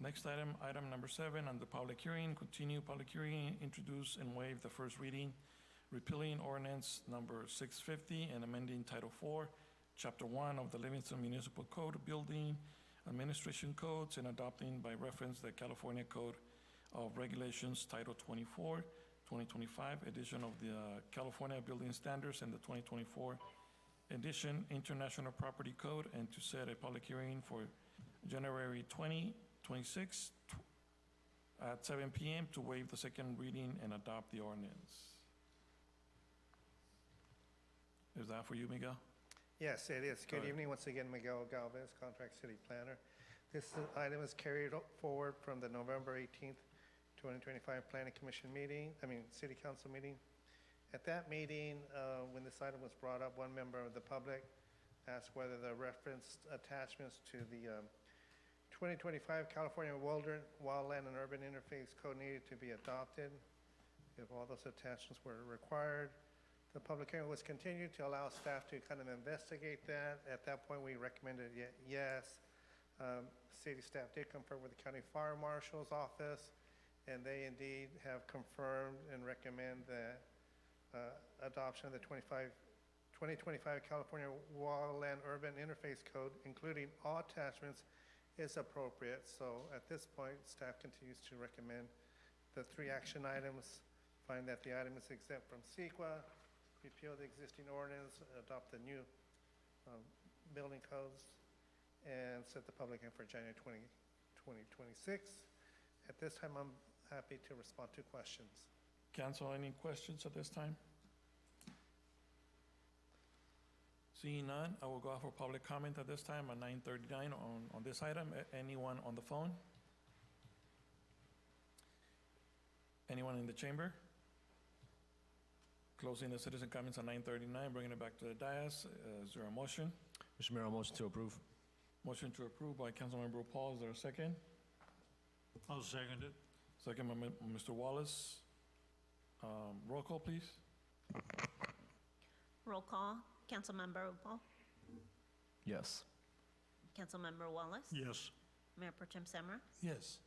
Next item, item number 7, on the public hearing, continue public hearing, introduce and waive the first reading, repealing ordinance number 650 and amending Title 4, Chapter 1 of the Livingston Municipal Code, Building Administration Codes, and adopting by reference the California Code of Regulations, Title 24, 2025, edition of the California Building Standards, and the 2024 edition International Property Code, and to set a public hearing for January 2026 at 7 p.m. to waive the second reading and adopt the ordinance. Is that for you, Miguel? Yes, it is. Good Go ahead. evening, once again, Miguel Galvez, Contract City Planner. This item is carried forward from the November 18th, 2025 Planning Commission meeting, City Council meeting. At that meeting, when this item was brought up, one member of the public asked whether the referenced attachments to the 2025 California Wildland and Urban Interface Code needed to be adopted, if all those attachments were required. The public hearing was continued to allow staff to kind of investigate that. At that point, we recommended yes. City staff did confer with the County Fire Marshal's office, and they indeed have confirmed and recommend that adoption of the 2025 California Wildland Urban Interface Code, including all attachments, is appropriate. So at this point, staff continues to recommend the 3 action items: find that the item is exempt from CEQA, repeal the existing ordinance, adopt the new building codes, and set the public hearing for January 2026. At this time, I'm happy to respond to questions. Council, any questions at this time? Seeing none, I will go out for public comment at this time at 9:39 on this item. Anyone on the phone? Anyone in the chamber? Closing the citizen comments at 9:39, bringing it back to the dais. Is there a motion? Mr. Mayor, I'll motion to approve. Motion to approve by Councilmember Paul. Is there a second? I'll second it. Second by Mr. Wallace. Roll call, please. Roll call. Councilmember Upal? Yes. Councilmember Wallace? Yes. Mayor Pro Tem Samar? Yes.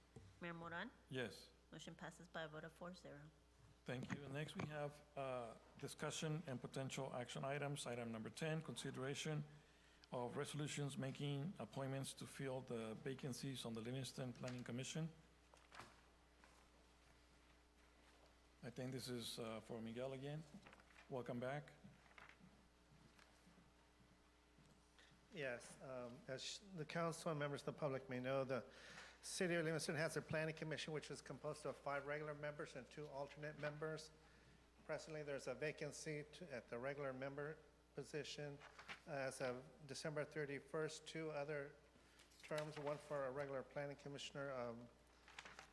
Mayor Moran? Yes. Motion passes by a vote of 4-0. Thank you. And next, we have discussion and potential action items. Item number 10, consideration of resolutions making appointments to fill the vacancies on the Livingston Planning Commission. I think this is for Miguel again. Welcome back. Yes, as the council and members of the public may know, the City of Livingston has a planning commission which is composed of 5 regular members and 2 alternate members. Presently, there's a vacancy at the regular member position. As of December 31st, 2 other terms, one for a regular planning commissioner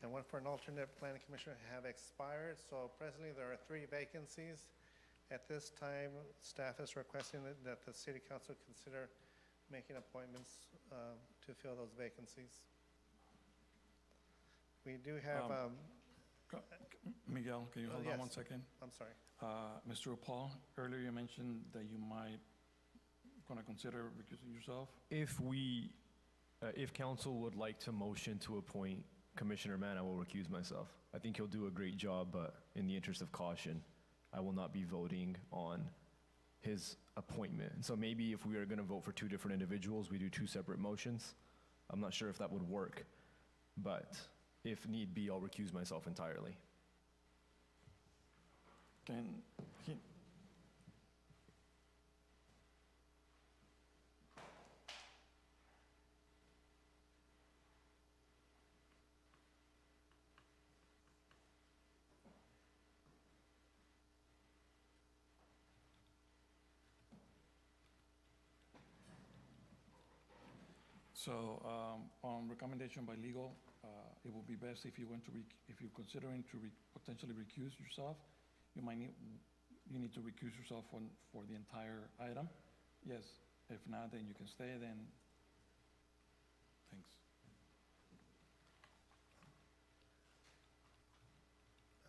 and one for an alternate planning commissioner, have expired. So presently, there are 3 vacancies. At this time, staff is requesting that the city council consider making appointments to fill those vacancies. We do have, Miguel, can you hold on yes. 1 second? I'm sorry. Mr. Paul, earlier you mentioned that you might going to consider recusing yourself. If council would like to motion to appoint Commissioner Mann, I will recuse myself. I think he'll do a great job, but in the interest of caution, I will not be voting on his appointment. So maybe if we are going to vote for 2 different individuals, we do 2 separate motions. I'm not sure if that would work, but if need be, I'll recuse myself entirely. So, on recommendation by legal, it would be best if you went to, if you're considering to potentially recuse yourself, you need to recuse yourself for the entire item. Yes, if not, then you can stay, then, thanks.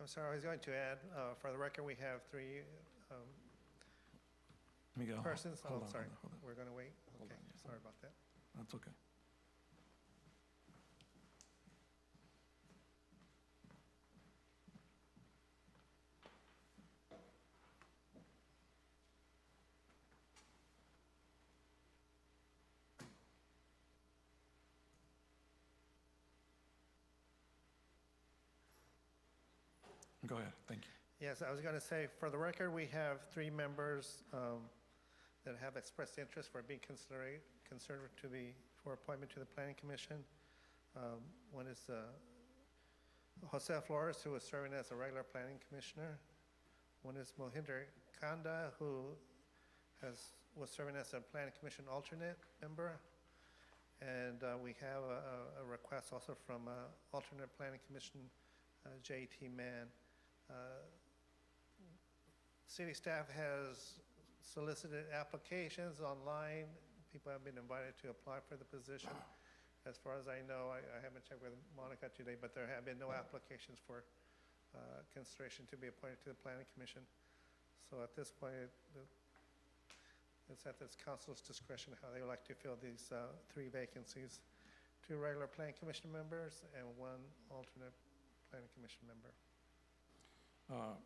I'm sorry, I was going to add, for the record, we have three Miguel, persons. Oh, hold on, sorry, hold on. we're going to wait. Hold Okay, on, yeah. sorry about that. That's okay. Go ahead, thank you. Yes, I was going to say, for the record, we have three members that have expressed interest for being considered for appointment to the Planning Commission. One is Jose Flores, who is serving as a regular Planning Commissioner. One is Mohinder Kanda, who was serving as a Planning Commission alternate member. And we have a request also from alternate Planning Commission, J.T. Mann. City staff has solicited applications online. People have been invited to apply for the position. As far as I know, I haven't checked with Monica today, but there have been no applications for consideration to be appointed to the Planning Commission. So at this point, it's at this council's discretion how they would like to fill these three vacancies: 2 regular Planning Commission members and 1 alternate Planning Commission member.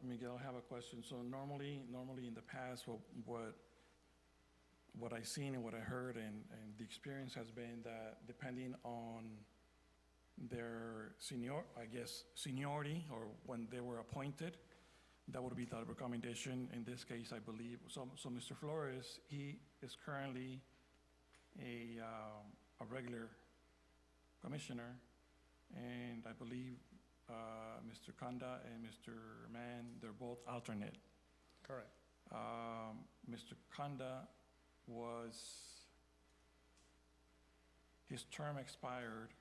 Miguel, I have a question. So normally in the past, what I've seen and what I heard and the experience has been that depending on their seniority or when they were appointed, that would be the recommendation. In this case, I believe, so Mr. Flores, he is currently a regular commissioner, and I believe Mr. Kanda and Mr. Mann, they're both alternate. Correct. Mr. Kanda his term expired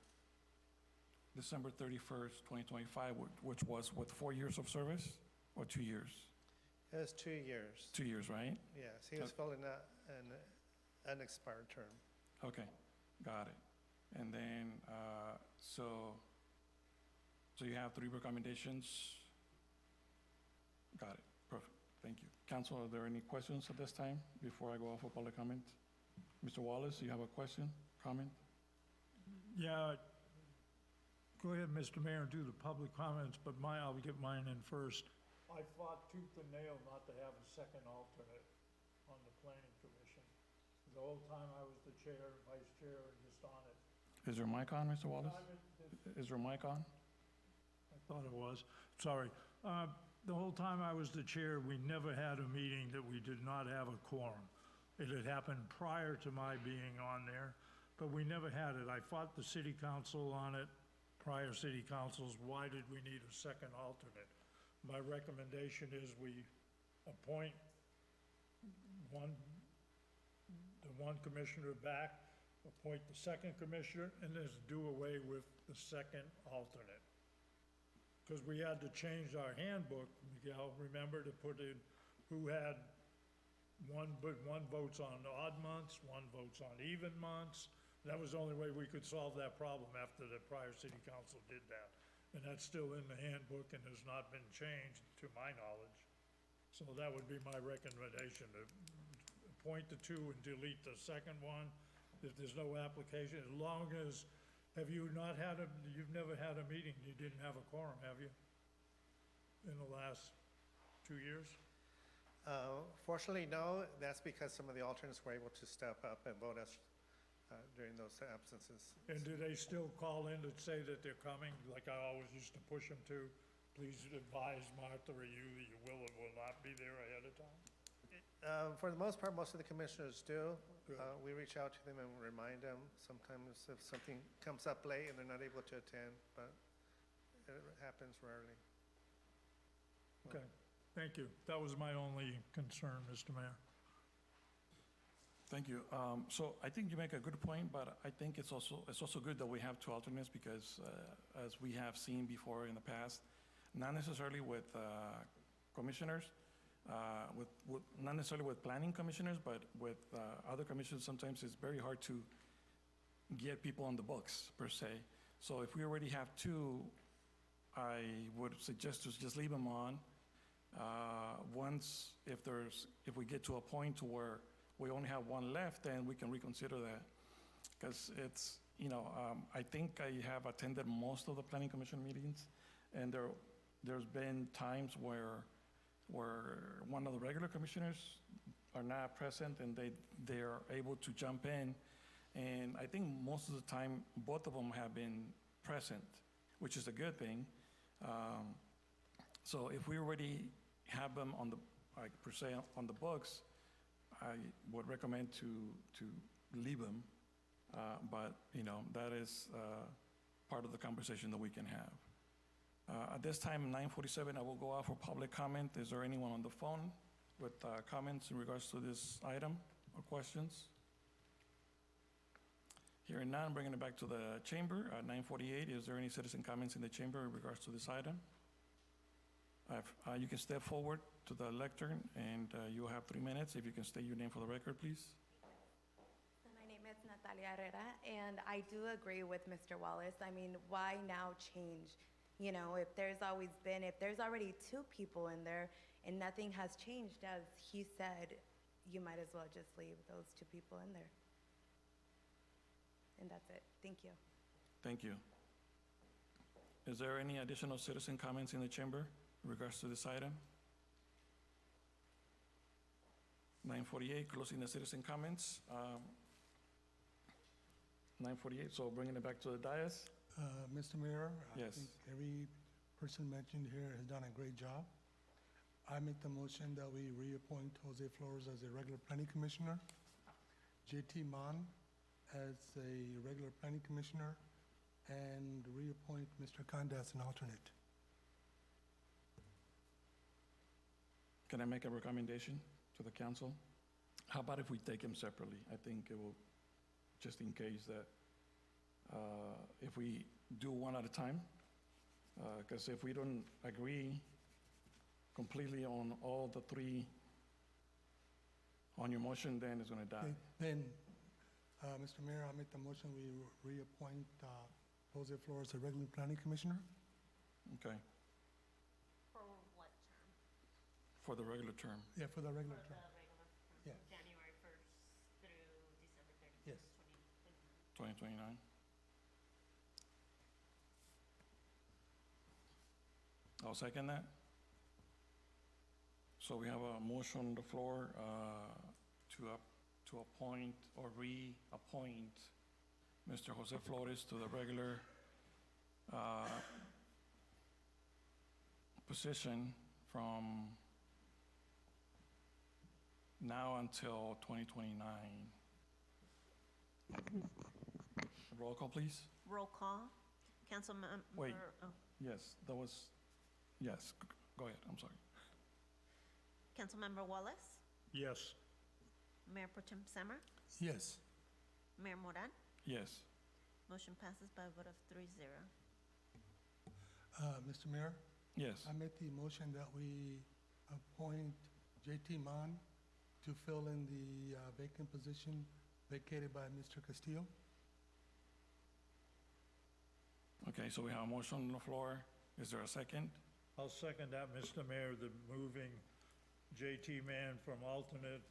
December 31st, 2025, which was with 4 years of service or 2 years? It was 2 years. 2 years, right? Yes, he was filling an unexpired term. Okay, got it. And then, so you have 3 recommendations? Got it, perfect, thank you. Council, are there any questions at this time before I go off for public comment? Mr. Wallace, you have a question, comment? Yeah, go ahead, Mr. Mayor, and do the public comments, but I'll get mine in first. I fought tooth and nail not to have a second alternate on the planning commission. The whole time I was the chair, vice chair, and just on it. Is your mic on, Mr. Wallace? Is your mic on? I thought it was. Sorry. The whole time I was the chair, we never had a meeting that we did not have a quorum. It had happened prior to my being on there, but we never had it. I fought the city council on it, prior city councils. Why did we need a second alternate? My recommendation is we appoint the one commissioner back, appoint the second commissioner, and just do away with the second alternate. Because we had to change our handbook, Miguel, remember, to put in who had one votes on odd months, 1 votes on even months. That was the only way we could solve that problem after the prior city council did that. And that's still in the handbook and has not been changed, to my knowledge. So that would be my recommendation, to appoint the 2 and delete the second one if there's no application, as long as, you've never had a meeting, you didn't have a quorum, have you? In the last 2 years? Fortunately, no. That's because some of the alternates were able to step up and vote us during those absences. And do they still call in to say that they're coming, like I always used to push them to? Please advise Martha or you that you will or will not be there ahead of time? For the most part, most of the commissioners do. Good. We reach out to them and remind them sometimes if something comes up late and they're not able to attend, but it happens rarely. Okay, thank you. That was my only concern, Mr. Mayor. Thank you. So I think you make a good point, but I think it's also good that we have two alternates because, as we have seen before in the past, not necessarily with commissioners, not necessarily with planning commissioners, but with other commissions, sometimes it's very hard to get people on the books per se. So if we already have two, I would suggest to just leave them on. Once, if we get to a point to where we only have one left, then we can reconsider that. Because it's, I think I have attended most of the planning commission meetings, and there's been times where one of the regular commissioners are not present and they are able to jump in. And I think most of the time, both of them have been present, which is a good thing. So if we already have them on the, like per se, on the books, I would recommend to leave them. But, that is part of the conversation that we can have. At this time, 9:47, I will go out for public comment. Is there anyone on the phone with comments in regards to this item or questions? Hearing none, bringing it back to the chamber. At 9:48, is there any citizen comments in the chamber in regards to this item? You can step forward to the lectern, and you'll have 3 minutes. If you can state your name for the record, please. My name is Natalia Herrera, and I do agree with Mr. Wallace. I mean, why now change? If there's already two people in there and nothing has changed, as he said, you might as well just leave those two people in there. And that's it. Thank you. Thank you. Is there any additional citizen comments in the chamber in regards to this item? 9:48, closing the citizen comments. 9:48, so bringing it back to the dais. Mr. Mayor? Yes. I think every person mentioned here has done a great job. I make the motion that we reappoint Jose Flores as a regular planning commissioner, J.T. Mon as a regular planning commissioner, and reappoint Mr. Kanda as an alternate. Can I make a recommendation to the council? How about if we take them separately? I think it will, just in case that, if we do one at a time, because if we don't agree completely on all the three on your motion, then it's going to die. Then, Mr. Mayor, I make the motion we reappoint Jose Flores as a regular planning commissioner. Okay, For what term? for the regular term. Yeah, for the regular For term. the regular, from Yeah. January 1st through December 31st, Yes. 2029. 2029. I'll second that. So we have a motion on the floor to appoint or reappoint Mr. Jose Flores to the regular position from now until 2029. Roll call, please. Roll call. Councilmember. Wait. Oh, Yes, that was, yes, go ahead, I'm sorry. Councilmember Wallace, Yes. Mayor Pro Tem Samar, Yes. Mayor Moran. Yes. Motion passes by a vote of 3-0. Mr. Mayor? Yes. I make the motion that we appoint J.T. Mon to fill in the vacant position vacated by Mr. Castillo. Okay, so we have a motion on the floor. Is there a second? I'll second that, Mr. Mayor, the moving J.T. Mann from alternate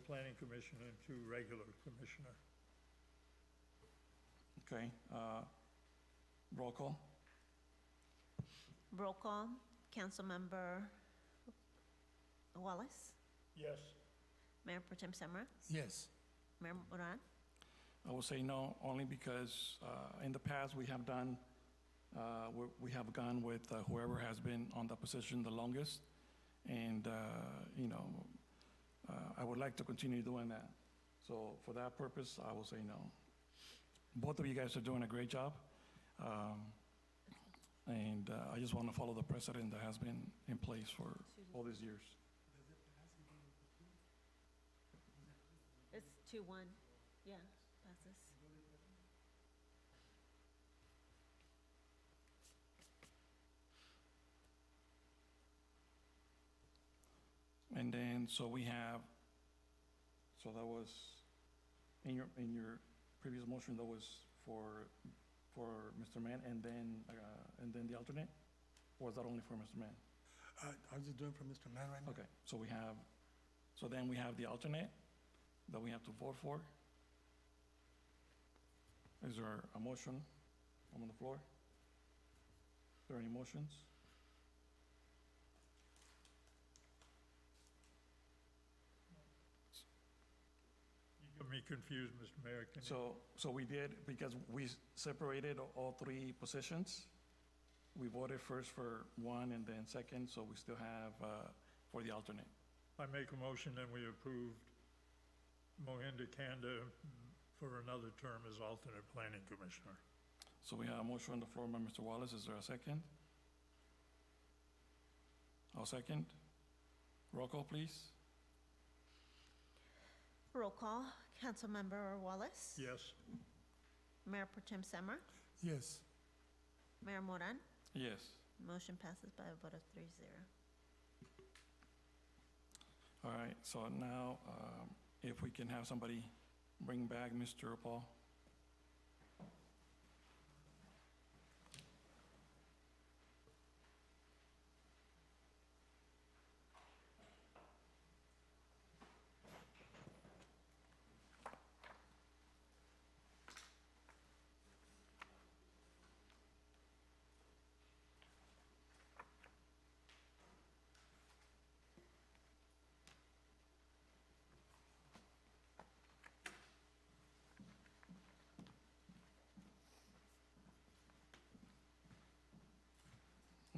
planning commissioner to regular commissioner. Okay, roll call? Roll call. Councilmember Wallace, Yes. Mayor Pro Tem Samar, Yes. Mayor Moran. I will say no, only because in the past we have done, we have gone with whoever has been on the position the longest. And, I would like to continue doing that. So for that purpose, I will say no. Both of you guys are doing a great job. And I just want to follow the precedent that has been in place for all these years. 2-1, yeah, passes. And then, so we have, so that was, in your previous motion, that was for Mr. Mann, and then the alternate? Or was that only for Mr. Mann? I was just doing for Mr. Mann right now. Okay, so then we have the alternate that we have to vote for. Is there a motion on the floor? Is there any motions? You got me confused, Mr. Mayor. Can you- So we did, because we separated all three positions. We voted first for one and then second, so we still have for the alternate. I make a motion that we approved Mohinder Kanda for another term as alternate planning commissioner. So we have a motion on the floor by Mr. Wallace. Is there a second? I'll second. Roll call, please. Roll call, Councilmember Wallace? Yes. Mayor Pro Tem Semmer? Yes. Mayor Moran? Yes. Motion passes by a vote of 3-0. All right, so now, if we can have somebody bring back Mr. Paul.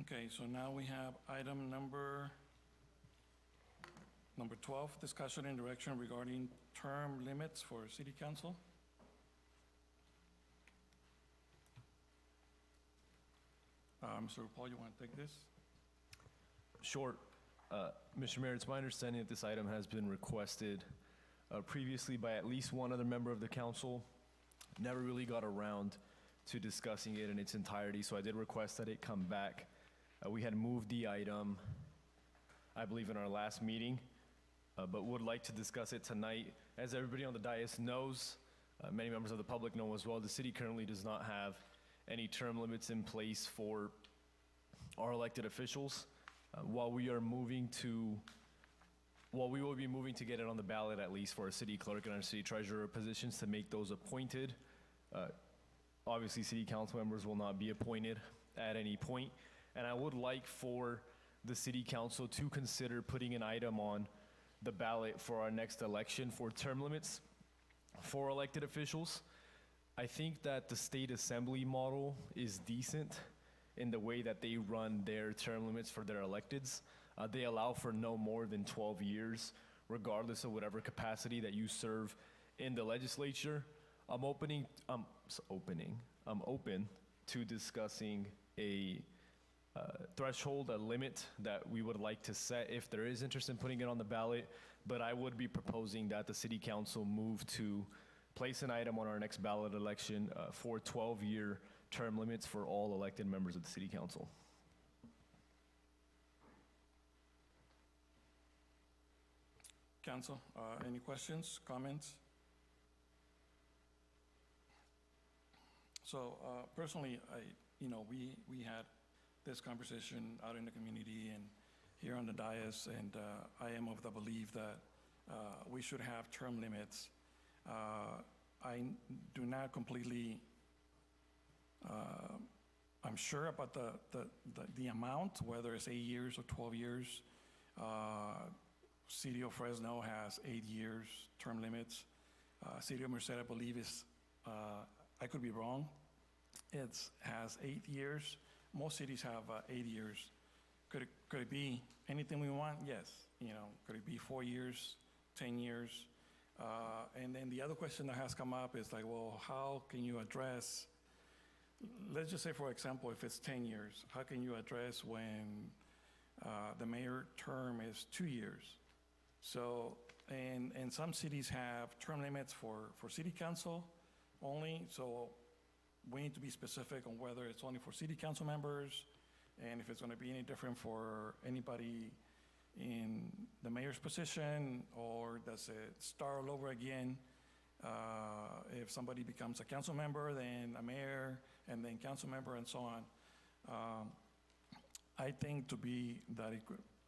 Okay, so now we have item number 12, discussion and direction regarding term limits for city council. Mr. Paul, you want to take this? Short. Mr. Mayor, it's my understanding that this item has been requested previously by at least one other member of the council. Never really got around to discussing it in its entirety, so I did request that it come back. We had moved the item, I believe, in our last meeting, but would like to discuss it tonight. As everybody on the dais knows, many members of the public know as well, the city currently does not have any term limits in place for our elected officials. While we will be moving to get it on the ballot, at least for our city clerk and our city treasurer positions, to make those appointed. Obviously, city council members will not be appointed at any point. And I would like for the city council to consider putting an item on the ballot for our next election for term limits for elected officials. I think that the state assembly model is decent in the way that they run their term limits for their electeds. They allow for no more than 12 years, regardless of whatever capacity that you serve in the legislature. I'm open to discussing a threshold, a limit that we would like to set if there is interest in putting it on the ballot, but I would be proposing that the city council move to place an item on our next ballot election for 12-year term limits for all elected members of the city council. Council, any questions, comments? So personally, we had this conversation out in the community and here on the dais, and I am of the belief that we should have term limits. I do not completely, I'm sure about the amount, whether it's 8 years or 12 years. City of Fresno has 8 years term limits. City of Merced, I believe, is, I could be wrong, it has 8 years. Most cities have 8 years. Could it be anything we want? Yes. Could it be 4 years, 10 years? And then the other question that has come up is like, well, how can you address, let's just say, for example, if it's 10 years, how can you address when the mayor term is 2 years? So and some cities have term limits for city council only, so we need to be specific on whether it's only for city council members, and if it's gonna be any different for anybody in the mayor's position, or does it start all over again? If somebody becomes a council member, then a mayor, and then council member, and so on. I think that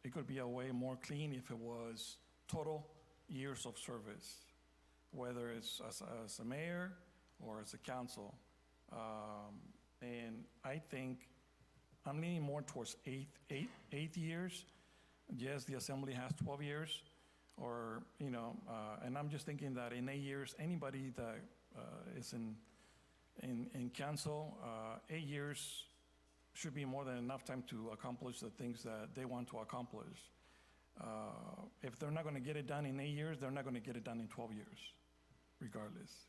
it could be a way more clean if it was total years of service, whether it's as a mayor or as a council. And I think I'm leaning more towards eight years. Yes, the assembly has 12 years, or, and I'm just thinking that in 8 years, anybody that is in council, 8 years should be more than enough time to accomplish the things that they want to accomplish. If they're not going to get it done in 8 years, they're not going to get it done in 12 years, regardless.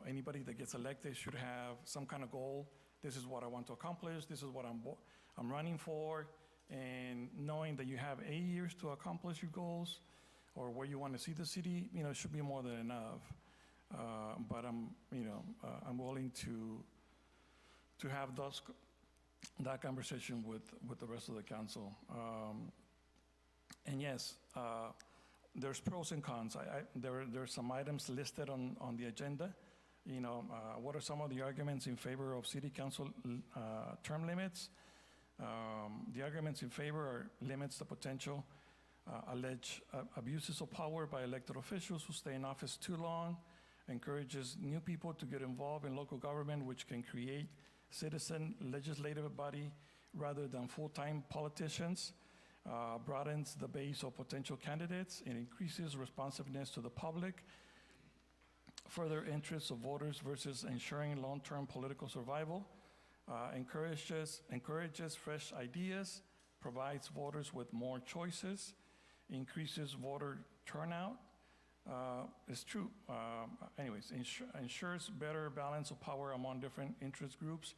Anybody that gets elected should have some kind of goal. This is what I want to accomplish. This is what I'm running for. And knowing that you have 8 years to accomplish your goals or where you want to see the city, it should be more than enough. But I'm willing to have that conversation with the rest of the council. And yes, there's pros and cons. There's some items listed on the agenda. What are some of the arguments in favor of city council term limits? The arguments in favor are limits the potential alleged abuses of power by elected officials who stay in office too long, encourages new people to get involved in local government, which can create citizen legislative body rather than full-time politicians, broadens the base of potential candidates, and increases responsiveness to the public, further interests of voters versus ensuring long-term political survival, encourages fresh ideas, provides voters with more choices, increases voter turnout. It's true. Ensures better balance of power among different interest groups.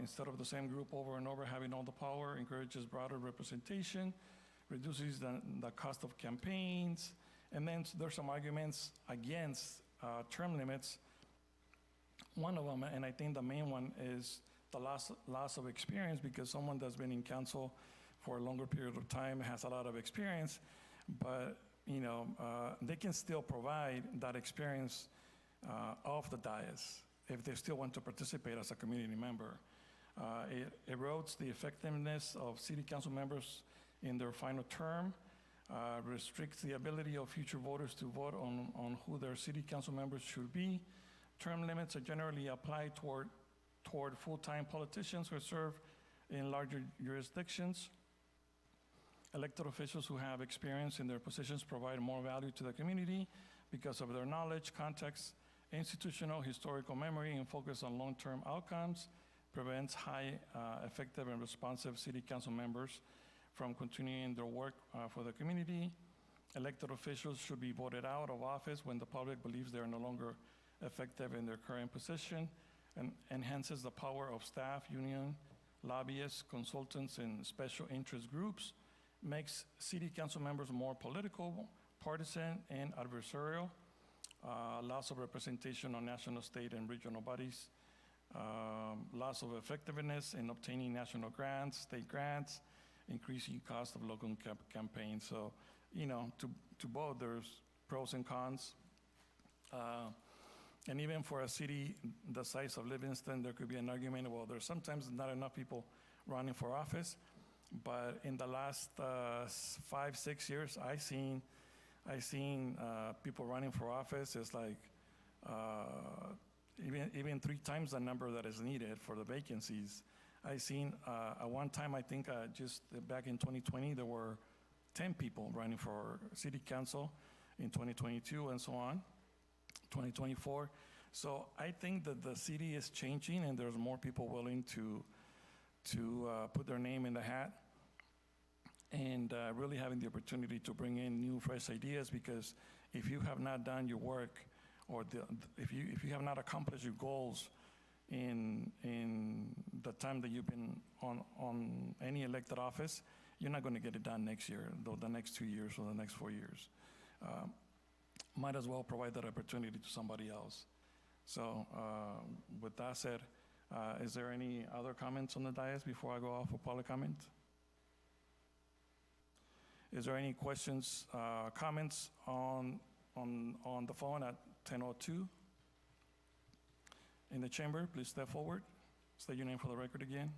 Instead of the same group over and over having all the power, encourages broader representation, reduces the cost of campaigns. And then there's some arguments against term limits. One of them, and I think the main one, is the loss of experience, because someone that's been in council for a longer period of time has a lot of experience, but they can still provide that experience off the dais if they still want to participate as a community member. It erodes the effectiveness of city council members in their final term, restricts the ability of future voters to vote on who their city council members should be. Term limits are generally applied toward full-time politicians who serve in larger jurisdictions. Elected officials who have experience in their positions provide more value to the community because of their knowledge, context, institutional, historical memory, and focus on long-term outcomes, prevents high, effective, and responsive city council members from continuing their work for the community. Elected officials should be voted out of office when the public believes they are no longer effective in their current position, and enhances the power of staff, union, lobbyists, consultants, and special interest groups, makes city council members more political, partisan, and adversarial, loss of representation on national, state, and regional bodies, loss of effectiveness in obtaining national grants, state grants, increasing cost of local campaigns. So, to both, there's pros and cons. And even for a city the size of Livingston, there could be an argument, well, there's sometimes not enough people running for office. But in the last 5-6 years, I seen people running for office. It's like even 3 times the number that is needed for the vacancies. I seen at one time, I think just back in 2020, there were 10 people running for city council. In 2022 and so on, 2024. So I think that the city is changing, and there's more people willing to put their name in the hat, and really having the opportunity to bring in new, fresh ideas. Because if you have not done your work, or if you have not accomplished your goals in the time that you've been on any elected office, you're not going to get it done next year, though the next 2 years or the next 4 years. Might as well provide that opportunity to somebody else. So with that said, is there any other comments on the dais before I go off for public comment? Is there any questions, comments on the phone at 10:02? In the chamber, please step forward. State your name for the record again.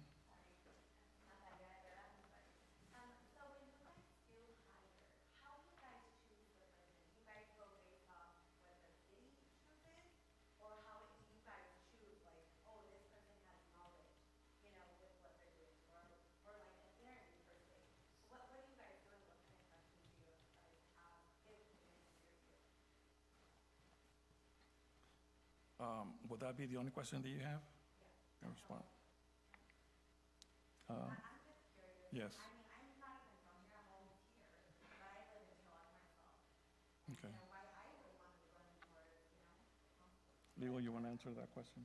Would that be the only question that you have? Yeah. Can respond. Yes. Okay. Leo, you want to answer that question?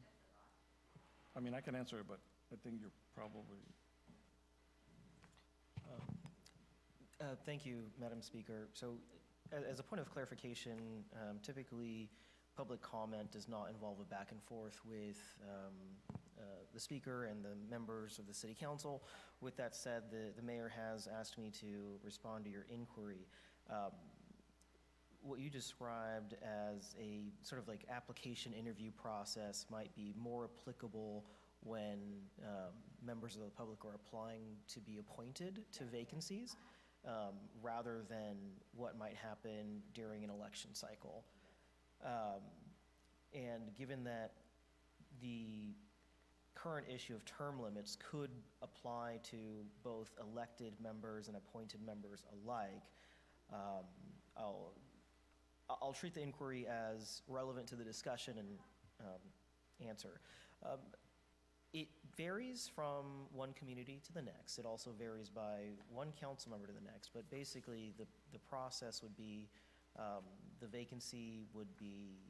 I mean, I can answer it, but I think you're probably... Thank you, Madam Speaker. So as a point of clarification, typically public comment does not involve a back and forth with the speaker and the members of the city council. With that said, the mayor has asked me to respond to your inquiry. What you described as a sort of like application interview process might be more applicable when members of the public are applying to be appointed to vacancies, rather than what might happen during an election cycle. And given that the current issue of term limits could apply to both elected members and appointed members alike, I'll treat the inquiry as relevant to the discussion and answer. It varies from one community to the next. It also varies by one council member to the next, but basically the process would be the vacancy would be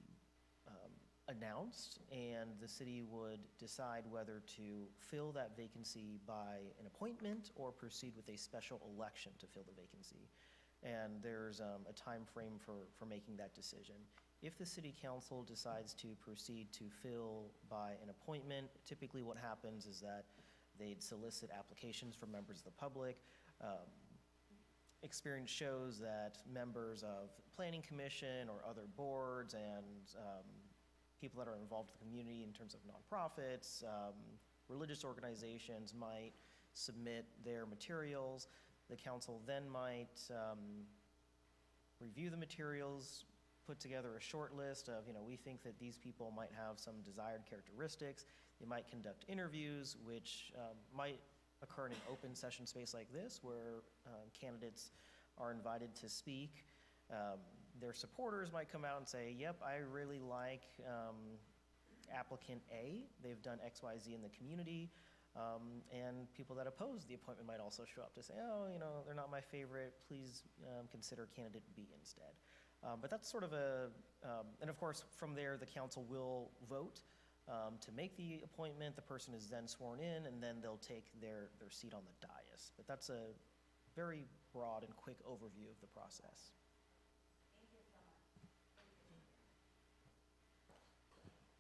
announced, and the city would decide whether to fill that vacancy by an appointment or proceed with a special election to fill the vacancy. And there's a time frame for making that decision. If the city council decides to proceed to fill by an appointment, typically what happens is that they'd solicit applications from members of the public. Experience shows that members of planning commission or other boards and people that are involved in the community in terms of nonprofits, religious organizations might submit their materials. The council then might review the materials, put together a short list of, we think that these people might have some desired characteristics. They might conduct interviews, which might occur in an open session space like this, where candidates are invited to speak. Their supporters might come out and say, yep, I really like applicant A. They've done X, Y, Z in the community. And people that oppose the appointment might also show up to say, oh, they're not my favorite. Please consider candidate B instead. But that's sort of and of course, from there, the council will vote to make the appointment. The person is then sworn in, and then they'll take their seat on the dais. But that's a very broad and quick overview of the process.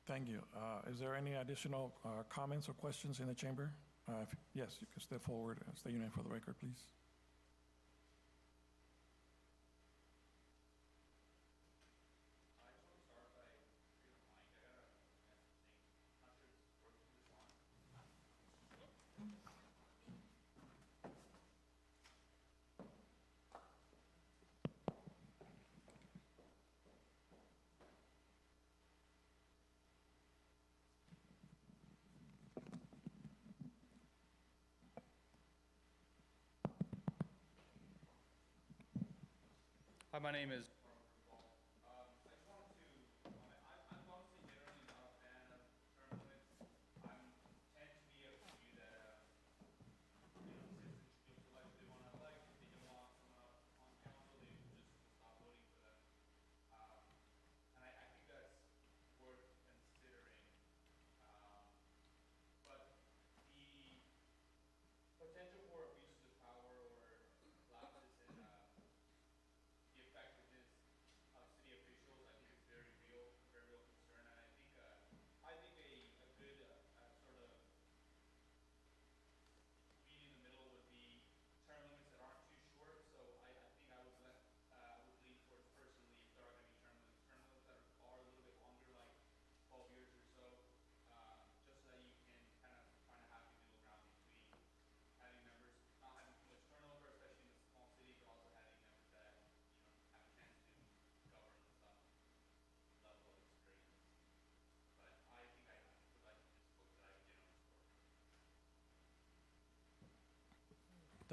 Thank you. Is there any additional comments or questions in the chamber? Yes, you can step forward and state your name for the record, please. Hi, my name is potential for abuses of power or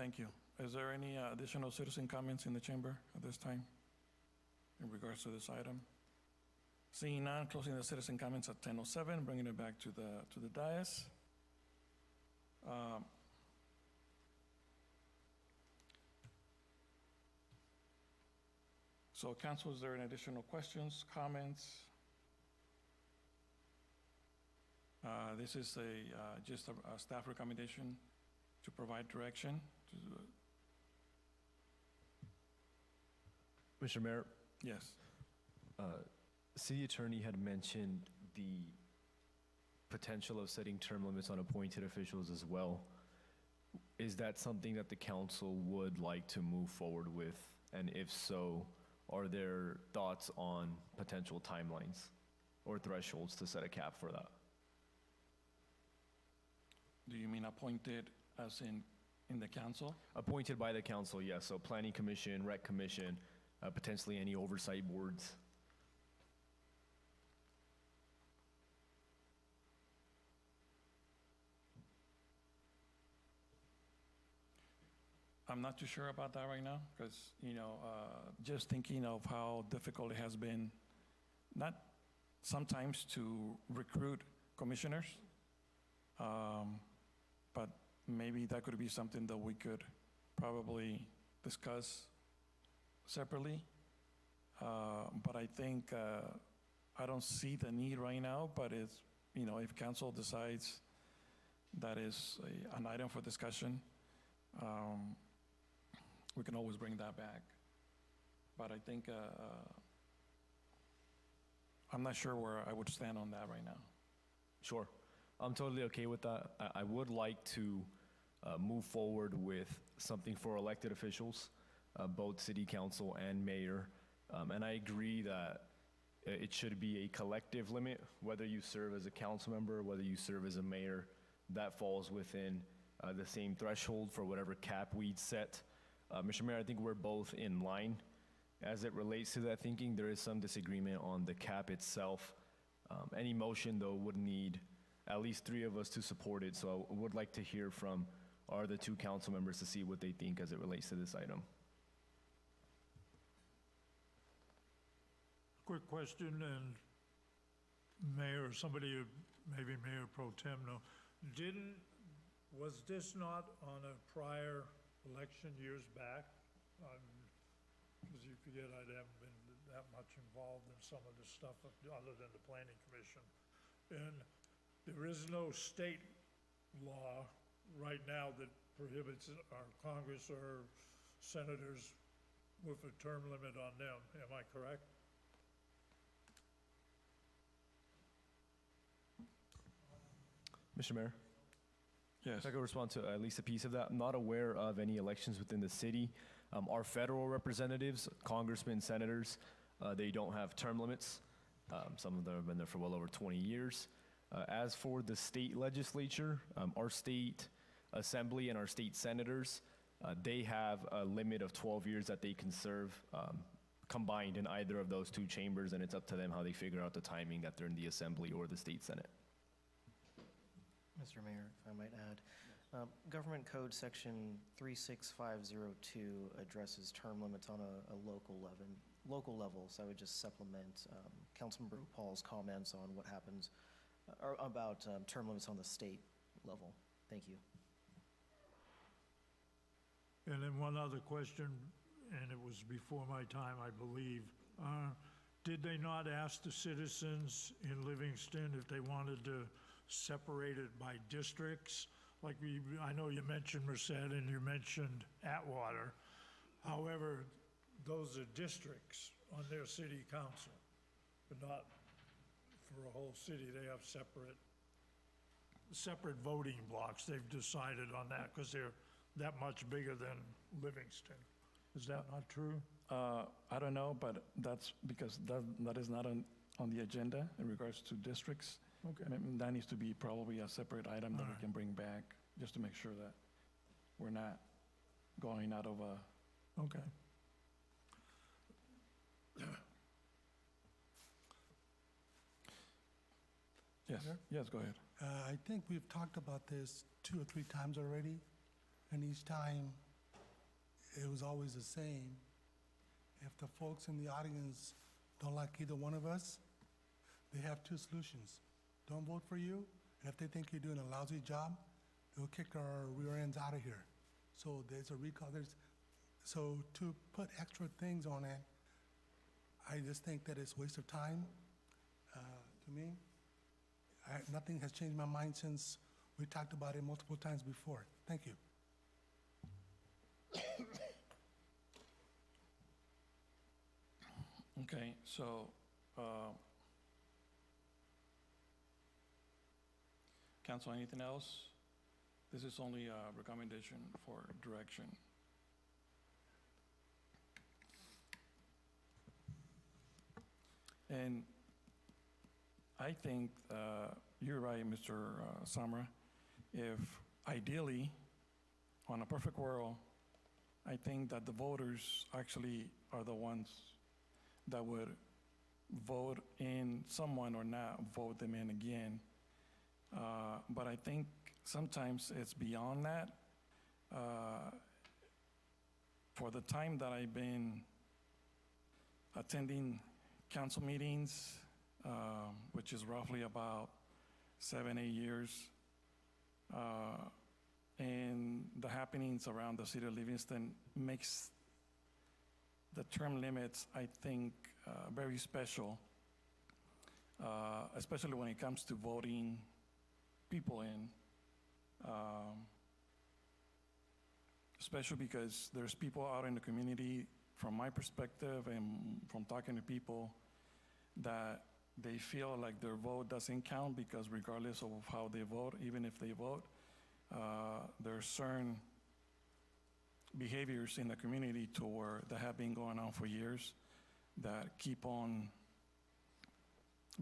thank you. Is there any additional citizen comments in the chamber at this time in regards to this item? Seeing none, closing the citizen comments at 10:07, bringing it back to the dais. So council, is there any additional questions, comments? This is just a staff recommendation to provide direction to, Mr. Mayor, yes. City Attorney had mentioned the potential of setting term limits on appointed officials as well. Is that something that the council would like to move forward with? And if so, are there thoughts on potential timelines or thresholds to set a cap for that? Do you mean appointed as in the council? Appointed by the council, yes. So Planning Commission, Rec Commission, potentially any oversight boards. I'm not too sure about that right now, because, just thinking of how difficult it has been, not sometimes to recruit commissioners, but maybe that could be something that we could probably discuss separately. But I think, I don't see the need right now, but it's, if council decides that is an item for discussion, we can always bring that back. But I think, I'm not sure where I would stand on that right now. Sure. I'm totally okay with that. I would like to move forward with something for elected officials, both city council and mayor. And I agree that it should be a collective limit, whether you serve as a council member, whether you serve as a mayor, that falls within the same threshold for whatever cap we'd set. Mr. Mayor, I think we're both in line. As it relates to that thinking, there is some disagreement on the cap itself. Any motion, though, would need at least 3 of us to support it, so I would like to hear from our other 2 council members to see what they think as it relates to this item. Quick question, and Mayor, somebody, maybe Mayor Pro Tem, no, was this not on a prior election years back? Because you forget I haven't been that much involved in some of this stuff other than the Planning Commission. And there is no state law right now that prohibits our Congress or senators with a term limit on them. Am I correct? Mr. Mayor? Yes. If I could respond to at least a piece of that. I'm not aware of any elections within the city. Our federal representatives, congressmen, senators, they don't have term limits. Some of them have been there for well over 20 years. As for the state legislature, our state assembly and our state senators, they have a limit of 12 years that they can serve combined in either of those 2 chambers, and it's up to them how they figure out the timing that they're in the assembly or the state senate. Mr. Mayor, if I might add, Government Code Section 36502 addresses term limits on a local level, so I would just supplement Councilmember Paul's comments on what happens, or about term limits on the state level. Thank you. And then one other question, and it was before my time, I believe. Did they not ask the citizens in Livingston if they wanted to separate it by districts? Like I know you mentioned Merced and you mentioned Atwater. However, those are districts on their city council, but not for a whole city. They have separate voting blocks. They've decided on that because they're that much bigger than Livingston. Is that not true? I don't know, but that's because that is not on the agenda in regards to districts. Okay. That needs to be probably a separate item that we can bring back, just to make sure that we're not going out of a... Okay. Yes, yes, go ahead. I think we've talked about this 2 or 3 times already, and each time it was always the same. If the folks in the audience don't like either one of us, they have two solutions. Don't vote for you, and if they think you're doing a lousy job, they'll kick our rear ends out of here. So there's a recall, so to put extra things on it, I just think that it's a waste of time, to me. Nothing has changed my mind since we talked about it multiple times before. Thank you. Okay, so, council, anything else? This is only a recommendation for direction. And I think you're right, Mr. Samra. If ideally, on a perfect world, I think that the voters actually are the ones that would vote in someone or not vote them in again. But I think sometimes it's beyond that. For the time that I've been attending council meetings, which is roughly about 7, 8 years, and the happenings around the city of Livingston makes the term limits, I think, very special, especially when it comes to voting people in, especially because there's people out in the community, from my perspective and from talking to people, that they feel like their vote doesn't count because regardless of how they vote, even if they vote, there are certain behaviors in the community that have been going on for years that keep on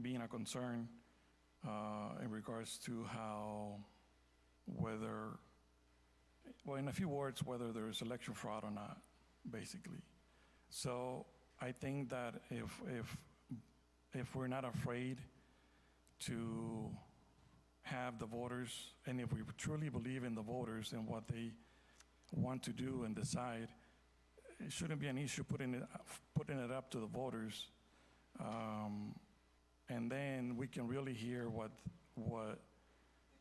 being a concern in regards to in a few words, whether there is election fraud or not, basically. So I think that if we're not afraid to have the voters, and if we truly believe in the voters and what they want to do and decide, it shouldn't be an issue putting it up to the voters. And then we can really hear what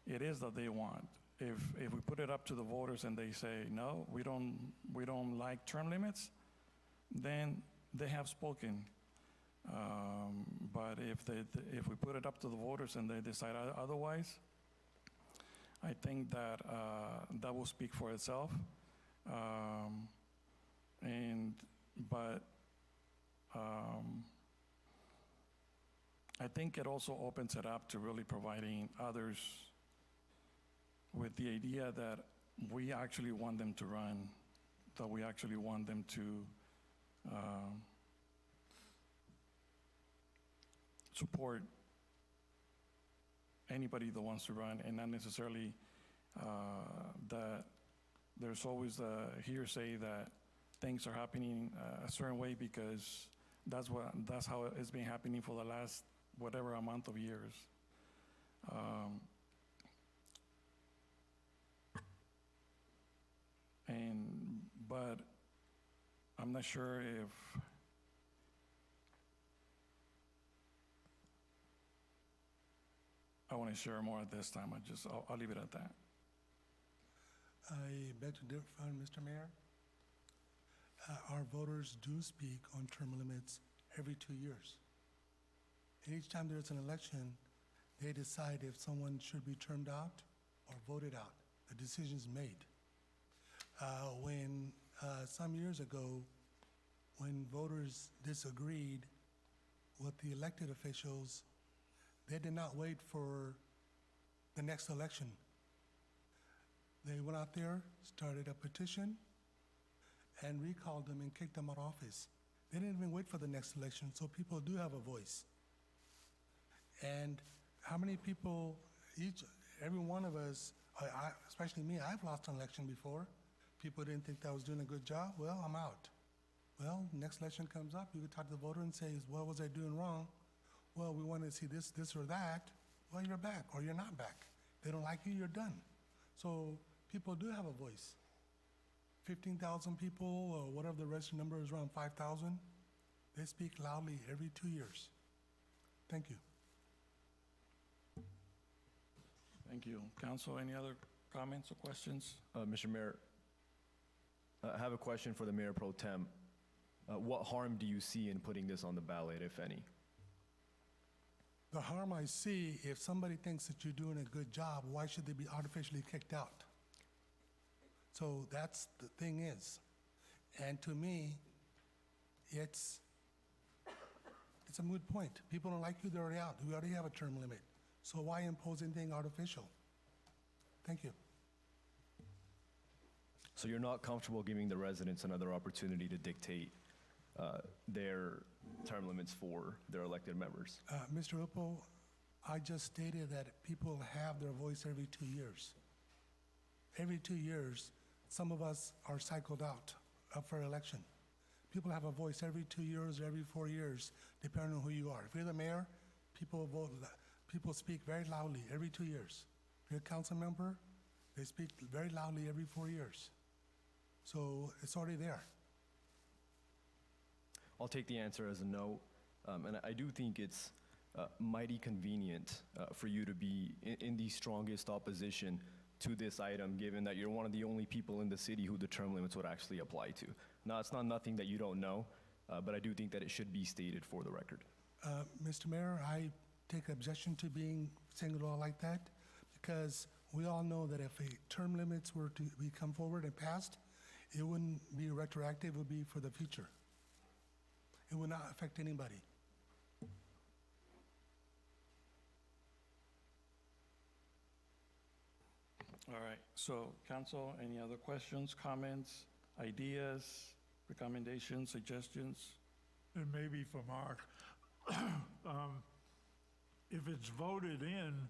it is that they want. If we put it up to the voters and they say, no, we don't like term limits, then they have spoken. But if we put it up to the voters and they decide otherwise, I think that that will speak for itself. I think it also opens it up to really providing others with the idea that we actually want them to run, that we actually want them to support anybody that wants to run, and not necessarily that there's always a hearsay that things are happening a certain way because that's how it's been happening for the last whatever amount of years. But I'm not sure if I want to share more at this time. I'll leave it at that. I beg to differ, Mr. Mayor. Our voters do speak on term limits every 2 years. And each time there's an election, they decide if someone should be termed out or voted out. The decision's made. When some years ago, when voters disagreed with the elected officials, they did not wait for the next election. They went out there, started a petition, and recalled them and kicked them out of office. They didn't even wait for the next election, so people do have a voice. And how many people, every one of us, especially me, I've lost an election before. People didn't think that I was doing a good job. Well, I'm out. Well, next election comes up, you could talk to the voter and say, what was I doing wrong? Well, we want to see this or that. Well, you're back, or you're not back. They don't like you, you're done. So people do have a voice. 15,000 people, or whatever the registered number is, around 5,000. They speak loudly every 2 years. Thank you. Thank you. Council, any other comments or questions? Mr. Mayor, I have a question for the Mayor Pro Tem. What harm do you see in putting this on the ballot, if any? The harm I see, if somebody thinks that you're doing a good job, why should they be artificially kicked out? So that's the thing is. And to me, it's a moot point. People don't like you, they're already out. We already have a term limit. So why impose anything artificial? Thank you. So you're not comfortable giving the residents another opportunity to dictate their term limits for their elected members? Mr. Upo, I just stated that people have their voice every 2 years. Every 2 years, some of us are cycled out up for election. People have a voice every 2 years, every 4 years, depending on who you are. If you're the mayor, people vote. People speak very loudly every 2 years. If you're a council member, they speak very loudly every 4 years. So it's already there. I'll take the answer as a no. And I do think it's mighty convenient for you to be in the strongest opposition to this item, given that you're one of the only people in the city who the term limits would actually apply to. Now, it's not nothing that you don't know, but I do think that it should be stated for the record. Mr. Mayor, I take objection to being singled out like that, because we all know that if a term limits were to be come forward and passed, it wouldn't be retroactive, it would be for the future. It would not affect anybody. All right, so council, any other questions, comments, ideas, recommendations, suggestions? And maybe for Mark, if it's voted in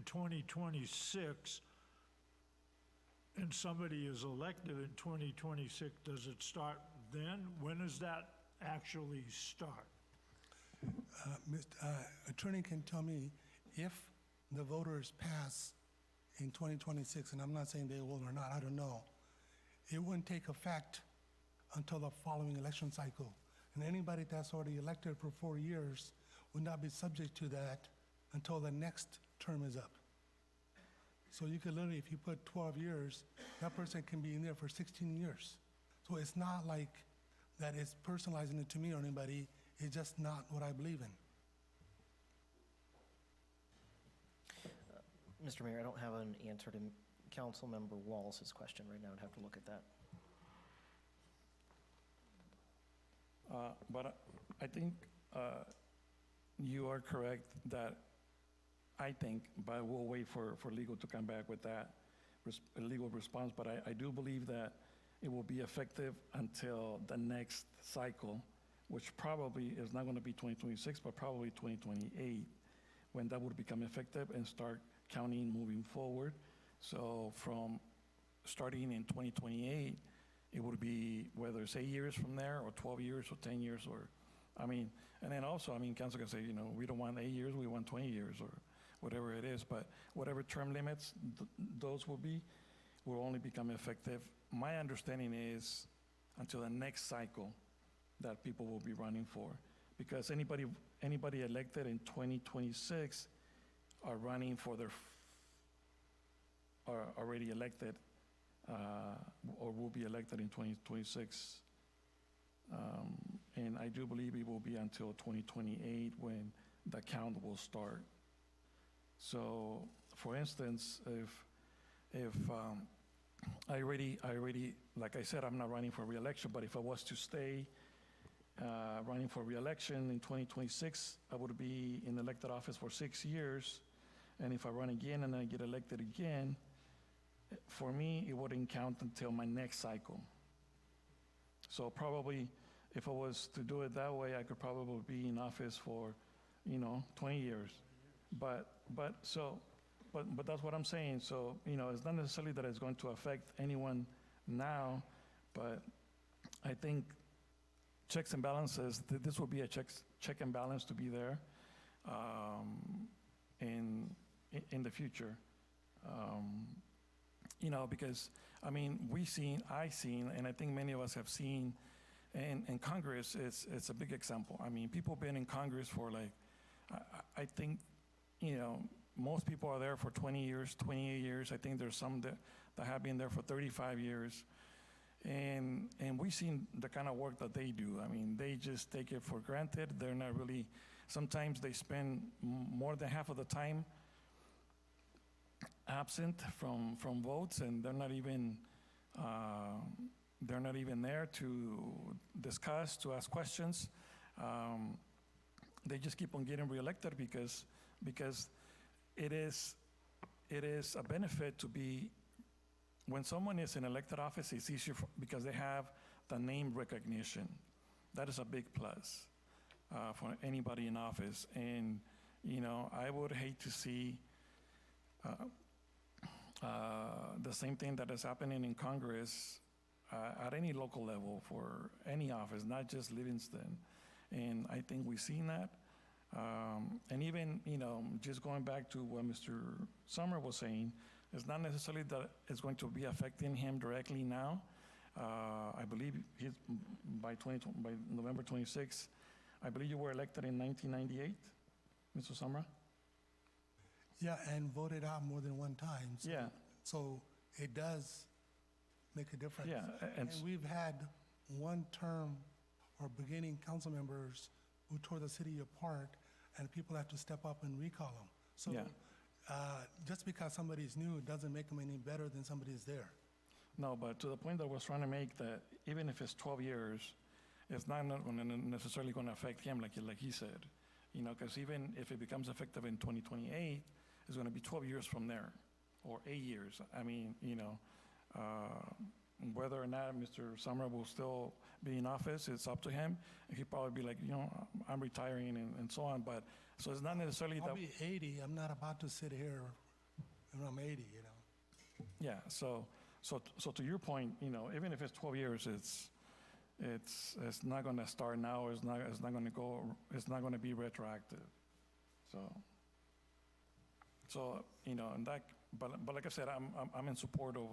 2026, and somebody is elected in 2026, does it start then? When does that actually start? Attorney can tell me if the voters pass in 2026, and I'm not saying they will or not, I don't know, it wouldn't take effect until the following election cycle. And anybody that's already elected for 4 years would not be subject to that until the next term is up. So you could literally, if you put 12 years, that person can be in there for 16 years. So it's not like that it's personalizing it to me or anybody, it's just not what I believe in. Mr. Mayor, I don't have an answer to Councilmember Wallace's question right now. I'd have to look at that. But I think you are correct that I think, but we'll wait for legal to come back with that legal response. But I do believe that it will be effective until the next cycle, which probably is not going to be 2026, but probably 2028, when that would become effective and start counting moving forward. So from starting in 2028, it would be whether it's 8 years from there or 12 years or 10 years or, I mean, and then also, I mean, council can say, you know, we don't want 8 years, we want 20 years or whatever it is, but whatever term limits those will only become effective. My understanding is until the next cycle that people will be running for, because anybody elected in 2026 are running for are already elected or will be elected in 2026. And I do believe it will be until 2028 when the count will start. So, for instance, if I already, like I said, I'm not running for re-election, but if I was to stay running for re-election in 2026, I would be in elected office for 6 years. And if I run again and I get elected again, for me, it wouldn't count until my next cycle. So probably, if I was to do it that way, I could probably be in office for, 20 years. But that's what I'm saying. So, it's not necessarily that it's going to affect anyone now, but I think checks and balances, this will be a check and balance to be there in the future. you know, because, I mean, I seen, and I think many of us have seen, and in Congress, it's a big example. I mean, people been in Congress for like, I think, you know, most people are there for 20 years, 28 years. I think there's some that have been there for 35 years. And we've seen the kind of work that they do. I mean, they just take it for granted. They're not really, sometimes they spend more than half of the time absent from votes, and they're not even there to discuss, to ask questions. They just keep on getting reelected because it is a benefit to be, when someone is in elected office, it's easier because they have the name recognition. That is a big plus for anybody in office. And, you know, I would hate to see the same thing that is happening in Congress at any local level for any office, not just Livingston. And I think we've seen that. And even, you know, just going back to what Mr. Summer was saying, it's not necessarily that it's going to be affecting him directly now. I believe by November 26th, I believe you were elected in 1998, Mr. Summer? Yeah, and voted out more than one time. So, Yeah. So it does make a difference. Yeah, And we've had one-term or beginning council members who tore the city apart, and people have to step up and recall them. So Yeah. Just because somebody's new doesn't make them any better than somebody's there. No, but to the point that I was trying to make, that even if it's 12 years, it's not necessarily going to affect him like he said. You know, because even if it becomes effective in 2028, it's going to be 12 years from there, or 8 years. I mean, you know, whether or not Mr. Summer will still be in office, it's up to him. He'd probably be like, you know, I'm retiring and so on. But so it's not necessarily I'll that. be 80. I'm not about to sit here when I'm 80, you know. Yeah. So to your point, you know, even if it's 12 years, it's not going to start now. It's not going to go. It's not going to be retroactive. So you know, and that. But like I said, I'm in support of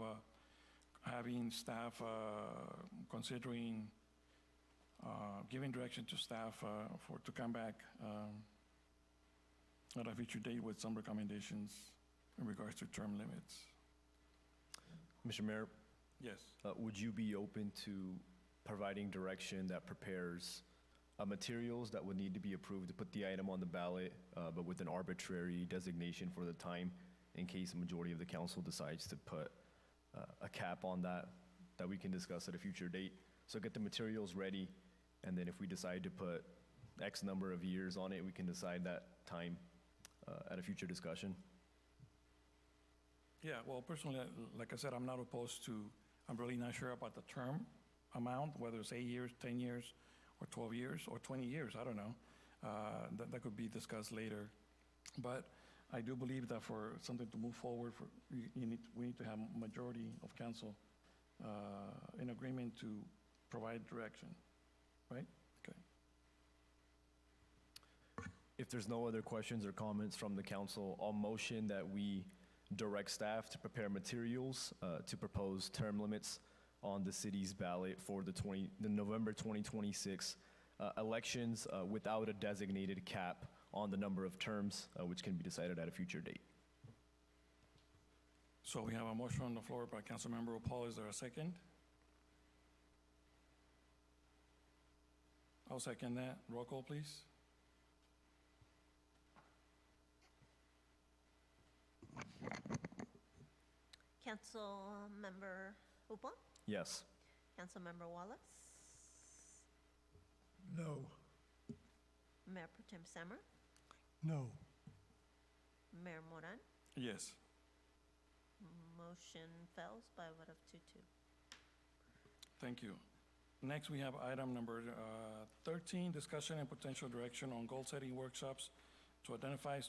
having staff considering giving direction to staff to come back at a future date with some recommendations in regards to term limits. Mr. Mayor, Yes. would you be open to providing direction that prepares materials that would need to be approved to put the item on the ballot, but with an arbitrary designation for the time in case a majority of the council decides to put a cap on that we can discuss at a future date? So get the materials ready, and then if we decide to put X number of years on it, we can decide that time at a future discussion. Yeah, well, personally, like I said, I'm not opposed to, I'm really not sure about the term amount, whether it's 8 years, 10 years, or 12 years, or 20 years, I don't know. That could be discussed later. But I do believe that for something to move forward, we need to have majority of council in agreement to provide direction, right? Okay. If there's no other questions or comments from the council, I'll motion that we direct staff to prepare materials to propose term limits on the city's ballot for the November 2026 elections without a designated cap on the number of terms, which can be decided at a future date. So we have a motion on the floor by Councilmember Paul. Is there a second? I'll second that. Roll call, please. Councilmember Upon? Yes. Councilmember Wallace? No. Mayor Pro Tem Summer? No. Mayor Moran? Yes. Motion fails by a vote of 2-2. Thank you. Next, we have item number 13, discussion and potential direction on goal-setting workshops to identify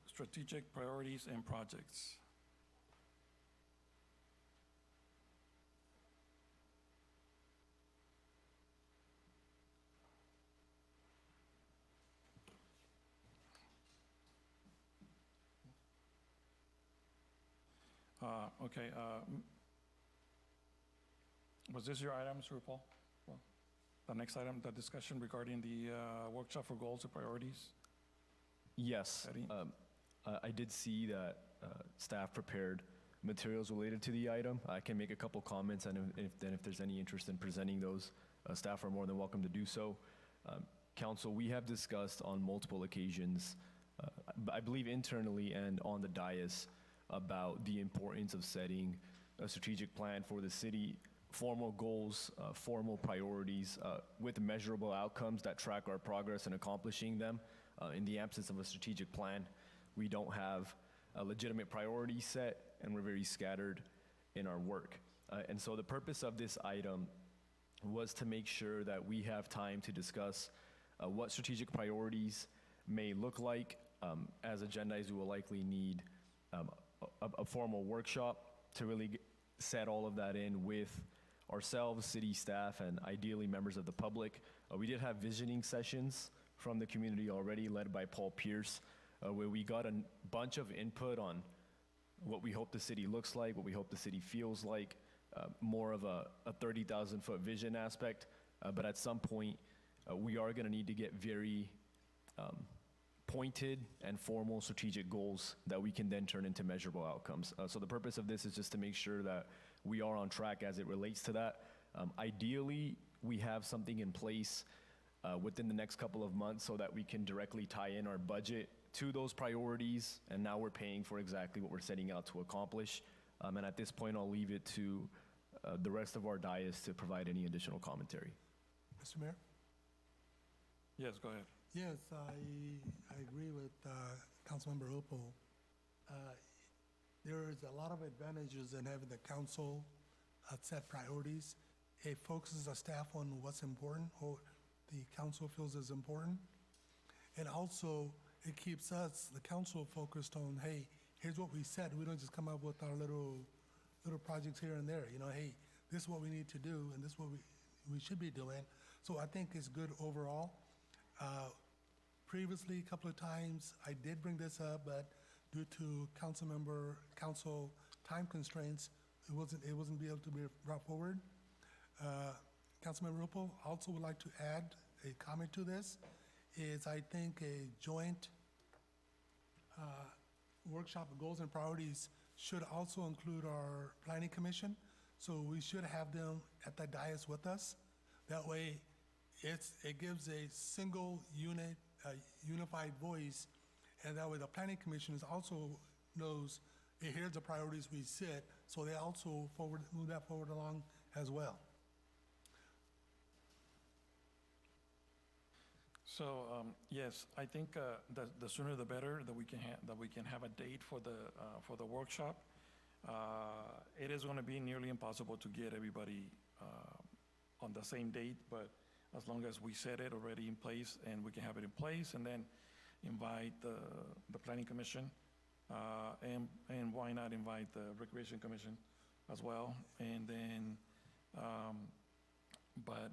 strategic priorities and projects. Okay, was this your item, Mr. Paul? Well, the next item, the discussion regarding the workshop for goals and priorities? Yes. Eddie? I did see that staff prepared materials related to the item. I can make a couple comments, and if there's any interest in presenting those, staff are more than welcome to do so. Council, we have discussed on multiple occasions, I believe internally and on the dais, about the importance of setting a strategic plan for the city, formal goals, formal priorities with measurable outcomes that track our progress in accomplishing them. In the absence of a strategic plan, we don't have a legitimate priority set, and we're very scattered in our work. And so the purpose of this item was to make sure that we have time to discuss what strategic priorities may look like. As agendas, we will likely need a formal workshop to really set all of that in with ourselves, city staff, and ideally members of the public. We did have visioning sessions from the community already, led by Paul Pierce, where we got a bunch of input on what we hope the city looks like, what we hope the city feels like, more of a 30,000-foot vision aspect. But at some point, we are going to need to get very pointed and formal strategic goals that we can then turn into measurable outcomes. So the purpose of this is just to make sure that we are on track as it relates to that. Ideally, we have something in place within the next couple of months so that we can directly tie in our budget to those priorities, and now we're paying for exactly what we're setting out to accomplish. And at this point, I'll leave it to the rest of our dais to provide any additional commentary. Mr. Mayor? Yes, go ahead. Yes, I agree with Councilmember Opal. There is a lot of advantages in having the council set priorities. It focuses the staff on what's important, or the council feels is important. And also, it keeps us, the council, focused on, hey, here's what we said. We don't just come up with our little projects here and there. You know, hey, this is what we need to do, and this is what we should be doing. So I think it's good overall. Previously, a couple of times, I did bring this up, but due to council time constraints, it wasn't be able to be brought forward. Councilmember Rupel also would like to add a comment to this, is I think a joint workshop of goals and priorities should also include our planning commission. So we should have them at the dais with us. That way, it gives a single unit, unified voice, and that way the planning commission also knows, hey, here's the priorities we set, so they also move that forward along as well. So yes, I think the sooner the better that we can have a date for the workshop. It is going to be nearly impossible to get everybody on the same date, but as long as we set it already in place and we can have it in place, and then invite the planning commission, and why not invite the recreation commission as well, and then but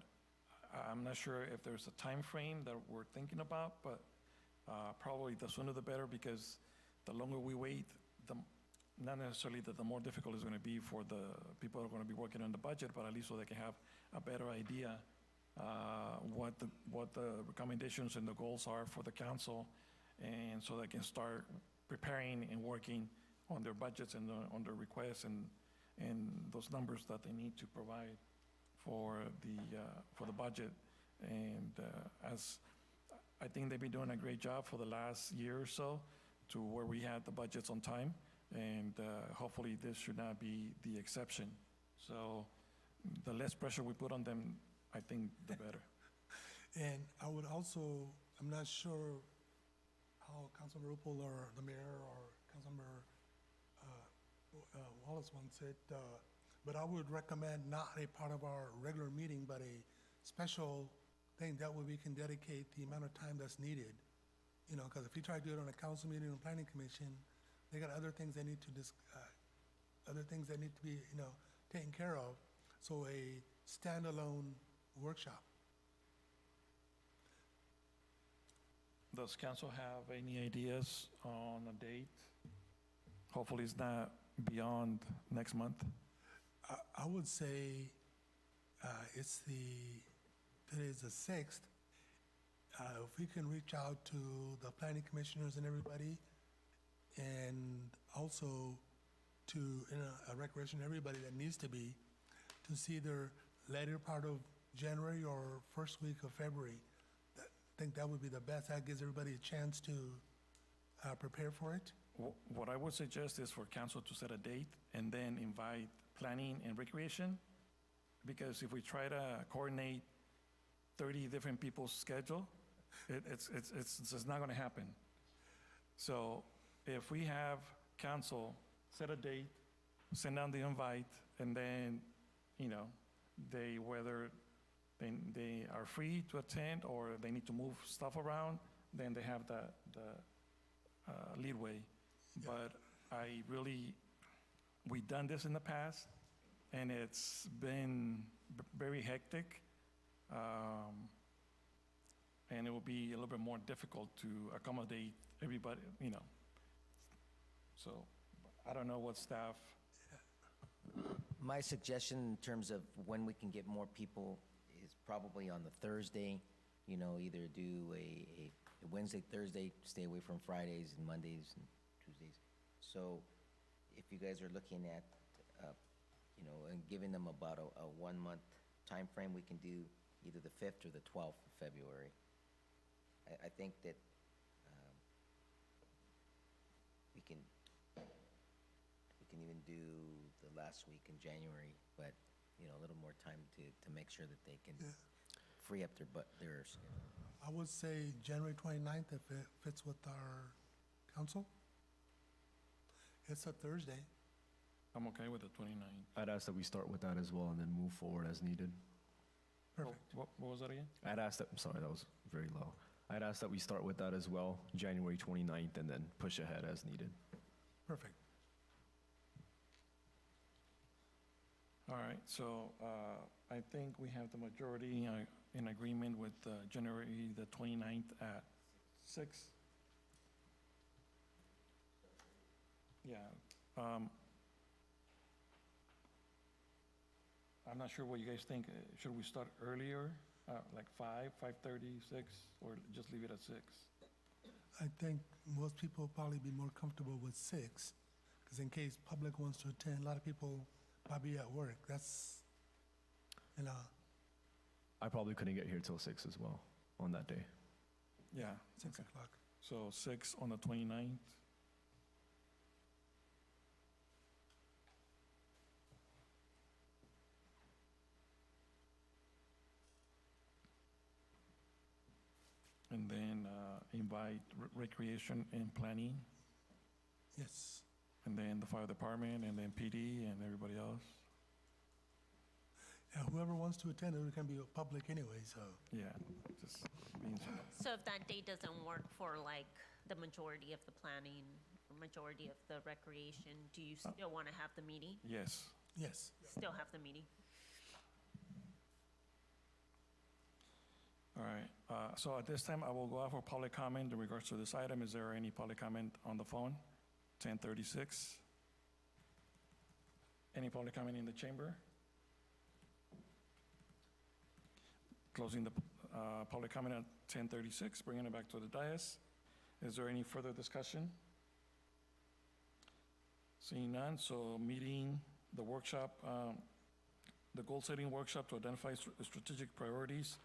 I'm not sure if there's a time frame that we're thinking about, but probably the sooner the better, because the longer we wait, not necessarily that the more difficult it's going to be for the people who are going to be working on the budget, but at least so they can have a better idea what the recommendations and the goals are for the council, and so they can start preparing and working on their budgets and on their requests and those numbers that they need to provide for the budget. And as I think they've been doing a great job for the last year or so, to where we had the budgets on time, and hopefully this should not be the exception. So the less pressure we put on them, I think the better. And I would also, I'm not sure how Councilmember Rupel or the mayor or Councilmember Wallace wants it, but I would recommend not a part of our regular meeting, but a special thing. That way we can dedicate the amount of time that's needed. You know, because if you try to do it on a council meeting or planning commission, they got other things they need to be, you know, taken care of. So a standalone workshop. Does council have any ideas on a date? Hopefully it's not beyond next month? I would say today's the 6th. If we can reach out to the planning commissioners and everybody, and also to, recreation, everybody that needs to be, to see their later part of January or first week of February. I think that would be the best. That gives everybody a chance to prepare for it. What I would suggest is for council to set a date and then invite planning and recreation, because if we try to coordinate 30 different people's schedule, it's not going to happen. So if we have council set a date, send out the invite, and then, whether they are free to attend or they need to move stuff around, then they have the leadway. But we've done this in the past, and it's been very hectic. And it will be a little bit more difficult to accommodate everybody, So I don't know what staff. My suggestion in terms of when we can get more people is probably on the Thursday, either do a Wednesday, Thursday, stay away from Fridays and Mondays and Tuesdays. So if you guys are looking at, and giving them about a 1 month time frame, we can do either the 5th or the 12th of February. I think that we can even do the last week in January, but, a little more time to make sure that they can free up their schedule. I would say January 29th if it fits with our council. It's a Thursday. I'm okay with the 29th. I'd ask that we start with that as well and then move forward as needed. Perfect. What was that again? I'm sorry, that was very low. I'd ask that we start with that as well, January 29th, and then push ahead as needed. Perfect. All right, so I think we have the majority in agreement with January the 29th at 6. Yeah. I'm not sure what you guys think. Should we start earlier, like 5, 5:30, 6, or just leave it at 6? I think most people will probably be more comfortable with 6, because in case public wants to attend, a lot of people probably at work. That's, I probably couldn't get here till 6 as well on that day. Yeah. 6 o'clock. So 6 on the 29th. And then invite recreation and planning, Yes. and then the fire department, and then PD, and everybody else. Yeah, whoever wants to attend, it can be public anyway, so. Yeah, just being. So if that date doesn't work for like the majority of the planning, or majority of the recreation, do you still want to have the meeting? Yes. Yes. Still have the meeting? All right. So at this time, I will go out for public comment in regards to this item. Is there any public comment on the phone? 10:36. Any public comment in the chamber? Closing the public comment at 10:36, bringing it back to the dais. Is there any further discussion? Seeing none, so meeting, the workshop, the goal-setting workshop to identify strategic priorities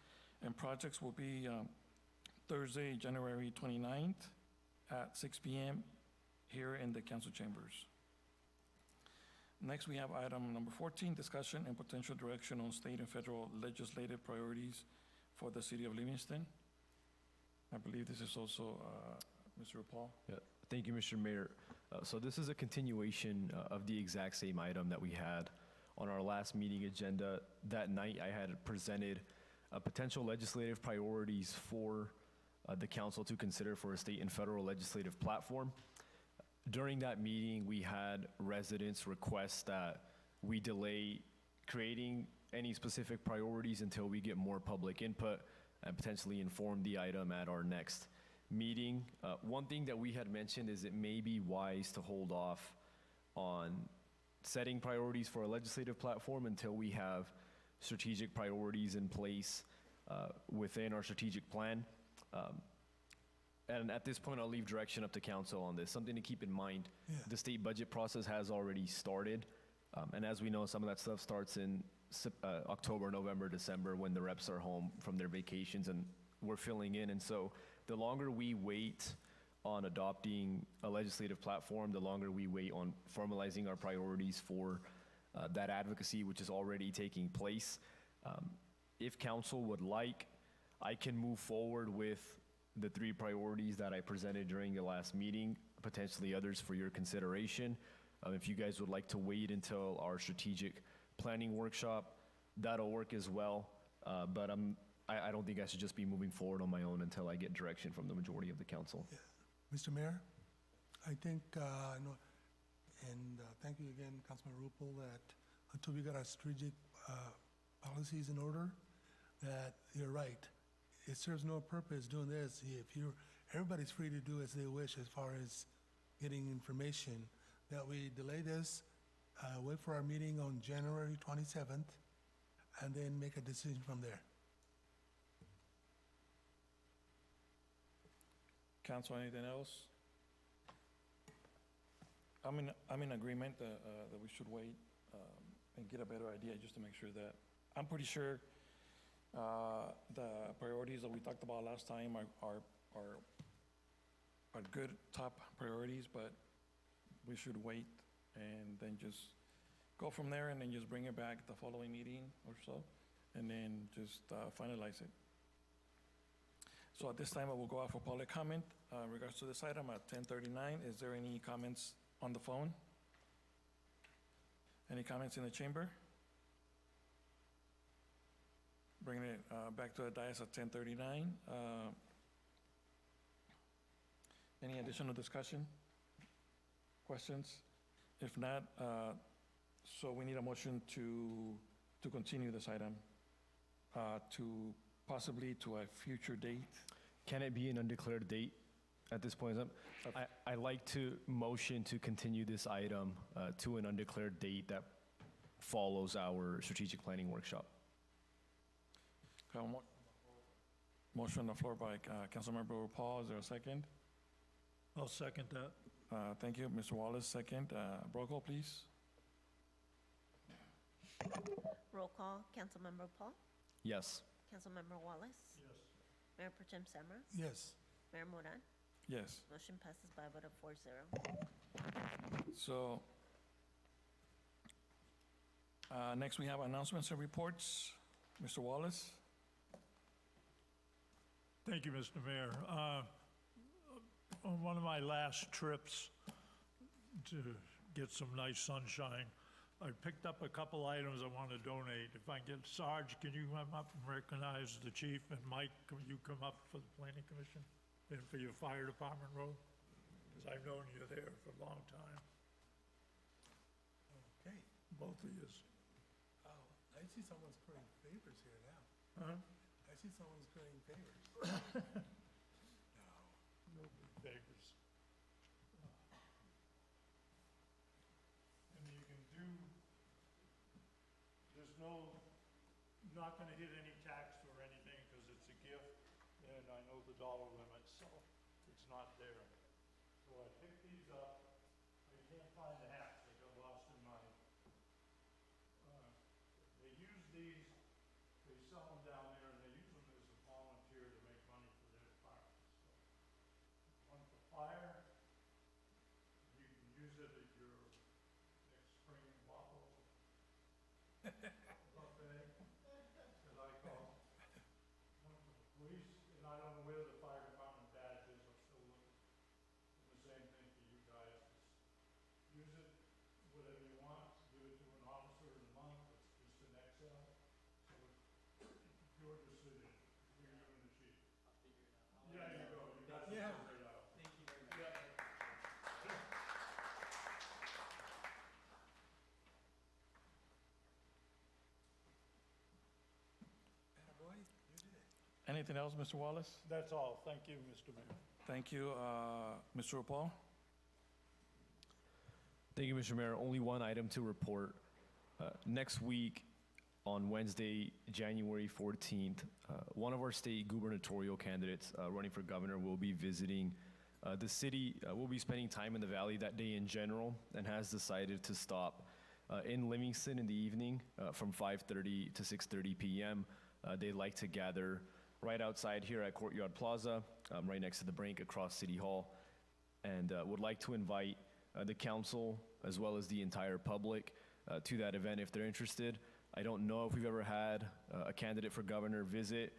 and projects will be Thursday, January 29th at 6 p.m. here in the council chambers. Next, we have item number 14, discussion and potential direction on state and federal legislative priorities for the city of Livingston. I believe this is also Mr. Paul. Yeah, thank you, Mr. Mayor. So this is a continuation of the exact same item that we had on our last meeting agenda. That night, I had presented potential legislative priorities for the council to consider for a state and federal legislative platform. During that meeting, we had residents request that we delay creating any specific priorities until we get more public input and potentially inform the item at our next meeting. One thing that we had mentioned is it may be wise to hold off on setting priorities for a legislative platform until we have strategic priorities in place within our strategic plan. And at this point, I'll leave direction up to council on this. Something to keep in mind, the state budget process has already started. And as we know, some of that stuff starts in October, November, December, when the reps are home from their vacations and we're filling in. And so the longer we wait on adopting a legislative platform, the longer we wait on formalizing our priorities for that advocacy, which is already taking place. If council would like, I can move forward with the 3 priorities that I presented during the last meeting, potentially others for your consideration. If you guys would like to wait until our strategic planning workshop, that'll work as well. But I don't think I should just be moving forward on my own until I get direction from the majority of the council. Yeah. Mr. Mayor, I think, thank you again, Councilman Rupel, that until we got our strategic policies in order, that you're right. It serves no purpose doing this if everybody's free to do as they wish as far as getting information, that we delay this, wait for our meeting on January 27th, and then make a decision from there. Council, anything else? I'm in agreement that we should wait and get a better idea just to make sure that, I'm pretty sure the priorities that we talked about last time are good top priorities, but we should wait and then just go from there and then just bring it back the following meeting or so, and then just finalize it. So at this time, I will go out for public comment in regards to this item at 10:39. Is there any comments on the phone? Any comments in the chamber? Bringing it back to the dais at 10:39. Any additional discussion? Questions? If not, so we need a motion to continue this item to possibly to a future date. Can it be an undeclared date at this point? I like to motion to continue this item to an undeclared date that follows our strategic planning workshop. Motion on the floor by Councilmember Paul. Is there a second? I'll second that. Thank you, Mr. Wallace. Second. Roll call, please. Roll call, Councilmember Paul, Yes. Councilmember Wallace, Yes. Mayor Pro Tem Semra, Yes. Mayor Moran. Yes. Motion passes by a vote of 4-0. So next we have announcements and reports. Mr. Wallace. Thank you, Mr. Mayor. On one of my last trips to get some nice sunshine, I picked up a couple items I want to donate. If I can get Sarge, can you come up and recognize the chief? And Mike, can you come up for the planning commission and for your fire department role? Because I've known you there for a long time, Okay. both of you. Oh, I see someone's currying favors here now. Huh? I see someone's currying favors. No big favors. And you can do, there's not gonna hit any tax or anything because it's a gift, and I know the dollar limit, so it's not there. So I picked these up. I can't find the hats, they got lost in my, they use these, they sell them down there, and they use them as a volunteer to make money for their departments. So, one for fire, you can use it at your next spring waffle buffet, as I call it. One for the police, and I don't know where the fire department badge is, I'm still looking. And the same thing for you guys, just use it, whatever you want, give it to an officer in a month, it's just an Excel. So it's your decision, between you and the chief. Yeah, you go, you guys Yeah. figure it out. Thank you very much. Attaboy, you did it. Anything else, Mr. Wallace? That's all, thank you, Mr. Mayor. Thank you, Mr. Paul. Thank you, Mr. Mayor. Only one item to report. Next week, on Wednesday, January 14th, one of our state gubernatorial candidates running for governor will be visiting the city. Will be spending time in the valley that day in general, and has decided to stop in Livingston in the evening from 5:30 to 6:30 p.m. They'd like to gather right outside here at Courtyard Plaza, right next to the Brink across City Hall, and would like to invite the council as well as the entire public to that event if they're interested. I don't know if we've ever had a candidate for governor visit.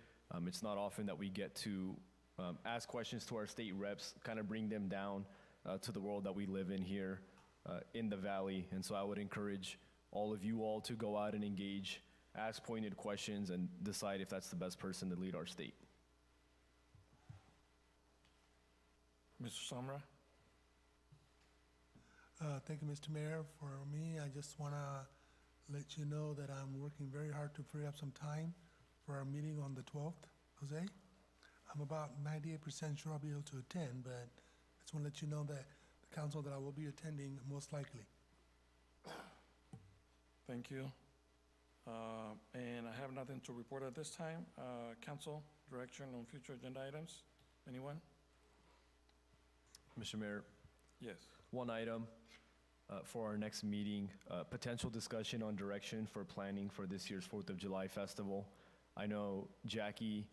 It's not often that we get to ask questions to our state reps, kind of bring them down to the world that we live in here in the valley. And so I would encourage all of you all to go out and engage, ask pointed questions, and decide if that's the best person to lead our state. Mr. Samra? Thank you, Mr. Mayor. For me, I just want to let you know that I'm working very hard to free up some time for our meeting on the 12th, Jose. I'm about 98% sure I'll be able to attend, but I just want to let you know that the council that I will be attending most likely. Thank you. And I have nothing to report at this time. Council, direction on future agenda items? Anyone? Mr. Mayor, Yes. one item for our next meeting, potential discussion on direction for planning for this year's 4th of July festival. I know Jackie,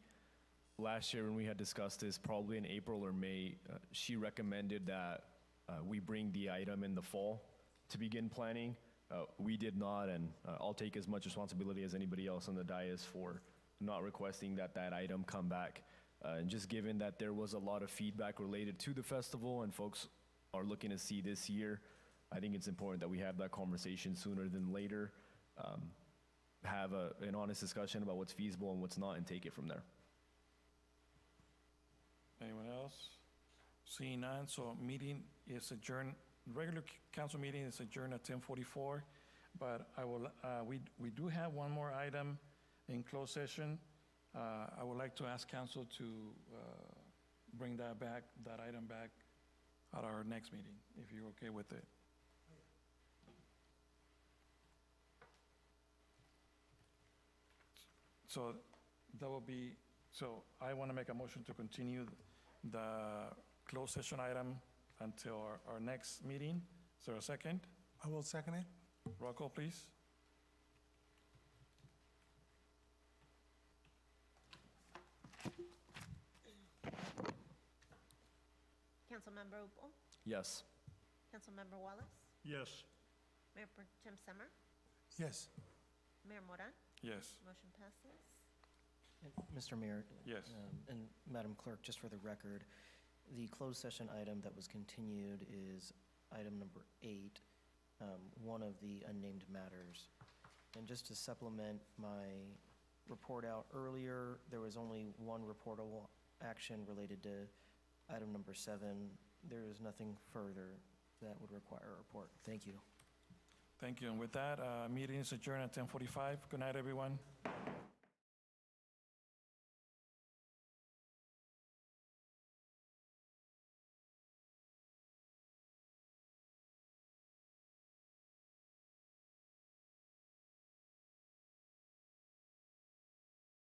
last year when we had discussed this, probably in April or May, she recommended that we bring the item in the fall to begin planning. We did not, and I'll take as much responsibility as anybody else on the dais for not requesting that that item come back. And just given that there was a lot of feedback related to the festival and folks are looking to see this year, I think it's important that we have that conversation sooner than later, have an honest discussion about what's feasible and what's not, and take it from there. Anyone else? Seeing none, so meeting is adjourned. Regular council meeting is adjourned at 10:44, but I will, we do have one more item in closed session. I would like to ask council to bring that item back at our next meeting, if you're okay with it. So that will be, so I want to make a motion to continue the closed session item until our next meeting. Is there a second? I will second it. Roll call, please. Councilmember Upal, Yes. Councilmember Wallace, Yes. Mayor Pro Tem Summer, Yes. Mayor Moran, Yes. motion passes. And Mr. Mayor? Yes. And Madam Clerk, just for the record, the closed session item that was continued is item number 8, one of the unnamed matters. And just to supplement my report out earlier, there was only one reportable action related to item number 7. There is nothing further that would require a report. Thank you. Thank you. And with that, meeting is adjourned at 10:45. Good night, everyone.